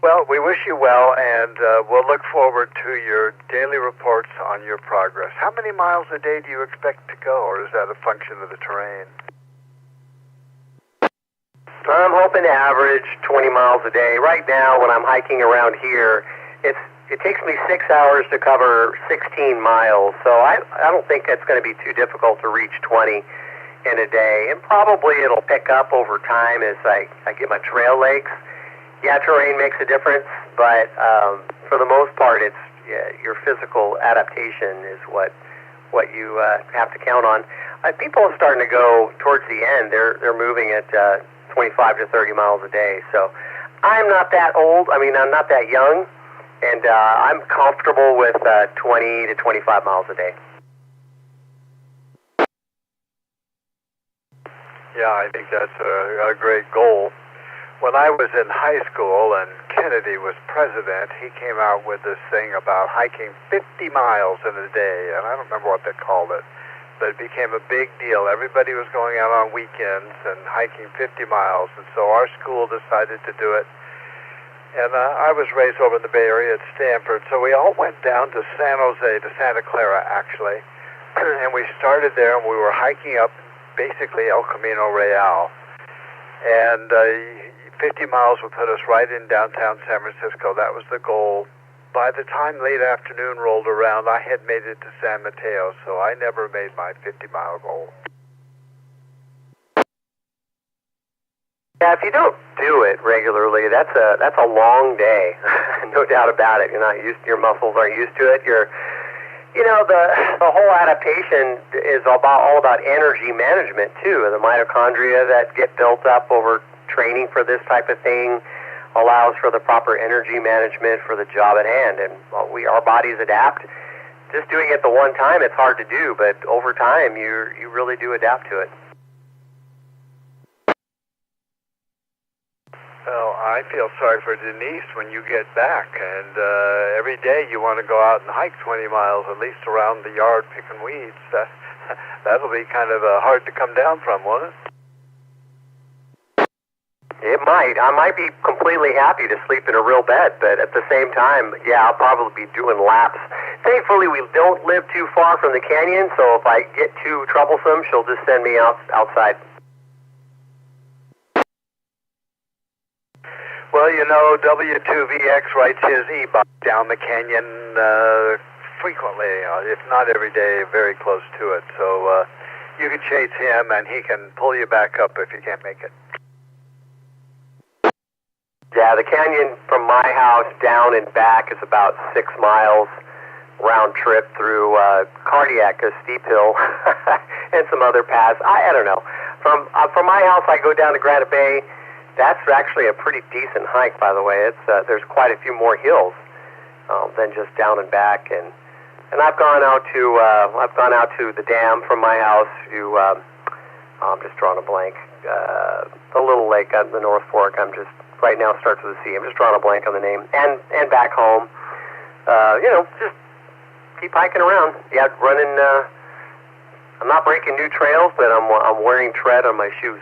well, we wish you well, and we'll look forward to your daily reports on your progress. How many miles a day do you expect to go, or is that a function of the terrain? I'm hoping to average 20 miles a day. Right now, when I'm hiking around here, it takes me 6 hours to cover 16 miles, so I don't think it's going to be too difficult to reach 20. in a day, and probably it'll pick up over time as I get my trail legs. Yeah, terrain makes a difference, but for the most part, it's your physical adaptation is what you have to count on. People are starting to go towards the end. They're moving at 25 to 30 miles a day. So I'm not that old. I mean, I'm not that young, and I'm comfortable with 20 to 25 miles a day. Yeah, I think that's a great goal. When I was in high school and Kennedy was president, he came out with this thing about hiking 50 miles in a day, and I don't remember what they called it, but it became a big deal. Everybody was going out on weekends and hiking 50 miles, and so our school decided to do it. And I was raised over in the Bay Area at Stanford, so we all went down to San Jose, to Santa Clara, actually, and we started there, and we were hiking up basically El Camino Real, and 50 miles would put us right in downtown San Francisco. That was the goal. By the time late afternoon rolled around, I had made it to San Mateo, so I never made my 50-mile goal. Yeah, if you don't do it regularly, that's a long day, no doubt about it. You're not used. Your muscles aren't used to it. The whole adaptation is all about energy management too. The mitochondria that get built up over training for this type of thing allows for the proper energy management for the job at hand, and our bodies adapt. Just doing it the one time, it's hard to do, but over time, you really do adapt to it. Well, I feel sorry for Denise when you get back, and every day you want to go out and hike 20 miles, at least around the yard picking weeds. That'll be kind of hard to come down from, won't it? It might. I might be completely happy to sleep in a real bed, but at the same time, yeah, I'll probably be doing laps. Thankfully, we don't live too far from the canyon, so if I get too troublesome, she'll just send me outside. Well, W6EK rides his e-bike down the canyon frequently, if not every day, very close to it. So you can chase him, and he can pull you back up if you can't make it. Yeah, the canyon from my house down and back is about 6 miles round trip through Cardiac, a steep hill, and some other paths. I don't know. From my house, I go down to Granite Bay. That's actually a pretty decent hike, by the way. It's there's quite a few more hills than just down and back, and I've gone out to the dam from my house to I'm just drawing a blank. The little lake on the North Fork. I'm just right now starts with a C. I'm just drawing a blank on the name, and back home. Just keep hiking around. Yeah, running. I'm not breaking new trails, but I'm wearing tread on my shoes.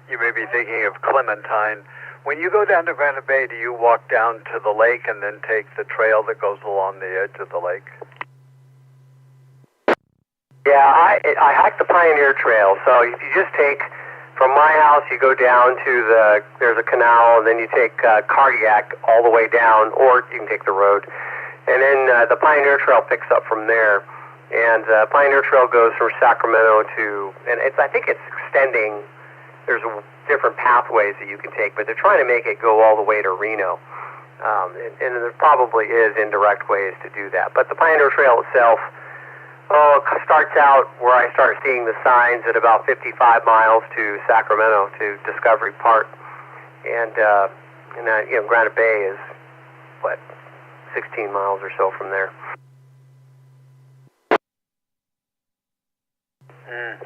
You may be thinking of Clementine. When you go down to Granite Bay, do you walk down to the lake and then take the trail that goes along the edge of the lake? Yeah, I hike the Pioneer Trail. So if you just take from my house, you go down to there's a canal, and then you take Cardiac all the way down, or you can take the road, and then the Pioneer Trail picks up from there. And Pioneer Trail goes from Sacramento to, and I think it's extending. There's different pathways that you can take, but they're trying to make it go all the way to Reno. And there probably is indirect ways to do that. But the Pioneer Trail itself starts out where I start seeing the signs at about 55 miles to Sacramento, to Discovery Park. And Granite Bay is, 16 miles or so from there.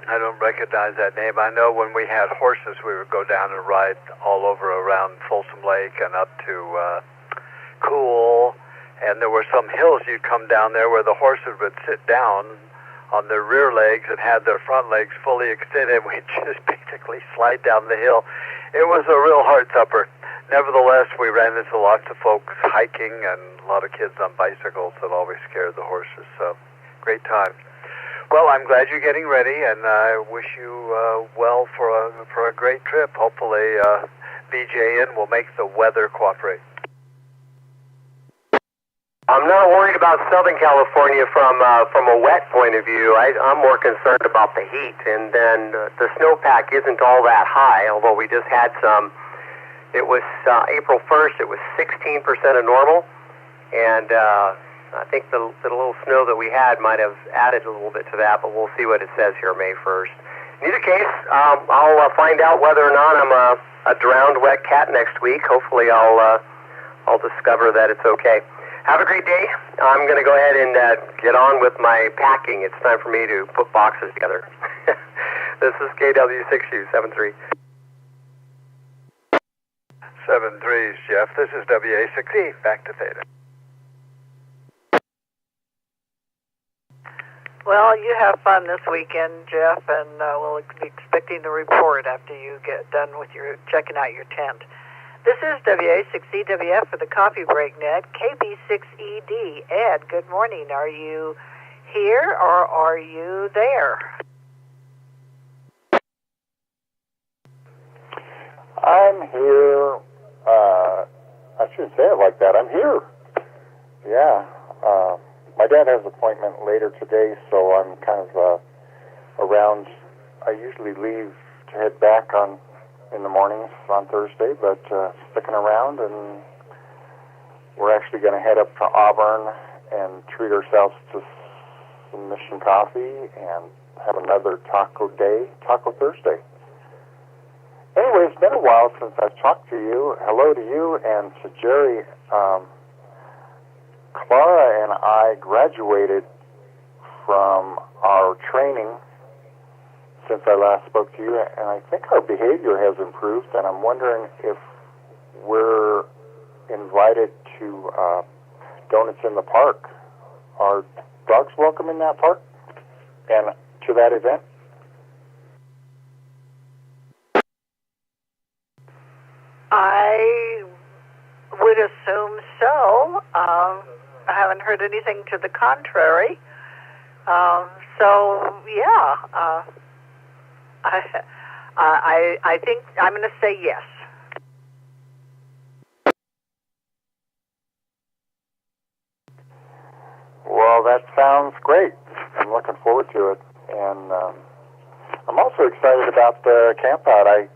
I don't recognize that name. I know when we had horses, we would go down and ride all over around Folsom Lake and up to Cool, and there were some hills you'd come down there where the horses would sit down on their rear legs and had their front legs fully extended. We'd just basically slide down the hill. It was a real heart-tupper. Nevertheless, we ran into lots of folks hiking and a lot of kids on bicycles that always scared the horses, so great time. Well, I'm glad you're getting ready, and I wish you well for a great trip. Hopefully, BJN will make the weather cooperate. I'm not worried about Southern California from a wet point of view. I'm more concerned about the heat, and then the snowpack isn't all that high, although we just had some. It was April 1st, it was 16% of normal, and I think the little snow that we had might have added a little bit to that, but we'll see what it says here May 1st. In either case, I'll find out whether or not I'm a drowned wet cat next week. Hopefully I'll discover that it's okay. Have a great day. I'm going to go ahead and get on with my packing. It's time for me to put boxes together. This is KW6U73. 73's Jeff. This is W6EK. Back to Theta. Well, you have fun this weekend, Jeff, and we'll be expecting the report after you get done with your checking out your tent. This is W6EWF for the Coffee Break Net, KB6ED. Ed, good morning. Are you here or are you there? I'm here. I shouldn't say it like that. I'm here. Yeah. My dad has an appointment later today, so I'm kind of around. I usually leave to head back in the mornings on Thursday, but sticking around, and we're actually going to head up to Auburn and treat ourselves to some Mission coffee and have another Taco Thursday. Anyway, it's been a while since I've talked to you. Hello to you and to Gerry. Clara and I graduated from our training since I last spoke to you, and I think our behavior has improved, and I'm wondering if we're invited to Donuts in the Park. Are dogs welcome in that park and to that event? I would assume so. I haven't heard anything to the contrary. So, yeah. I think I'm going to say yes. Well, that sounds great. I'm looking forward to it. And I'm also excited about the camp out. I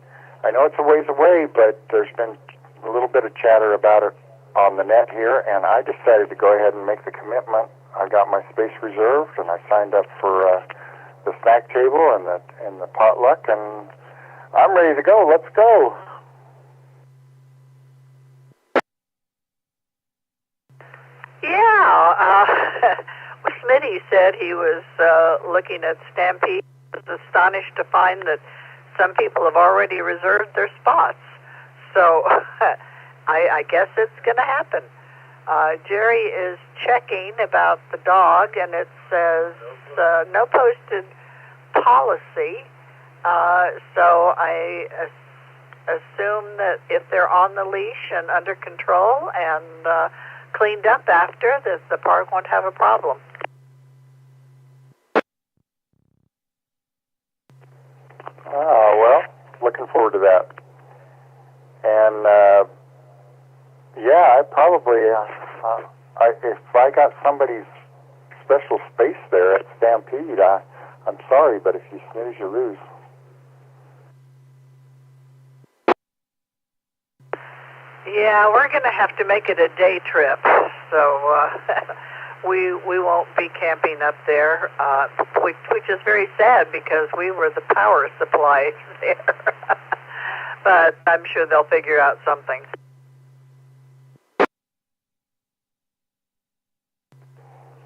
know it's a ways away, but there's been a little bit of chatter about it on the net here, and I decided to go ahead and make the commitment. I got my space reserved, and I signed up for the snack table and the potluck, and I'm ready to go. Let's go. Yeah. Smitty said he was looking at Stampede. He was astonished to find that some people have already reserved their spots. So I guess it's going to happen. Gerry is checking about the dog, and it says no posted policy. So I assume that if they're on the leash and under control and cleaned up after, that the park won't have a problem. Oh, well, looking forward to that. And, yeah, I probably, if I got somebody's special space there at Stampede, I'm sorry, but if you snooze, you lose. Yeah, we're going to have to make it a day trip, so we won't be camping up there, which is very sad because we were the power supply there. But I'm sure they'll figure out something.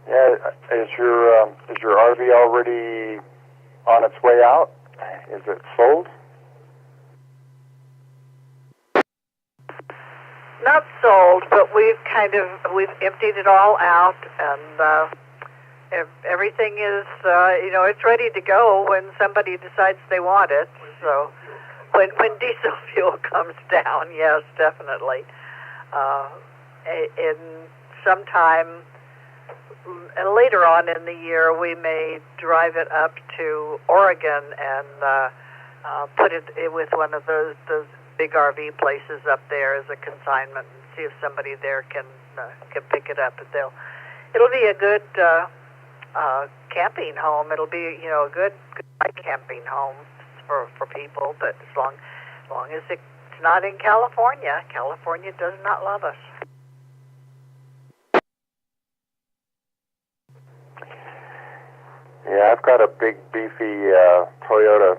Yeah, is your RV already on its way out? Is it sold? Not sold, but we've emptied it all out, and everything is, it's ready to go when somebody decides they want it. So when diesel fuel comes down, yes, definitely. In sometime later on in the year, we may drive it up to Oregon and put it with one of those big RV places up there as a consignment and see if somebody there can can pick it up. It'll be a good camping home. It'll be a good camping home for people. But as long as it's not in California, California does not love us. Yeah, I've got a big, beefy Toyota,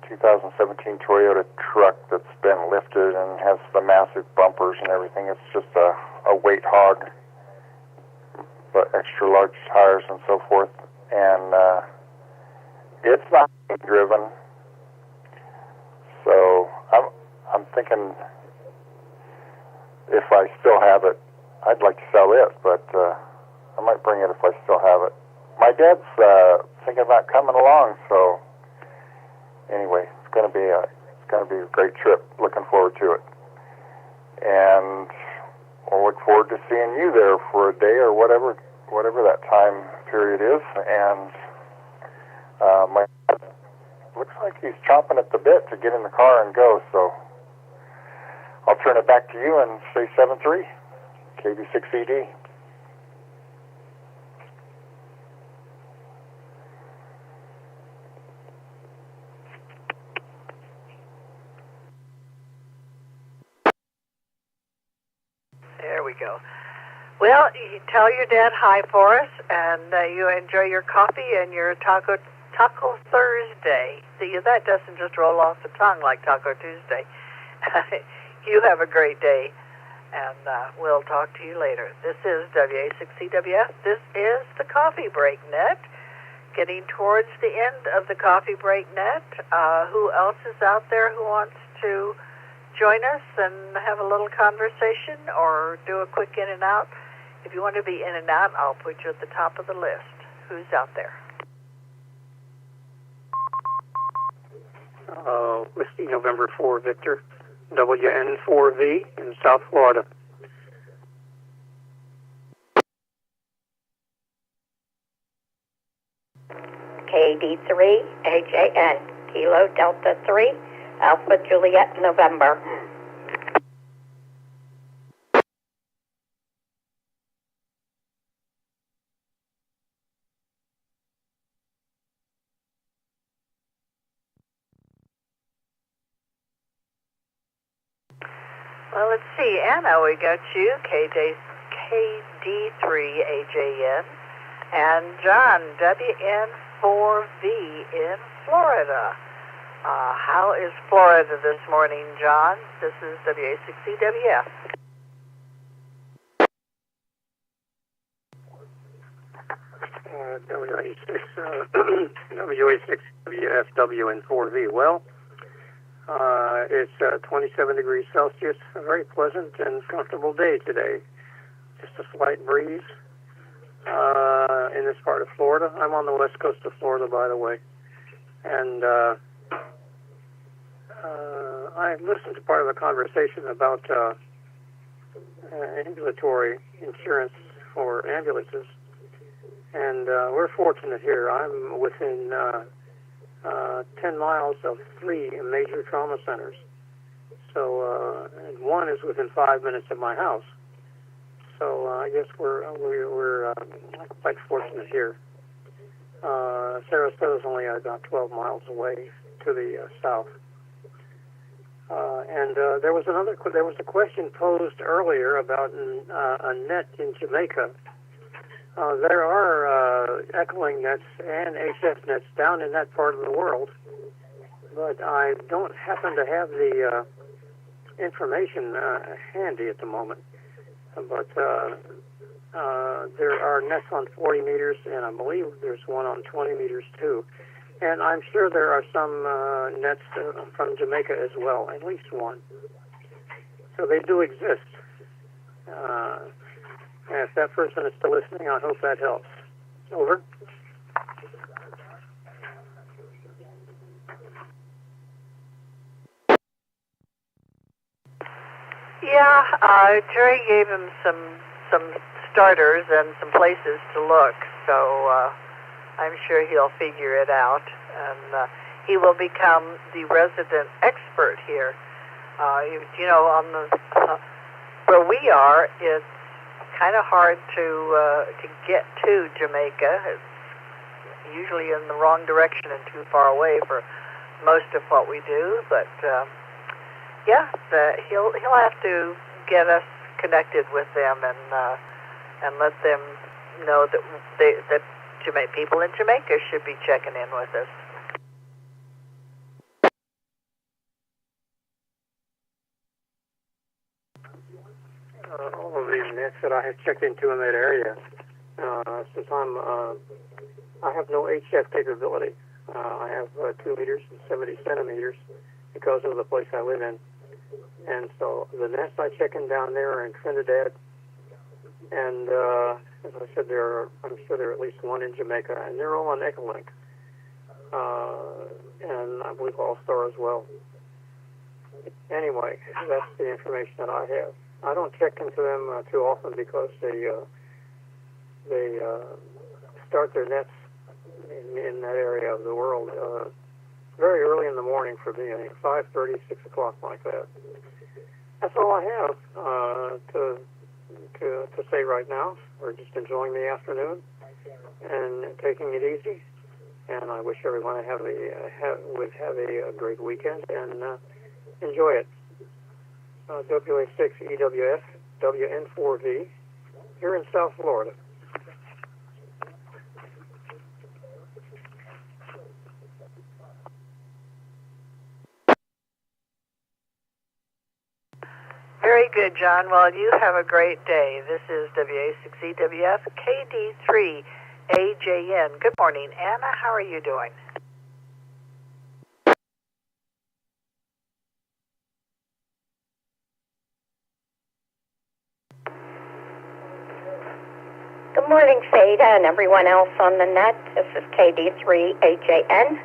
2017 Toyota truck that's been lifted and has the massive bumpers and everything. It's just a weight hog, but extra large tires and so forth. And it's not driven. So I'm thinking if I still have it, I'd like to sell it, but I might bring it if I still have it. My dad's thinking about coming along, so anyway, it's going to be a great trip. Looking forward to it, and we'll look forward to seeing you there for a day or whatever that time period is. And my dad looks like he's chomping at the bit to get in the car and go. So I'll turn it back to you and say 7-3 KB6ED. There we go. Well, you tell your dad hi for us, and you enjoy your coffee and your Taco Thursday. See, that doesn't just roll off the tongue like Taco Tuesday. You have a great day, and we'll talk to you later. This is W6EWF. This is the Coffee Break Net. Getting towards the end of the Coffee Break Net. Who else is out there who wants to join us and have a little conversation or do a quick in and out? If you want to be in and out, I'll put you at the top of the list. Who's out there? Whiskey November 4 Victor, WN4V in South Florida. KD3 AJN, Kilo Delta 3, Alpha Juliet November. Well, let's see. Anna, we got you, KD3AJN, and John, WN4V in Florida. How is Florida this morning, John? This is W6EWF. W6WF WN4V. Well, it's 27 degrees Celsius, a very pleasant and comfortable day today. Just a slight breeze in this part of Florida. I'm on the west coast of Florida, by the way. And I listened to part of the conversation about ambulatory insurance for ambulances. And we're fortunate here. I'm within 10 miles of 3 major trauma centers. So, and one is within 5 minutes of my house. So I guess we're quite fortunate here. Sarasota is only about 12 miles away to the south. And there was a question posed earlier about a net in Jamaica. There are Echolink nets and HF nets down in that part of the world, but I don't happen to have the information handy at the moment. But there are nets on 40 meters, and I believe there's one on 20 meters too. And I'm sure there are some nets from Jamaica as well, at least one. So they do exist. And if that person is still listening, I hope that helps. Over. Yeah, Gerry gave him some starters and some places to look, so I'm sure he'll figure it out, and he will become the resident expert here. On the where we are, it's kind of hard to get to Jamaica. It's usually in the wrong direction and too far away for most of what we do. But he'll have to get us connected with them and let them know that people in Jamaica should be checking in with us. All of the nets that I have checked into in that area, since I have no HF capability. I have 2 meters and 70 centimeters because of the place I live in. And so the nets I check in down there are in Trinidad. And as I said, I'm sure there are at least one in Jamaica, and they're all on Echolink. And I believe AllStar as well. Anyway, that's the information that I have. I don't check into them too often because they start their nets in that area of the world very early in the morning for me, 5:30, 6 o'clock, like that. That's all I have to say right now. We're just enjoying the afternoon and taking it easy. And I wish everyone would have a great weekend and enjoy it. W6EWF WN4V here in South Florida. Very good, John. Well, you have a great day. This is W6EWF KD3AJN. Good morning, Anna. How are you doing? Good morning, Theta, and everyone else on the net. This is KD3AJN.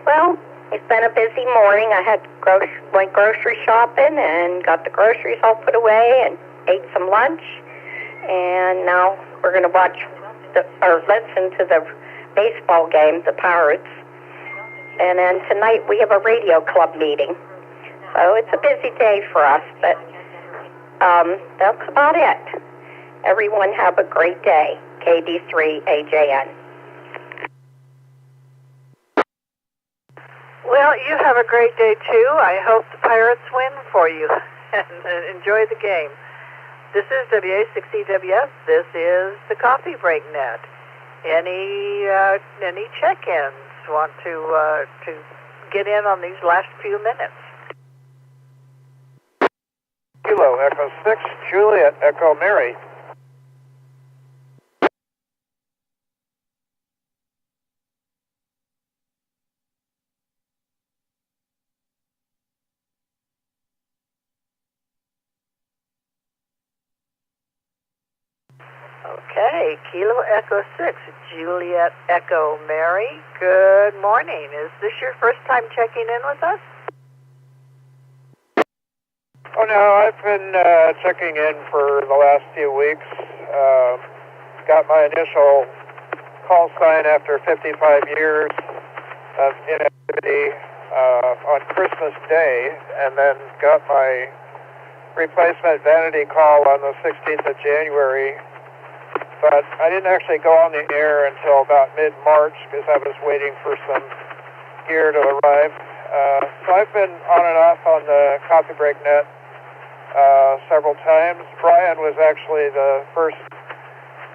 Well, it's been a busy morning. I had went grocery shopping and got the groceries all put away and ate some lunch. And now we're going to listen to the baseball game, the Pirates. And then tonight we have a radio club meeting. So it's a busy day for us, but that's about it. Everyone have a great day. KD3AJN. Well, you have a great day, too. I hope the Pirates win for you and enjoy the game. This is W6EWF. This is the Coffee Break Net. Any check-ins want to get in on these last few minutes? Kilo Echo 6, Juliet Echo Mary. Okay, Kilo Echo 6, Juliet Echo Mary. Good morning. Is this your first time checking in with us? Oh, no, I've been checking in for the last few weeks. Got my initial call sign after 55 years of inactivity on Christmas Day, and then got my replacement vanity call on the 16th of January. But I didn't actually go on the air until about mid-March because I was waiting for some gear to arrive. So I've been on and off on the Coffee Break Net several times. Brian was actually the first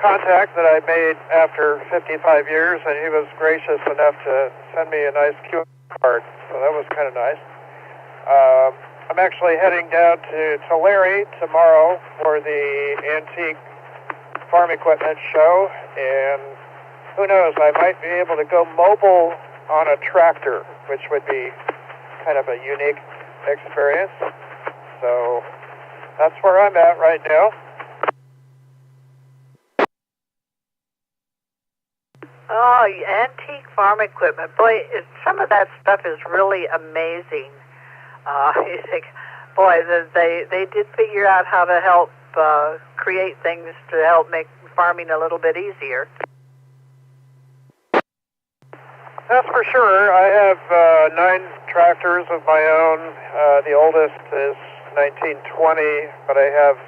contact that I made after 55 years, and he was gracious enough to send me a nice QR card, so that was kind of nice. I'm actually heading down to Tulare tomorrow for the Antique Farm Equipment Show, and who knows, I might be able to go mobile on a tractor, which would be kind of a unique experience. So that's where I'm at right now. Oh, Antique Farm Equipment. Boy, some of that stuff is really amazing. You think, boy, they did figure out how to help create things to help make farming a little bit easier. That's for sure. I have 9 tractors of my own. The oldest is 1920, but I have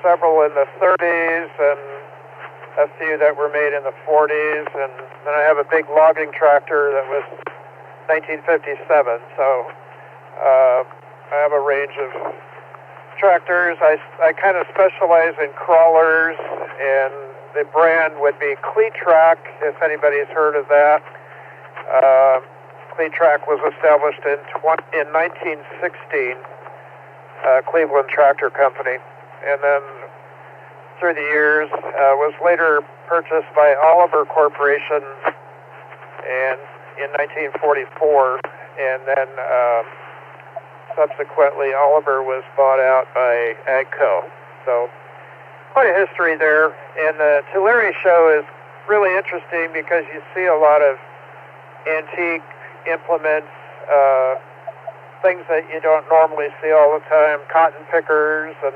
several in the 30s and a few that were made in the 40s, and then I have a big logging tractor that was 1957. So I have a range of tractors. I kind of specialize in crawlers, and the brand would be Cletrac, if anybody's heard of that. Cletrac was established in 1916, Cleveland Tractor Company, and then through the years was later purchased by Oliver Corporation and in 1944, and then subsequently Oliver was bought out by AGCO. So quite a history there. And the Tulare show is really interesting because you see a lot of antique implements, things that you don't normally see all the time, cotton pickers and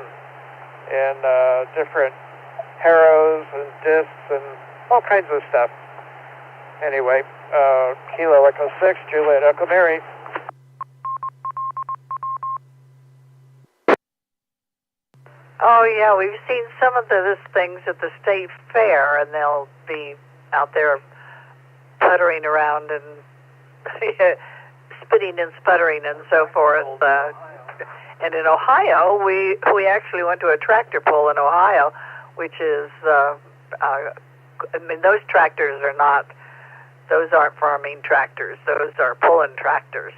different harrows and discs and all kinds of stuff. Anyway, Kilo Echo 6, Juliet Echo Mary. Oh, yeah, we've seen some of those things at the state fair, and they'll be out there puttering around and spitting and sputtering and so forth. And in Ohio, we actually went to a tractor pull in Ohio, which is, I mean, those tractors are not, those aren't farming tractors. Those are pulling tractors.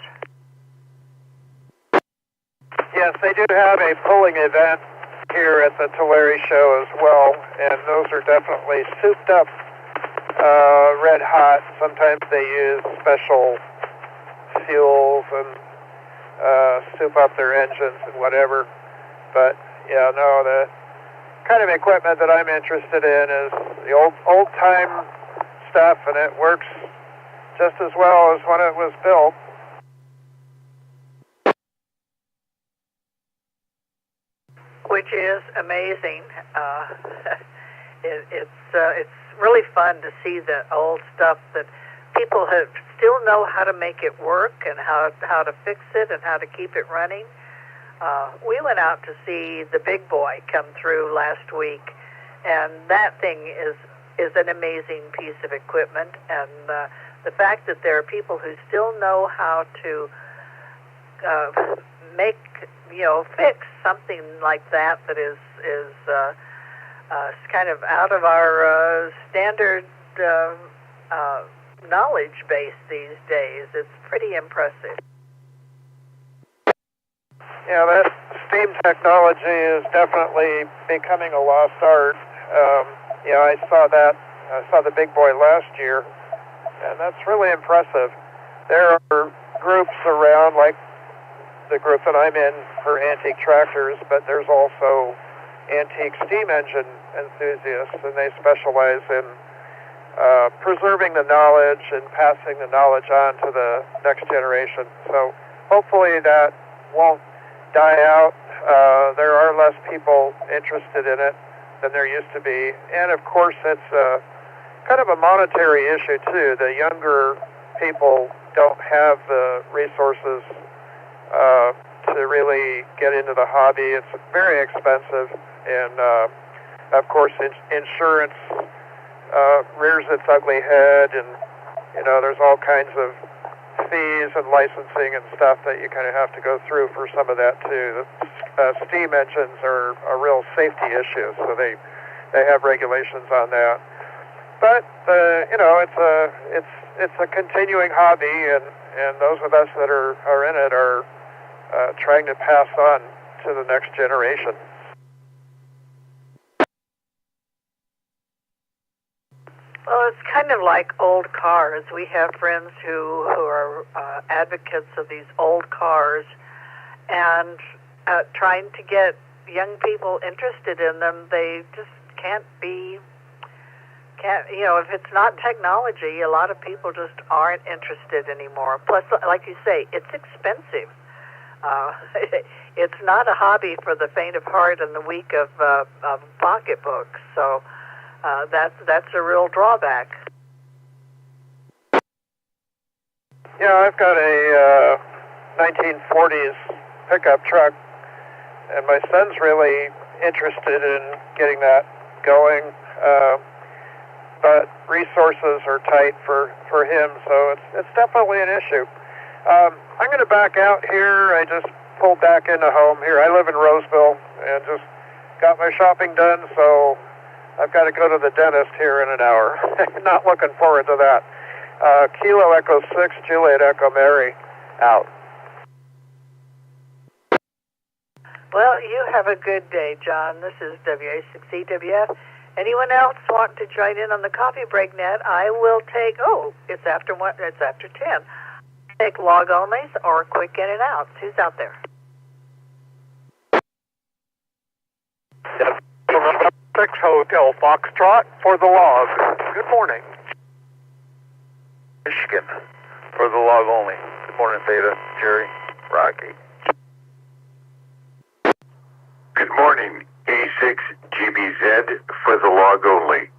Yes, they do have a pulling event here at the Tulare show as well, and those are definitely souped up, red hot. Sometimes they use special fuels and soup up their engines and whatever. But yeah, no, the kind of equipment that I'm interested in is the old time stuff, and it works just as well as when it was built. Which is amazing. It's really fun to see the old stuff that people have still know how to make it work and how to fix it and how to keep it running. We went out to see the big boy come through last week, and that thing is an amazing piece of equipment. And the fact that there are people who still know how to make, fix something like that is kind of out of our standard knowledge base these days. It's pretty impressive. Yeah, that steam technology is definitely becoming a lost art. I saw that. I saw the big boy last year, and that's really impressive. There are groups around, like the group that I'm in for antique tractors, but there's also antique steam engine enthusiasts, and they specialize in preserving the knowledge and passing the knowledge on to the next generation. So hopefully that won't die out. There are less people interested in it than there used to be, and of course it's kind of a monetary issue too. The younger people don't have the resources to really get into the hobby. It's very expensive, and of course insurance rears its ugly head, and there's all kinds of fees and licensing and stuff that you kind of have to go through for some of that too. Steam engines are a real safety issue, so they have regulations on that. But it's a continuing hobby, and those of us that are in it are trying to pass on to the next generation. Well, it's kind of like old cars. We have friends who are advocates of these old cars, and trying to get young people interested in them. They just can't. If it's not technology, a lot of people just aren't interested anymore. Plus, like you say, it's expensive. It's not a hobby for the faint of heart and the weak of pocketbooks. So that's a real drawback. Yeah, I've got a 1940s pickup truck, and my son's really interested in getting that going, but resources are tight for him, so it's definitely an issue. I'm going to back out here. I just pulled back into home here. I live in Roseville and just got my shopping done, so I've got to go to the dentist here in an hour. Not looking forward to that. Kilo Echo 6, Juliet Echo Mary, out. Well, you have a good day, John. This is W6EK. Anyone else want to join in on the Coffee Break Net? I will take, it's after 10. Take log onlys or quick in and outs. Who's out there? 6 Hotel Foxtrot for the log. Good morning. Michigan for the log only. Good morning, Theta, Gerry, Rocky. Good morning, A6GBZ for the log only.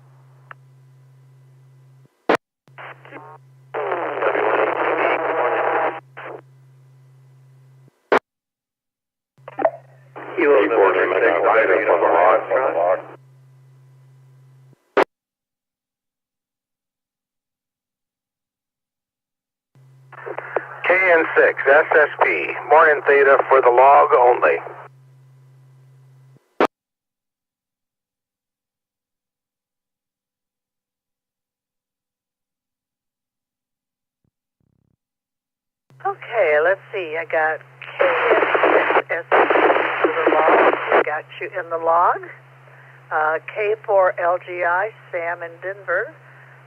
KN6 SSP, morning Theta for the log only. Okay, let's see. I got KN6 SSP for the log. We got you in the log. K4LGI, Sam in Denver.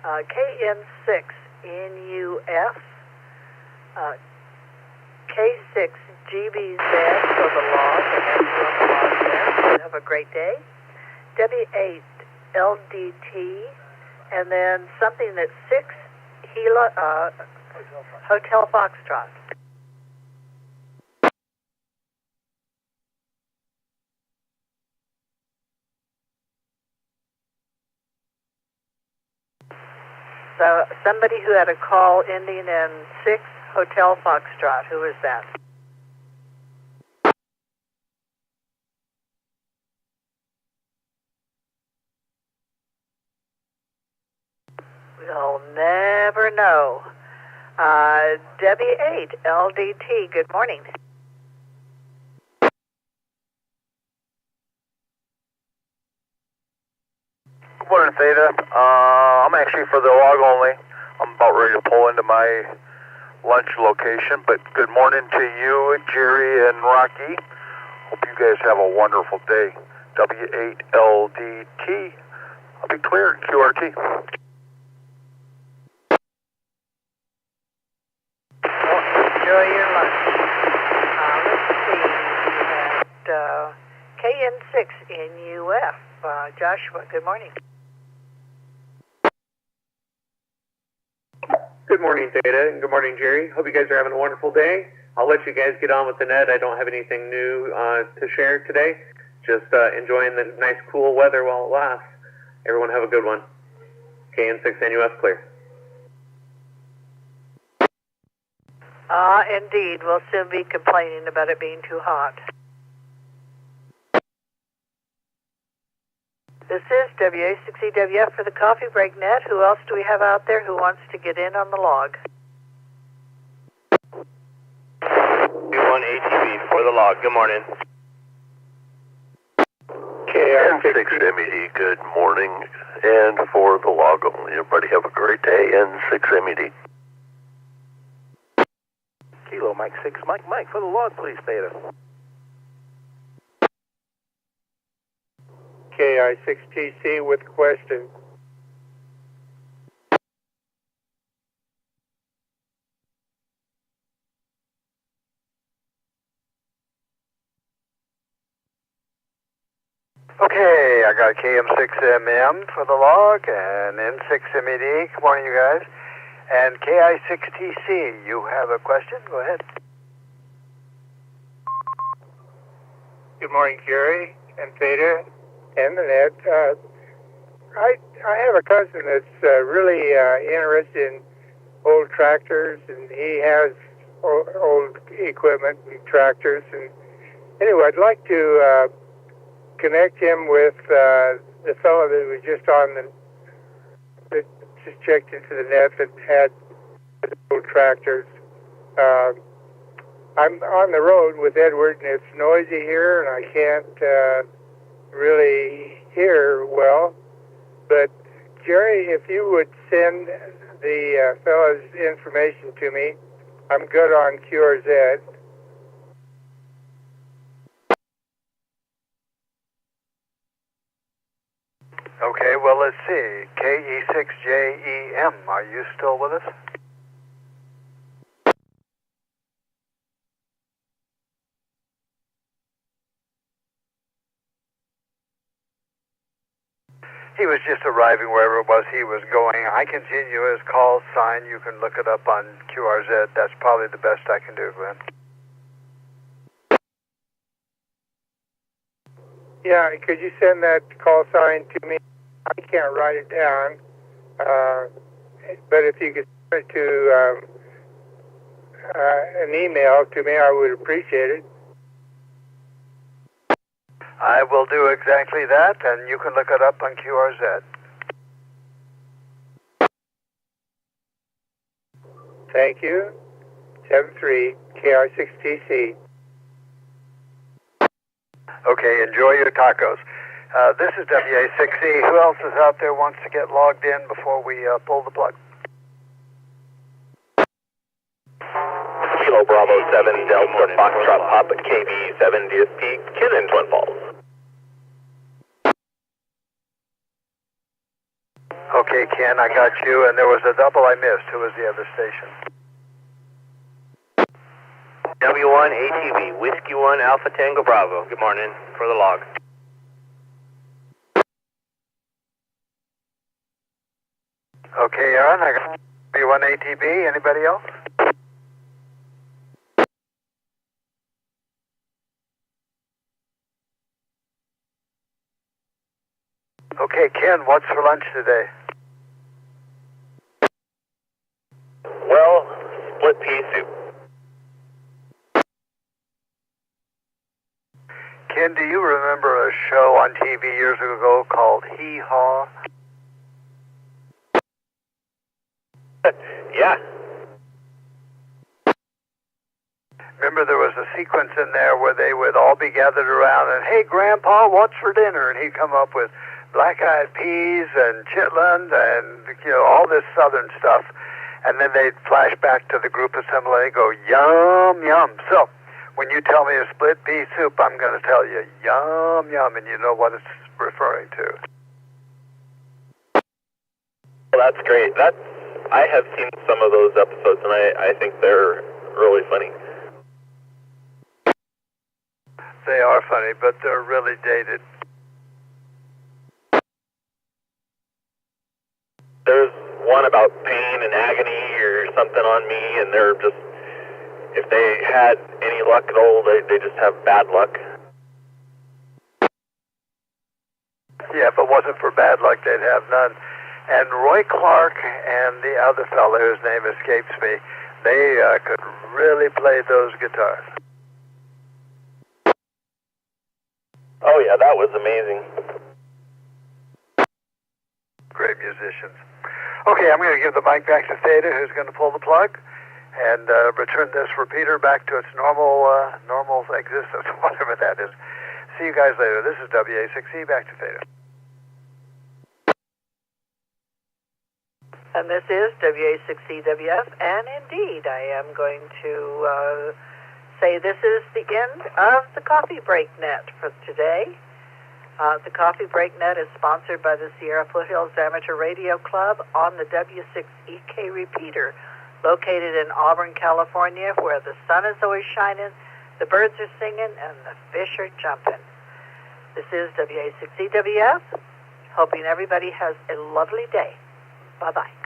KN6 NUF. K6GBZ for the log. I have you on the log there. Have a great day. W8LDT. And then something that's 6 Hotel Foxtrot. So somebody who had a call ending in 6 Hotel Foxtrot. Who is that? We'll never know. W8LDT, good morning. Good morning, Theta. I'm actually for the log only. I'm about ready to pull into my lunch location, but good morning to you, Gerry and Rocky. Hope you guys have a wonderful day. W8LDT. I'll be clear, QRT. Enjoy your lunch. Let's see. We had KN6 NUF. Joshua, good morning. Good morning, Theta, and good morning, Gerry. Hope you guys are having a wonderful day. I'll let you guys get on with the net. I don't have anything new to share today. Just enjoying the nice, cool weather while it lasts. Everyone have a good one. KN6 NUF clear. Indeed. We'll soon be complaining about it being too hot. This is W6EK for the Coffee Break Net. Who else do we have out there who wants to get in on the log? 21 ATV for the log. Good morning. KN6MED, good morning. And for the log only, everybody have a great day. N6MED. Kilo Mike 6, Mike for the log, please, Theta. KI6TC with question. Okay, I got KM6MM for the log and N6MED. Good morning, you guys. And KI6TC, you have a question? Go ahead. Good morning, Gerry and Theta and the net. I have a cousin that's really interested in old tractors, and he has old equipment and tractors. And anyway, I'd like to connect him with the fellow that was just on that just checked into the net that had the old tractors. I'm on the road with Edward, and it's noisy here, and I can't really hear well. But Gerry, if you would send the fellow's information to me, I'm good on QRZ. Okay, well, let's see. KE6JEM, are you still with us? He was just arriving wherever it was he was going. I can send you his call sign. You can look it up on QRZ. That's probably the best I can do, Glenn. Yeah, could you send that call sign to me? I can't write it down, but if you could send it to an email to me, I would appreciate it. I will do exactly that, and you can look it up on QRZ. Thank you. 73KR6TC. Okay, enjoy your tacos. This is W6E. Who else is out there wants to get logged in before we pull the plug? Kilo Bravo 7 Delta Foxtrot Pop at KB 7 DSP, Ken in Twin Falls. Okay, Ken, I got you, and there was a double I missed. Who was the other station? W1ATV, Whiskey 1 Alpha Tango Bravo. Good morning, for the log. Okay, Aaron, I got W1ATB. Anybody else? Okay, Ken, what's for lunch today? Well, split pea soup. Ken, do you remember a show on TV years ago called Hee Haw? Yeah. Remember there was a sequence in there where they would all be gathered around and, hey, Grandpa, what's for dinner? And he'd come up with black-eyed peas and chitlins and, all this southern stuff. And then they'd flash back to the group assembly and go, yum, yum. So when you tell me a split pea soup, I'm going to tell you, yum, yum, and you know what it's referring to. Well, that's great. I have seen some of those episodes, and I think they're really funny. They are funny, but they're really dated. There's one about pain and agony or something on me, and they're just, if they had any luck at all, they just have bad luck. Yeah, if it wasn't for bad luck, they'd have none. And Roy Clark and the other fellow whose name escapes me, they could really play those guitars. Oh yeah, that was amazing. Great musicians. Okay, I'm going to give the mic back to Theta, who's going to pull the plug and return this repeater back to its normal existence, whatever that is. See you guys later. This is W6E. Back to Theta. And this is W6EWF, and indeed, I am going to say this is the end of the Coffee Break Net for today. The Coffee Break Net is sponsored by the Sierra Foothills Amateur Radio Club on the W6EK Repeater, located in Auburn, California, where the sun is always shining, the birds are singing, and the fish are jumping. This is W6EWF, hoping everybody has a lovely day. Bye-bye.